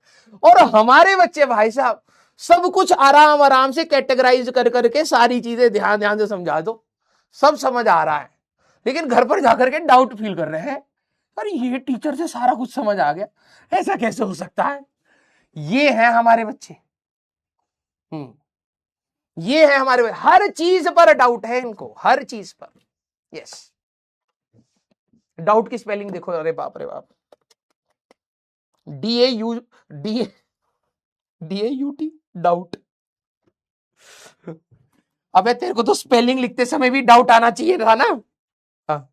और हमारे बच्चे भाई साहब सब कुछ आराम आराम से कैटेगराइज कर करके सारी चीजें ध्यान ध्यान से समझा दो, सब समझ आ रहा है, लेकिन घर पर जाकर के डाउट फील कर रहे हैं, अरे ये टीचर से सारा कुछ समझ आ गया, ऐसा कैसे हो सकता है। ये है हमारे बच्चे। ये है हमारे बच्चे, हर चीज पर डाउट है इनको, हर चीज पर। यस, डाउट की स्पेलिंग देखो, अरे बाप रे बाप, DAUT, डाउट। अबे तेरे को तो स्पेलिंग लिखते समय भी डाउट आना चाहिए था ना। हाँ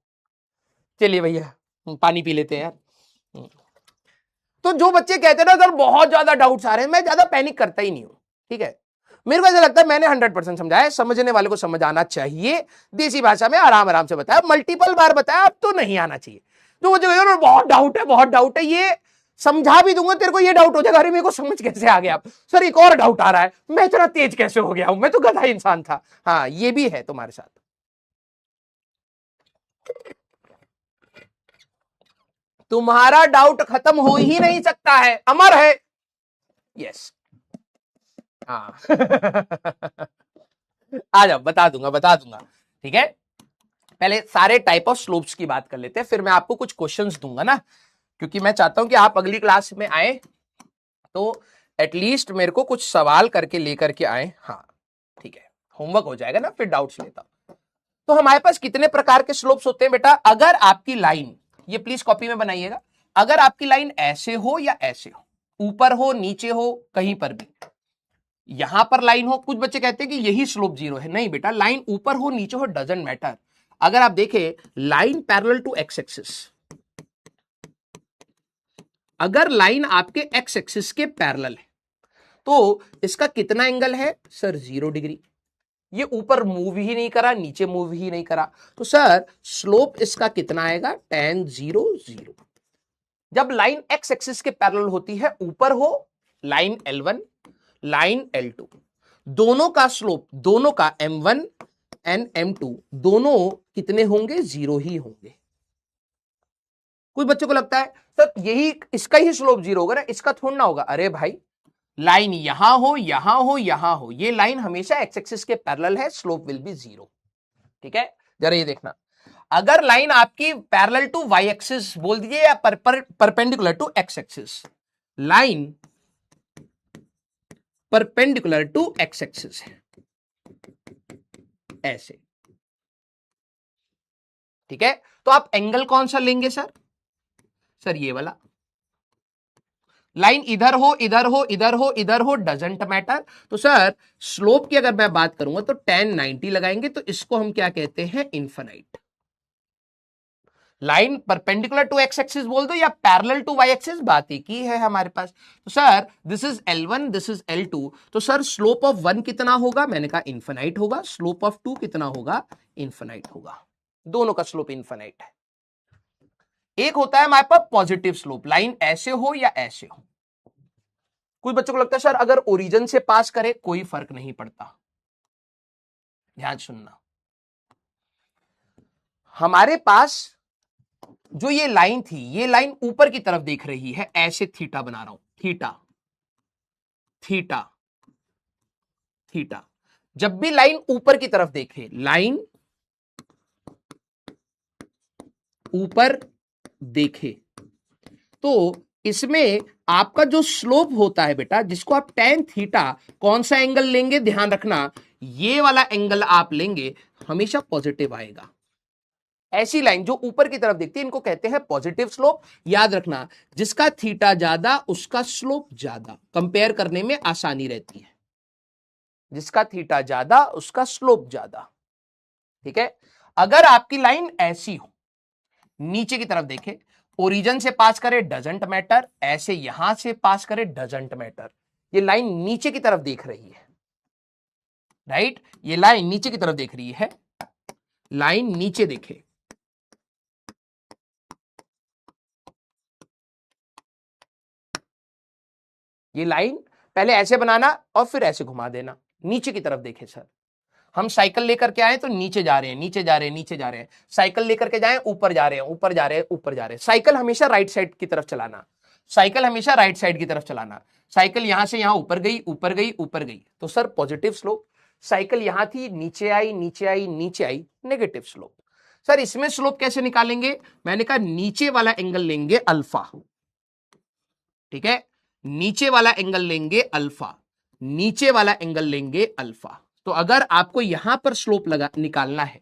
चलिए भैया पानी पी लेते हैं यार। तो जो बच्चे कहते हैं ना सर बहुत ज्यादा डाउट्स आ रहे हैं, मैं ज्यादा पैनिक करता ही नहीं हूं, ठीक है। मेरे को ऐसा लगता है मैंने 100% समझाया, समझने वाले को समझ आना चाहिए, देसी भाषा में आराम आराम से बताया, मल्टीपल बार बताया, अब तो नहीं आना चाहिए। तो वो जो बहुत डाउट है, बहुत डाउट है, ये समझा भी दूंगा तेरे को, ये डाउट हो जाएगा, अरे मेरे को समझ कैसे आ गया सर, एक और डाउट आ रहा है, मैं इतना तेज कैसे हो गया हूं, मैं तो गधा इंसान था। हाँ ये भी है तुम्हारे साथ। तुम्हारा डाउट खत्म हो ही नहीं सकता है, अमर है। यस हाँ। आ जाओ, बता दूंगा, ठीक है। पहले सारे टाइप ऑफ स्लोप्स की बात कर लेते हैं, फिर मैं आपको कुछ क्वेश्चंस दूंगा ना, क्योंकि मैं चाहता हूं कि आप अगली क्लास में आए तो एटलीस्ट मेरे को कुछ सवाल करके लेकर के आए। हाँ ठीक है, होमवर्क हो जाएगा ना, फिर डाउट्स लेता हूं। तो हमारे पास कितने प्रकार के स्लोप्स होते हैं बेटा, अगर आपकी लाइन, ये प्लीज कॉपी में बनाइएगा, अगर आपकी लाइन ऐसे हो या ऐसे हो, ऊपर हो नीचे हो कहीं पर भी, यहां पर लाइन हो, कुछ बच्चे कहते हैं कि यही स्लोप 0 है, नहीं बेटा, लाइन ऊपर हो नीचे हो डजंट मैटर। अगर आप देखें line parallel to x axis, अगर लाइन आपके एक्स एक्सिस के पैरेलल है तो इसका कितना एंगल है सर 0 डिग्री, ये ऊपर मूव ही नहीं करा, नीचे मूव ही नहीं करा, तो सर स्लोप इसका कितना आएगा tan 0 0। जब लाइन एक्स एक्सिस के पैरेलल होती है, ऊपर हो लाइन L1 लाइन L2, दोनों का स्लोप, दोनों का M1 एंड M2 दोनों कितने होंगे 0 ही होंगे। कुछ बच्चों को लगता है सर यही इसका ही स्लोप 0 होगा ना, इसका थोड़ा ना होगा। अरे भाई लाइन यहां हो यहां हो यहां हो, ये लाइन हमेशा एक्स एक्सिस के पैरेलल है, स्लोप विल बी 0, ठीक है। जरा ये देखना, अगर लाइन आपकी पैरेलल टू वाई एक्सिस बोल दीजिए या perpendicular to x axis, line perpendicular to x axis है ऐसे, ठीक है, तो आप एंगल कौन सा लेंगे सर, सर ये वाला। लाइन इधर हो इधर हो इधर हो इधर हो डजंट मैटर, तो सर स्लोप की अगर मैं बात करूंगा तो tan 90 लगाएंगे, तो इसको हम क्या कहते हैं infinite. Line perpendicular to x axis बोल दो या पैरेलल टू वाई एक्सिस, बात एक ही है हमारे पास। तो sir this is L1 this is L2, तो सर स्लोप ऑफ 1 कितना होगा, मैंने कहा इनफिनाइट होगा, स्लोप ऑफ 2 कितना होगा इनफिनाइट होगा, दोनों का स्लोप इनफिनाइट है। एक होता है हमारे पास पॉजिटिव स्लोप, लाइन ऐसे हो या ऐसे हो। कुछ बच्चों को लगता है सर अगर ओरिजिन से पास करे कोई फर्क नहीं पड़ता, ध्यान सुनना, हमारे पास जो ये लाइन थी, ये लाइन ऊपर की तरफ देख रही है, ऐसे थीटा बना रहा हूं, थीटा थीटा थीटा। जब भी लाइन ऊपर की तरफ देखे, लाइन ऊपर देखे, तो इसमें आपका जो स्लोप होता है बेटा, जिसको आप tan थीटा, कौन सा एंगल लेंगे ध्यान रखना, ये वाला एंगल आप लेंगे, हमेशा पॉजिटिव आएगा। ऐसी लाइन जो ऊपर की तरफ दिखती है इनको कहते हैं पॉजिटिव स्लोप। याद रखना, जिसका थीटा ज्यादा उसका स्लोप ज्यादा, कंपेयर करने में आसानी रहती है। जिसका थीटा ज्यादा उसका स्लोप ज्यादा, ठीक है। अगर आपकी लाइन ऐसी हो, नीचे की तरफ देखे, ओरिजिन से पास करे डजंट मैटर, ऐसे यहां से पास करे डजंट मैटर। ये लाइन नीचे की तरफ देख रही है, राइट, ये लाइन नीचे की तरफ देख रही है, लाइन नीचे देखे, ये लाइन पहले ऐसे बनाना और फिर ऐसे घुमा देना, नीचे की तरफ देखे। सर हम साइकिल लेकर के आए तो नीचे जा रहे हैं, नीचे जा रहे हैं, नीचे जा रहे हैं, साइकिल लेकर के जाएं ऊपर जा रहे हैं, ऊपर जा रहे हैं, ऊपर जा रहे हैं। साइकिल हमेशा राइट साइड की तरफ चलाना, साइकिल हमेशा राइट साइड की तरफ चलाना। साइकिल यहां से यहां ऊपर गई, ऊपर गई, ऊपर गई, तो सर पॉजिटिव स्लोप। साइकिल यहां थी, नीचे आई, नीचे आई, नीचे आई, नेगेटिव स्लोप। सर इसमें स्लोप कैसे निकालेंगे? मैंने कहा नीचे वाला एंगल लेंगे अल्फा, ठीक है, नीचे वाला एंगल लेंगे अल्फा, नीचे वाला एंगल लेंगे अल्फा। तो अगर आपको यहां पर स्लोप निकालना है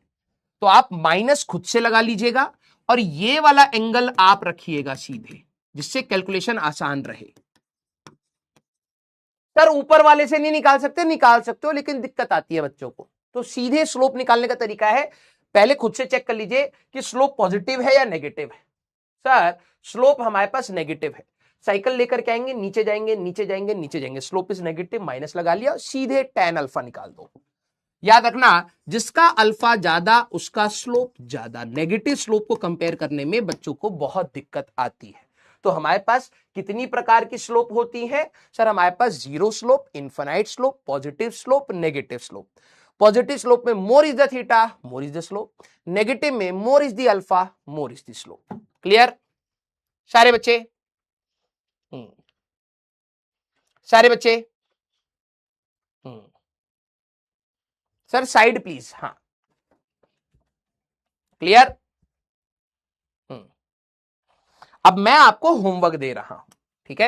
तो आप माइनस खुद से लगा लीजिएगा और ये वाला एंगल आप रखिएगा सीधे, जिससे कैलकुलेशन आसान रहे। सर ऊपर वाले से नहीं निकाल सकते? निकाल सकते हो, लेकिन दिक्कत आती है बच्चों को। तो सीधे स्लोप निकालने का तरीका है, पहले खुद से चेक कर लीजिए कि स्लोप पॉजिटिव है या नेगेटिव है। सर स्लोप हमारे पास नेगेटिव है, साइकिल लेकर के आएंगे, नीचे जाएंगे, नीचे जाएंगे, नीचे जाएंगे, स्लोप इज नेगेटिव, माइनस लगा लिया, सीधे tan अल्फा निकाल दो। याद रखना, जिसका अल्फा ज्यादा उसका स्लोप ज्यादा। नेगेटिव स्लोप को कंपेयर करने में बच्चों को बहुत दिक्कत आती है। तो हमारे पास कितनी प्रकार की स्लोप होती है? सर हमारे पास zero slope, infinite slope, positive slope, negative slope. Positive slope में more is the theta, more is the slope. Negative में more is the alpha, more is the slope. Clear सारे बच्चे? सारे बच्चे? Sir side please. हाँ क्लियर? अब मैं आपको होमवर्क दे रहा हूं, ठीक है।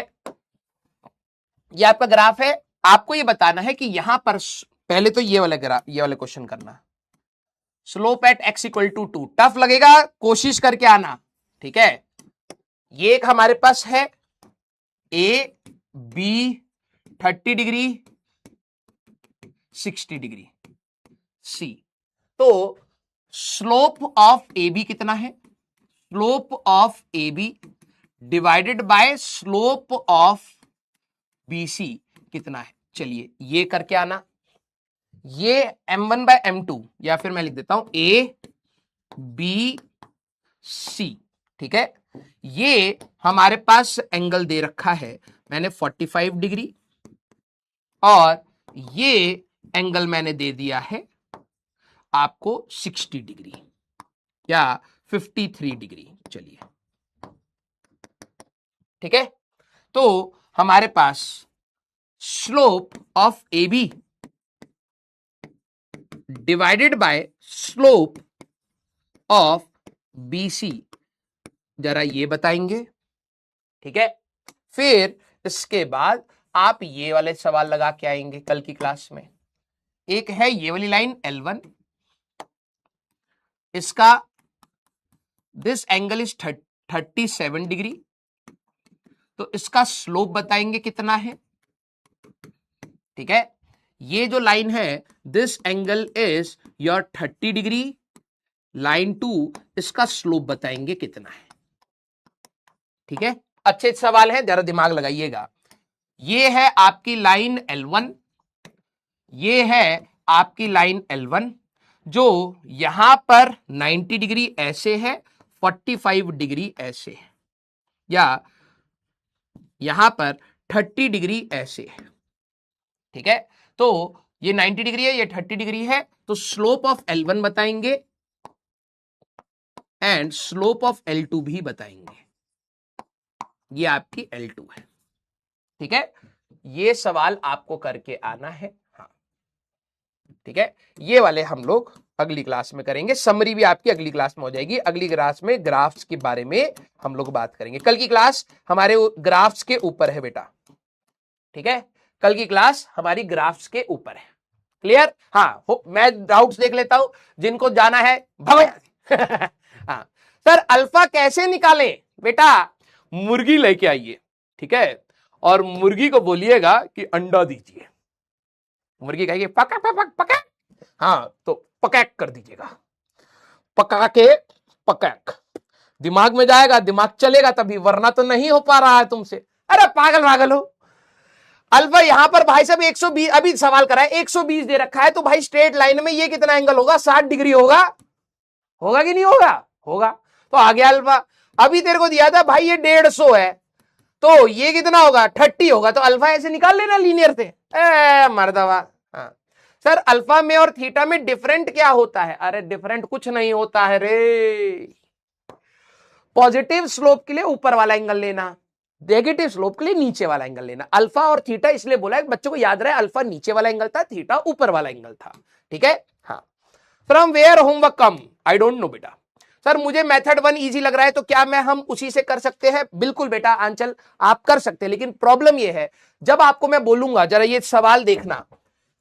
ये आपका ग्राफ है, आपको ये बताना है कि यहां पर पहले तो ये वाला ग्राफ, ये वाला क्वेश्चन करना। Slope at x equal to 2, tough लगेगा, कोशिश करके आना, ठीक है। ये एक हमारे पास है A B 30 degree 60 degree C. तो स्लोप ऑफ ए बी कितना है? Slope of A B divided by slope of B C कितना है? चलिए ये करके आना, ये m1 बाय m2, या फिर मैं लिख देता हूं ए बी सी, ठीक है। ये हमारे पास एंगल दे रखा है मैंने 45 डिग्री, और ये एंगल मैंने दे दिया है आपको 60 डिग्री या 53 डिग्री। चलिए ठीक है, तो हमारे पास slope of A B divided by slope of B C, जरा ये बताएंगे, ठीक है। फिर इसके बाद आप ये वाले सवाल लगा के आएंगे कल की क्लास में। एक है ये वाली लाइन L1, इसका दिस एंगल इज 37 डिग्री, तो इसका स्लोप बताएंगे कितना है, ठीक है। ये जो लाइन है this angle is your 30 degree, line 2, इसका स्लोप बताएंगे कितना है, ठीक है। अच्छे सवाल है, जरा दिमाग लगाइएगा। ये है आपकी लाइन L1, ये है आपकी लाइन L1, जो यहां पर 90 डिग्री ऐसे है, 45 डिग्री ऐसे है, या यहां पर 30 डिग्री ऐसे है, ठीक है। तो ये 90 डिग्री है, ये 30 डिग्री है, तो स्लोप ऑफ L1 बताएंगे एंड स्लोप ऑफ L2 भी बताएंगे। ये आपकी L2 है, ठीक है। ये सवाल आपको करके आना है, हाँ ठीक है। ये वाले हम लोग अगली क्लास में करेंगे, समरी भी आपकी अगली क्लास में हो जाएगी। अगली क्लास में ग्राफ्स के बारे में हम लोग बात करेंगे। कल की क्लास हमारे ग्राफ्स के ऊपर है बेटा, ठीक है। कल की क्लास हमारी ग्राफ्स के ऊपर है, क्लियर? हाँ मैं डाउट्स देख लेता हूं, जिनको जाना है भगवान हाँ सर, अल्फा कैसे निकालें? बेटा मुर्गी लेके आइए, ठीक है, और मुर्गी को बोलिएगा कि अंडा दीजिए। मुर्गी कहेगी पका पक पका, हाँ तो पकैक कर दीजिएगा, पका के पकैक, दिमाग में जाएगा, दिमाग चलेगा तभी, वरना तो नहीं हो पा रहा है तुमसे। अरे पागल हो। अल्फा यहां पर भाई साहब 120, अभी सवाल करा है 120 दे रखा है, तो भाई स्ट्रेट लाइन में ये कितना एंगल होगा? 60 डिग्री होगा, होगा कि नहीं होगा? होगा। तो आ गया अल्फा। अभी तेरे को दिया था भाई ये 150 है, तो ये कितना होगा? 30 होगा, तो अल्फा ऐसे निकाल लेना लीनियर से। मर्दवा। हाँ सर, अल्फा में और थीटा में डिफरेंट क्या होता है? अरे डिफरेंट कुछ नहीं होता है रे। पॉजिटिव स्लोप के लिए ऊपर वाला एंगल लेना, नेगेटिव स्लोप के लिए नीचे वाला एंगल लेना। अल्फा और थीटा इसलिए बोला है बच्चों को याद रहे, अल्फा नीचे वाला एंगल था, थीटा ऊपर वाला एंगल था, ठीक है। हाँ, from where homework come? I don't know बेटा। सर मुझे मेथड 1 इजी लग रहा है, तो क्या मैं हम उसी से कर सकते हैं? बिल्कुल बेटा आंचल, आप कर सकते हैं, लेकिन प्रॉब्लम यह है जब आपको मैं बोलूंगा, जरा ये सवाल देखना,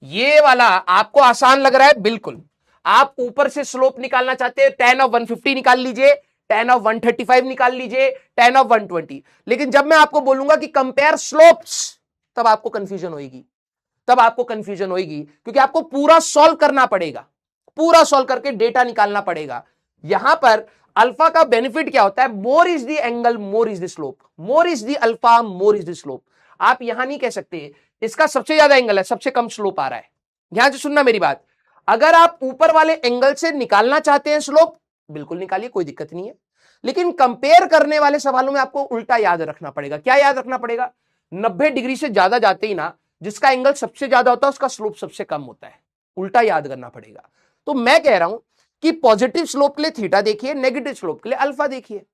ये वाला आपको आसान लग रहा है, बिल्कुल। आप ऊपर से स्लोप निकालना चाहते हैं, tan ऑफ 150 निकाल लीजिए, tan ऑफ 135 निकाल लीजिए, tan ऑफ 120। लेकिन जब मैं आपको बोलूंगा कि कंपेयर स्लोप्स, तब आपको कंफ्यूजन होगी, क्योंकि आपको पूरा सॉल्व करना पड़ेगा, पूरा सॉल्व करके डेटा निकालना पड़ेगा। यहां पर अल्फा का बेनिफिट क्या होता है? मोर is the angle, more is the slope, more is the alpha, more is the slope. आप यहां नहीं कह सकते इसका सबसे ज्यादा एंगल है, सबसे कम स्लोप आ रहा है। ध्यान से सुनना मेरी बात, अगर आप ऊपर वाले एंगल से निकालना चाहते हैं स्लोप, बिल्कुल निकालिए, कोई दिक्कत नहीं है। लेकिन कंपेयर करने वाले सवालों में आपको उल्टा याद रखना पड़ेगा। क्या याद रखना पड़ेगा? 90 डिग्री से ज्यादा जाते ही ना, जिसका एंगल सबसे ज्यादा होता है उसका स्लोप सबसे कम होता है, उल्टा याद करना पड़ेगा। तो मैं कह रहा हूं कि पॉजिटिव स्लोप के लिए थीटा देखिए, नेगेटिव स्लोप के लिए अल्फा देखिए।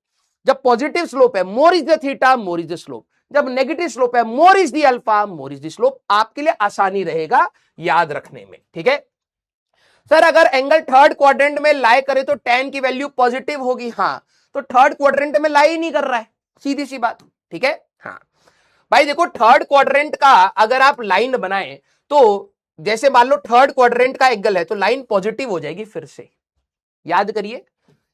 जब पॉजिटिव स्लोप है मोर is the theta, more is the slope. जब नेगेटिव स्लोप है मोर is the alpha, more is the slope. आपके लिए आसानी रहेगा याद रखने में, ठीक है। सर अगर एंगल थर्ड क्वाड्रेंट में लाई करे तो tan की वैल्यू पॉजिटिव होगी। हाँ, तो थर्ड क्वाड्रेंट में लाई नहीं कर रहा है, सीधी सी बात, ठीक है। हाँ भाई देखो, थर्ड क्वाड्रेंट का अगर आप लाइन बनाएं, तो जैसे मान लो थर्ड क्वाड्रेंट का एंगल है, तो लाइन पॉजिटिव हो जाएगी। फिर से याद करिए,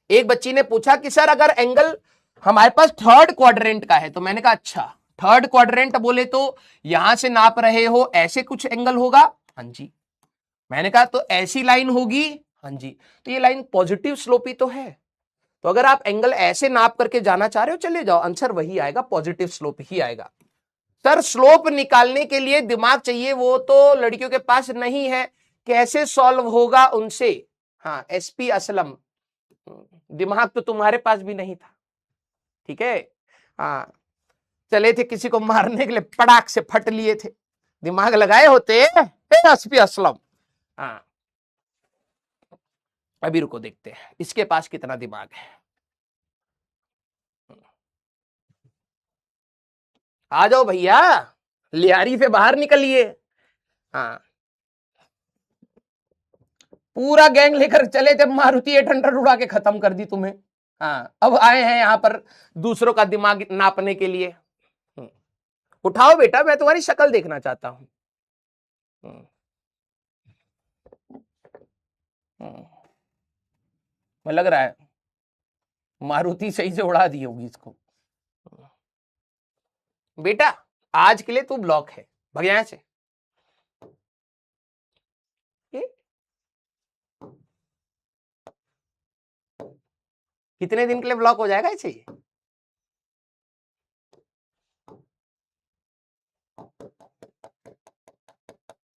एक बच्ची ने पूछा कि सर अगर एंगल हमारे पास थर्ड क्वाड्रेंट का है, तो मैंने कहा अच्छा, थर्ड क्वाड्रेंट बोले तो यहां से नाप रहे हो, ऐसे कुछ एंगल होगा? हाँ जी। मैंने कहा तो ऐसी लाइन होगी? हाँ जी। तो ये लाइन पॉजिटिव स्लोपी तो है, तो अगर आप एंगल ऐसे नाप करके जाना चाह रहे हो, चले जाओ, आंसर वही आएगा, पॉजिटिव स्लोप ही आएगा। सर स्लोप निकालने के लिए दिमाग चाहिए, वो तो लड़कियों के पास नहीं है, कैसे सॉल्व होगा उनसे? हाँ एसपी असलम, दिमाग तो तुम्हारे पास भी नहीं था, ठीक है। हाँ, चले थे किसी को मारने के लिए, पटाख से फट लिए थे, दिमाग लगाए होते एसपी असलम। हाँ अभी रुको, देखते हैं इसके पास कितना दिमाग है। आ जाओ भैया, लियारी से बाहर निकलिए। हाँ, पूरा गैंग लेकर चले थे, मारुति 800 उड़ा के खत्म कर दी तुम्हें। हाँ, अब आए हैं यहां पर दूसरों का दिमाग नापने के लिए। उठाओ बेटा, मैं तुम्हारी शक्ल देखना चाहता हूं। मैं लग रहा है मारुति सही से उड़ा दी होगी इसको। बेटा आज के लिए तू ब्लॉक है, भग यहां से। कितने दिन के लिए ब्लॉक हो जाएगा इसे?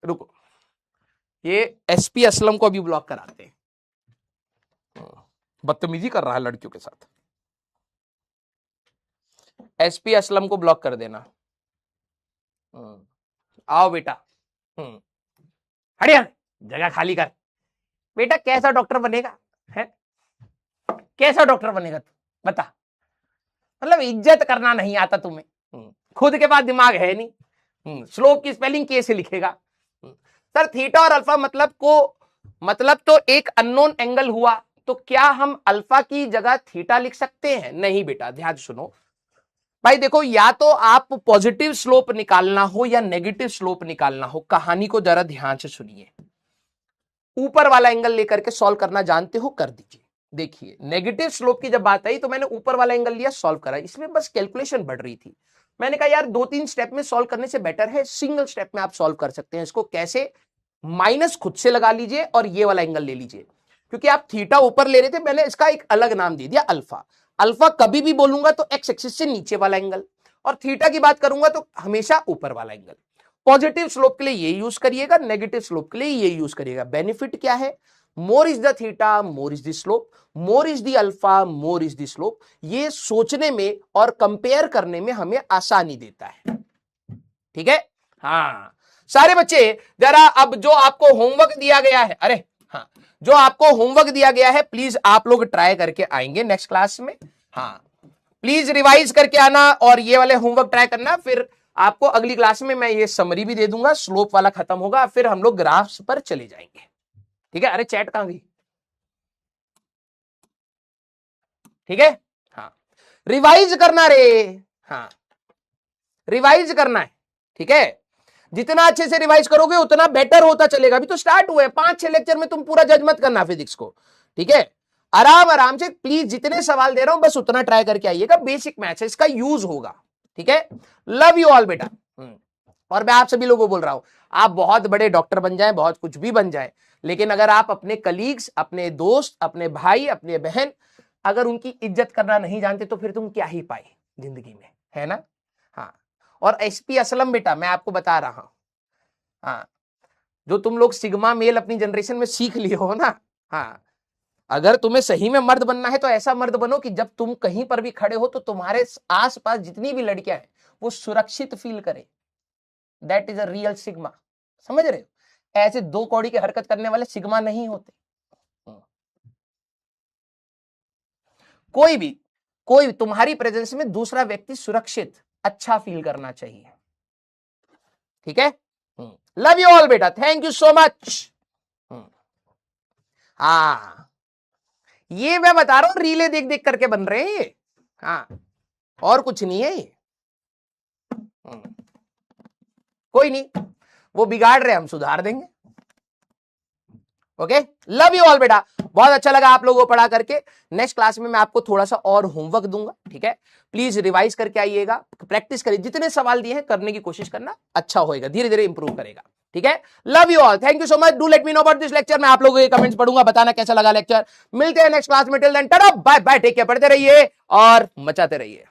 रुको, ये एसपी असलम को अभी ब्लॉक कराते हैं, बदतमीजी कर रहा है लड़कियों के साथ। एसपी असलम को ब्लॉक कर देना। आओ बेटा, हटिया, जगह खाली कर। बेटा कैसा डॉक्टर बनेगा है? कैसा डॉक्टर बनेगा तू, बता। मतलब इज्जत करना नहीं आता तुम्हें, खुद के पास दिमाग है नहीं, स्लोप की स्पेलिंग कैसे लिखेगा? सर थीटा और अल्फा मतलब तो एक अननोन एंगल हुआ, तो क्या हम अल्फा की जगह थीटा लिख सकते हैं? नहीं बेटा, ध्यान सुनो भाई, देखो या तो आप पॉजिटिव स्लोप निकालना हो या नेगेटिव स्लोप निकालना हो, कहानी को जरा ध्यान से सुनिए। ऊपर वाला एंगल लेकर के सॉल्व करना जानते हो, कर दीजिए। देखिए नेगेटिव स्लोप की जब बात आई तो मैंने ऊपर वाला एंगल लिया, सॉल्व करा, इसमें बस कैलकुलेशन बढ़ रही थी। मैंने कहा यार 2-3 स्टेप में सॉल्व करने से बेटर है सिंगल स्टेप में आप सॉल्व कर सकते हैं इसको। कैसे? माइनस खुद से लगा लीजिए और ये वाला एंगल ले लीजिए, क्योंकि आप थीटा ऊपर ले रहे थे, मैंने इसका एक अलग नाम दे दिया अल्फा। अल्फा कभी भी बोलूंगा तो एक्स एक्सिस से नीचे वाला एंगल, और थीटा की बात करूंगा तो हमेशा ऊपर वाला एंगल। पॉजिटिव स्लोप के लिए ये यूज करिएगा, नेगेटिव स्लोप के लिए ये यूज करिएगा। बेनिफिट क्या है? मोर is the theta, more is the slope, more is the alpha, more is the slope. ये सोचने में और कंपेयर करने में हमें आसानी देता है। ठीक है? हाँ सारे बच्चे जरा अब जो आपको होमवर्क दिया गया है, अरे हाँ जो आपको होमवर्क दिया गया है प्लीज आप लोग ट्राई करके आएंगे नेक्स्ट क्लास में। हाँ प्लीज रिवाइज करके आना और ये वाले होमवर्क ट्राई करना। फिर आपको अगली क्लास में मैं ये समरी भी दे दूंगा, स्लोप वाला खत्म होगा, फिर हम लोग ग्राफ्स पर चले जाएंगे। ठीक है? अरे चैट कहां गई? ठीक है? हाँ रिवाइज करना रे, हाँ रिवाइज करना है। ठीक है? जितना अच्छे से रिवाइज करोगे उतना बेटर होता चलेगा। अभी तो स्टार्ट हुआ है, 5-6 लेक्चर में तुम पूरा जज मत करना फिजिक्स को। ठीक है? आराम आराम से प्लीज, जितने सवाल दे रहा हूं बस उतना ट्राई करके आइएगा। बेसिक मैथ्स है, इसका यूज होगा। ठीक है? लव यू ऑल बेटा। और मैं आप सभी लोगों को बोल रहा हूं, आप बहुत बड़े डॉक्टर बन जाएं, बहुत कुछ भी बन जाएं, लेकिन अगर आप अपने कलीग्स, अपने दोस्त, अपने भाई, अपने बहन, अगर उनकी इज्जत करना नहीं जानते तो फिर तुम क्या ही पाए जिंदगी में, है ना? हाँ और एसपी असलम बेटा मैं आपको बता रहा हूं, हाँ जो तुम लोग सिग्मा मेल अपनी जनरेशन में सीख लिए हो ना, हाँ अगर तुम्हें सही में मर्द बनना है तो ऐसा मर्द बनो कि जब तुम कहीं पर भी खड़े हो तो तुम्हारे आसपास जितनी भी लड़कियां हैं वो सुरक्षित फील करे। That is a real sigma. समझ रहे हो? ऐसे दो कौड़ी की हरकत करने वाले सिग्मा नहीं होते। कोई तुम्हारी प्रेजेंस में दूसरा व्यक्ति सुरक्षित अच्छा फील करना चाहिए। ठीक है? लव यू ऑल बेटा, थैंक यू सो मच। हाँ ये मैं बता रहा हूं, रीले देख देख करके बन रहे हैं ये। हाँ और कुछ नहीं है ये। कोई नहीं, वो बिगाड़ रहे हम सुधार देंगे। ओके लव यू ऑल बेटा, बहुत अच्छा लगा आप लोगों को पढ़ा करके। नेक्स्ट क्लास में मैं आपको थोड़ा सा और होमवर्क दूंगा। ठीक है? प्लीज रिवाइज करके आइएगा, प्रैक्टिस करिए, जितने सवाल दिए हैं करने की कोशिश करना, अच्छा होएगा, धीरे धीरे इंप्रूव करेगा। ठीक है? Love you all, thank you so much. Do let me know about this lecture. मैं आप लोगों के कमेंट्स पढ़ूंगा, बताना कैसा लगा लेक्चर। मिलते हैं नेक्स्ट क्लास में, till then tata bye bye, take care, पढ़ते रहिए और मचाते रहिए।